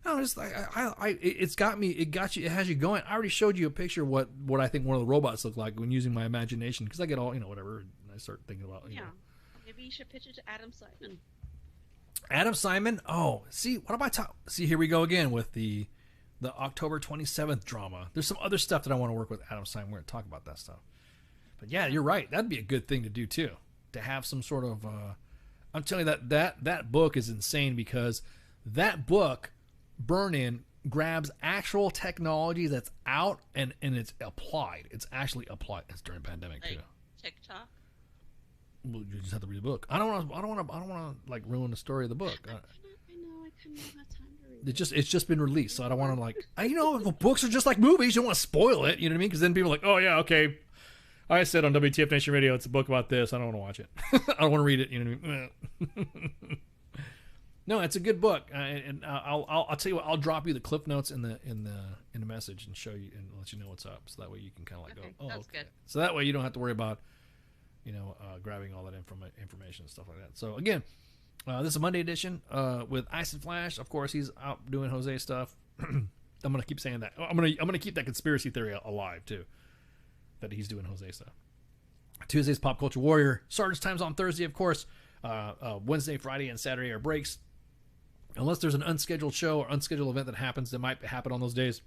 it's got me. It has you going. I already showed you a picture of what I think one of the robots look like when using my imagination, because I get all, whatever, and I start thinking about, Maybe you should pitch it to Adam Simon. Adam Simon? Oh, see, what am I talking? See, here we go again with the October 27th drama. There's some other stuff that I want to work with Adam Simon. We're going to talk about that stuff. But yeah, you're right. That'd be a good thing to do too. To have some sort of, I'm telling you that book is insane, because that book, Burn-In, grabs actual technology that's out and it's applied. It's actually applied. It's during pandemic too. TikTok. Well, you just have to read the book. I don't want to like ruin the story of the book. I couldn't have time to read It's just been released, so I don't want to like. If books are just like movies, you don't want to spoil it. You know what I mean? Because then people are like, "Oh yeah, okay." I said on WTF Nation Radio, it's a book about this. I don't want to watch it. I don't want to read it. You know what I mean? No, it's a good book, and I'll tell you what. I'll drop you the cliff notes in the message and show you and let you know what's up, so that way you can kind of like go, "Oh, that's okay." good. So that way you don't have to worry about grabbing all that information and stuff like that. So again, this is a Monday edition with Ice and Flash. Of course, he's out doing Jose stuff. I'm gonna keep saying that. I'm gonna keep that conspiracy theory alive too, that he's doing Jose stuff. Tuesday's Pop Culture Warrior. Sergeant's Time's on Thursday, of course. Wednesday, Friday, and Saturday are breaks, unless there's an unscheduled show or unscheduled event that happens. That might happen on those days.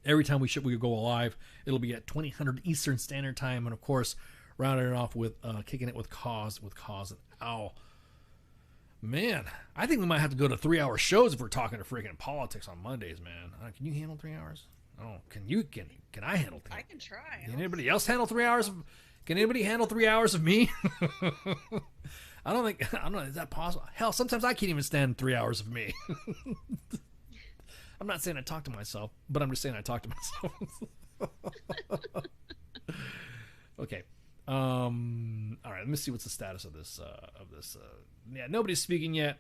Every time we go live, it'll be at 2000 Eastern Standard Time, and of course, rounding it off with kicking it with Cause and Owl. Man, I think we might have to go to 3-hour shows if we're talking to freaking politics on Mondays, man. Can you handle 3 hours? Oh, can I handle 3 hours? I can try. Can anybody else handle 3 hours? Can anybody handle 3 hours of me? I don't know. Is that possible? Hell, sometimes I can't even stand 3 hours of me. I'm not saying I talk to myself, but I'm just saying I talk to myself. Okay. All right. Let me see what's the status of this. Yeah, nobody's speaking yet.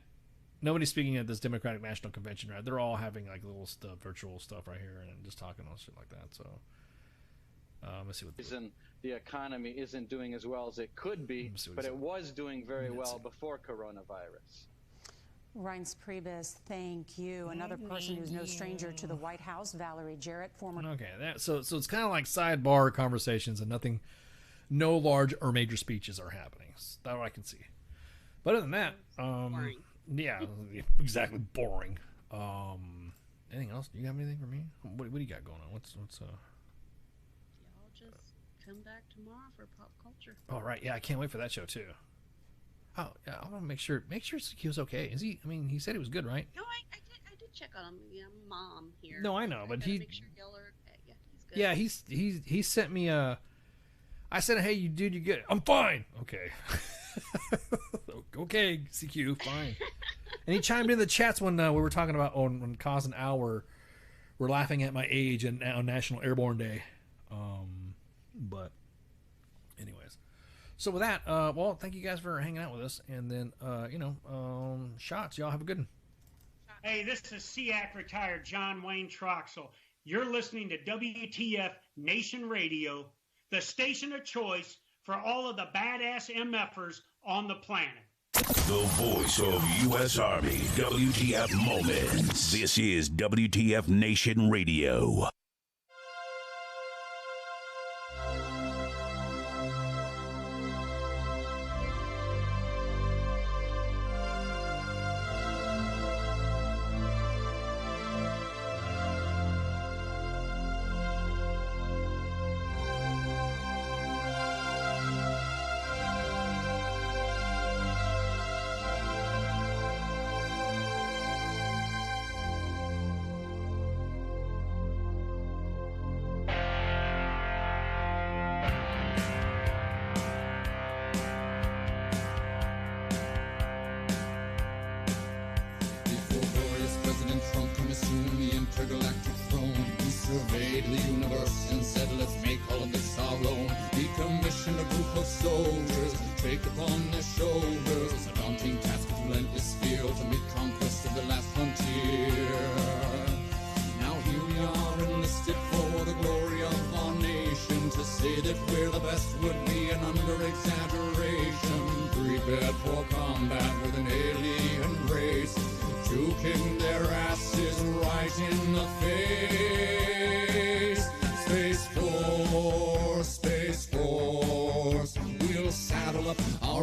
Nobody's speaking at this Democratic National Convention, right? They're all having like little virtual stuff right here and just talking on shit like that. So Let's see what reason the economy isn't doing as well as it could be, but it was doing very well before coronavirus. Reince Priebus, thank you. Another person who's no stranger to the White House, Valerie Jarrett, former... Okay, so it's kind of like sidebar conversations and nothing, no large or major speeches are happening. That I can see. But other than that, boring. Yeah, exactly, boring. Anything else? Do you have anything for me? What do you got going on? What's Y'all just come back tomorrow for pop culture. Oh right, yeah, I can't wait for that show too. Oh yeah, I want to make sure he was okay. Is he? I mean, he said he was good, right? No, I did check on him. Yeah, Mom here. No, I know, but he. Make sure y'all are okay. Yeah, Yeah, he's good. he sent me a. I said, hey, you dude, you good? I'm fine. Okay. Okay, CQ, fine. And he chimed in the chats when we were talking about on Cause and Hour. We're laughing at my age and on National Airborne Day. But anyways, so with that, well, thank you guys for hanging out with us. And then, shots. Y'all have a good one. Hey, this is SEAC retired John Wayne Troxel. You're listening to WTF Nation Radio, the station of choice for all of the badass MFers on the planet. The voice of U.S. Army, WTF Moments. This is WTF Nation Radio.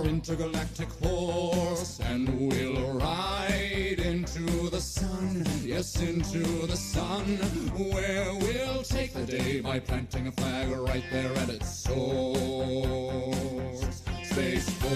Intergalactic horse, and we'll ride into the sun, yes, into the sun, where we'll take the day by planting a flag right there at its source. Space Force.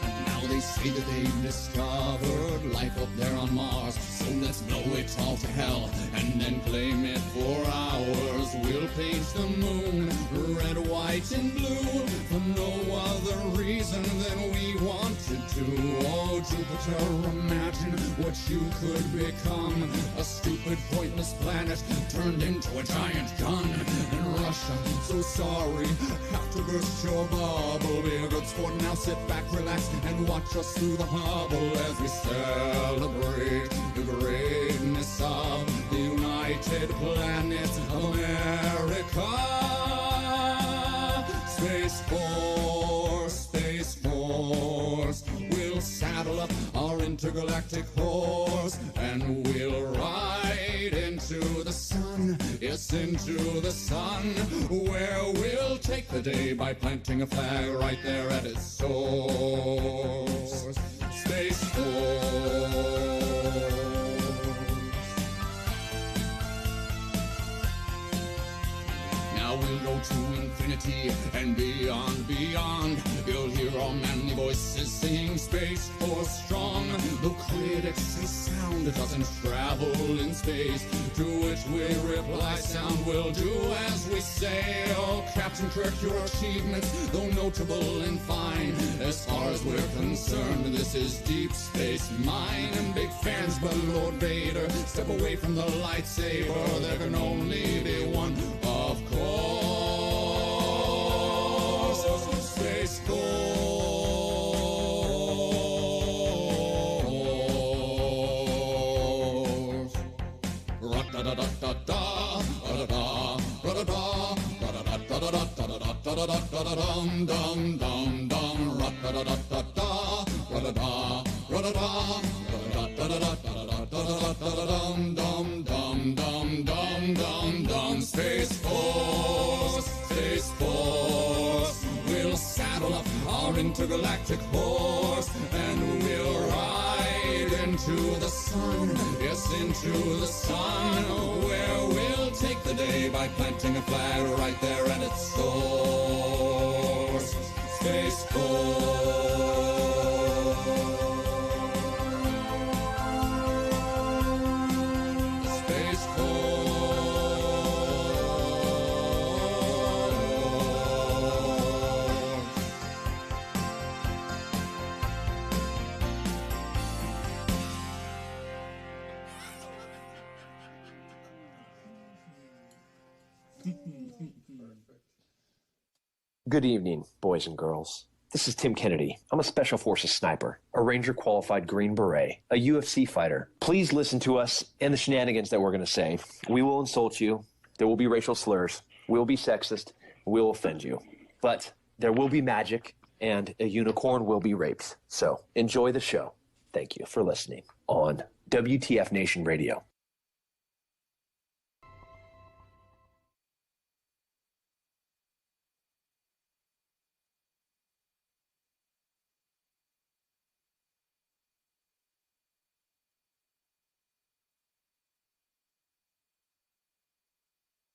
And now they say that they've discovered life up there on Mars, so let's blow it all to hell and then claim it for ours. We'll paint the moon red, white, and blue for no other reason than we wanted to. Oh, Jupiter, imagine what you could become. A stupid, pointless planet turned into a giant gun. And Russia, so sorry, have to burst your bubble. Be a good sport now, sit back, relax, and watch us through the hubble as we celebrate the greatness of the United Planet America. Space Force, Space Force. We'll saddle up our intergalactic horse and we'll ride into the sun, yes, into the sun, where we'll take the day by planting a flag right there at its source. Space Force. We'll go to infinity and beyond, beyond. You'll hear our manly voices singing Space Force strong. Though critics say sound doesn't travel in space, to which we reply sound will do as we say. Oh, Captain Kirk, your achievements, though notable and fine, as far as we're concerned, this is Deep Space Mine. And big fans, but Lord Vader, step away from the lightsaber. There can only be one, of course. Space Force. Ra-da-dum, dum, dum, dum, ra-da-da-da-da-da, ra-da-da, ra-da-da, ra-da-da-da-da-da-da-da-da-da-dum, dum, dum, dum, dum, dum, dum. Space Force, Space Force. We'll saddle up our intergalactic horse and we'll ride into the sun, yes, into the sun, where we'll take the day by planting a flag right there at its source. Space Force. Space Force. Good evening, boys and girls. This is Tim Kennedy. I'm a Special Forces sniper, a Ranger-qualified Green Beret, a UFC fighter. Please listen to us and the shenanigans that we're going to say. We will insult you. There will be racial slurs. We will be sexist. We will offend you. But there will be magic, and a unicorn will be raped. So enjoy the show. Thank you for listening on WTF Nation Radio.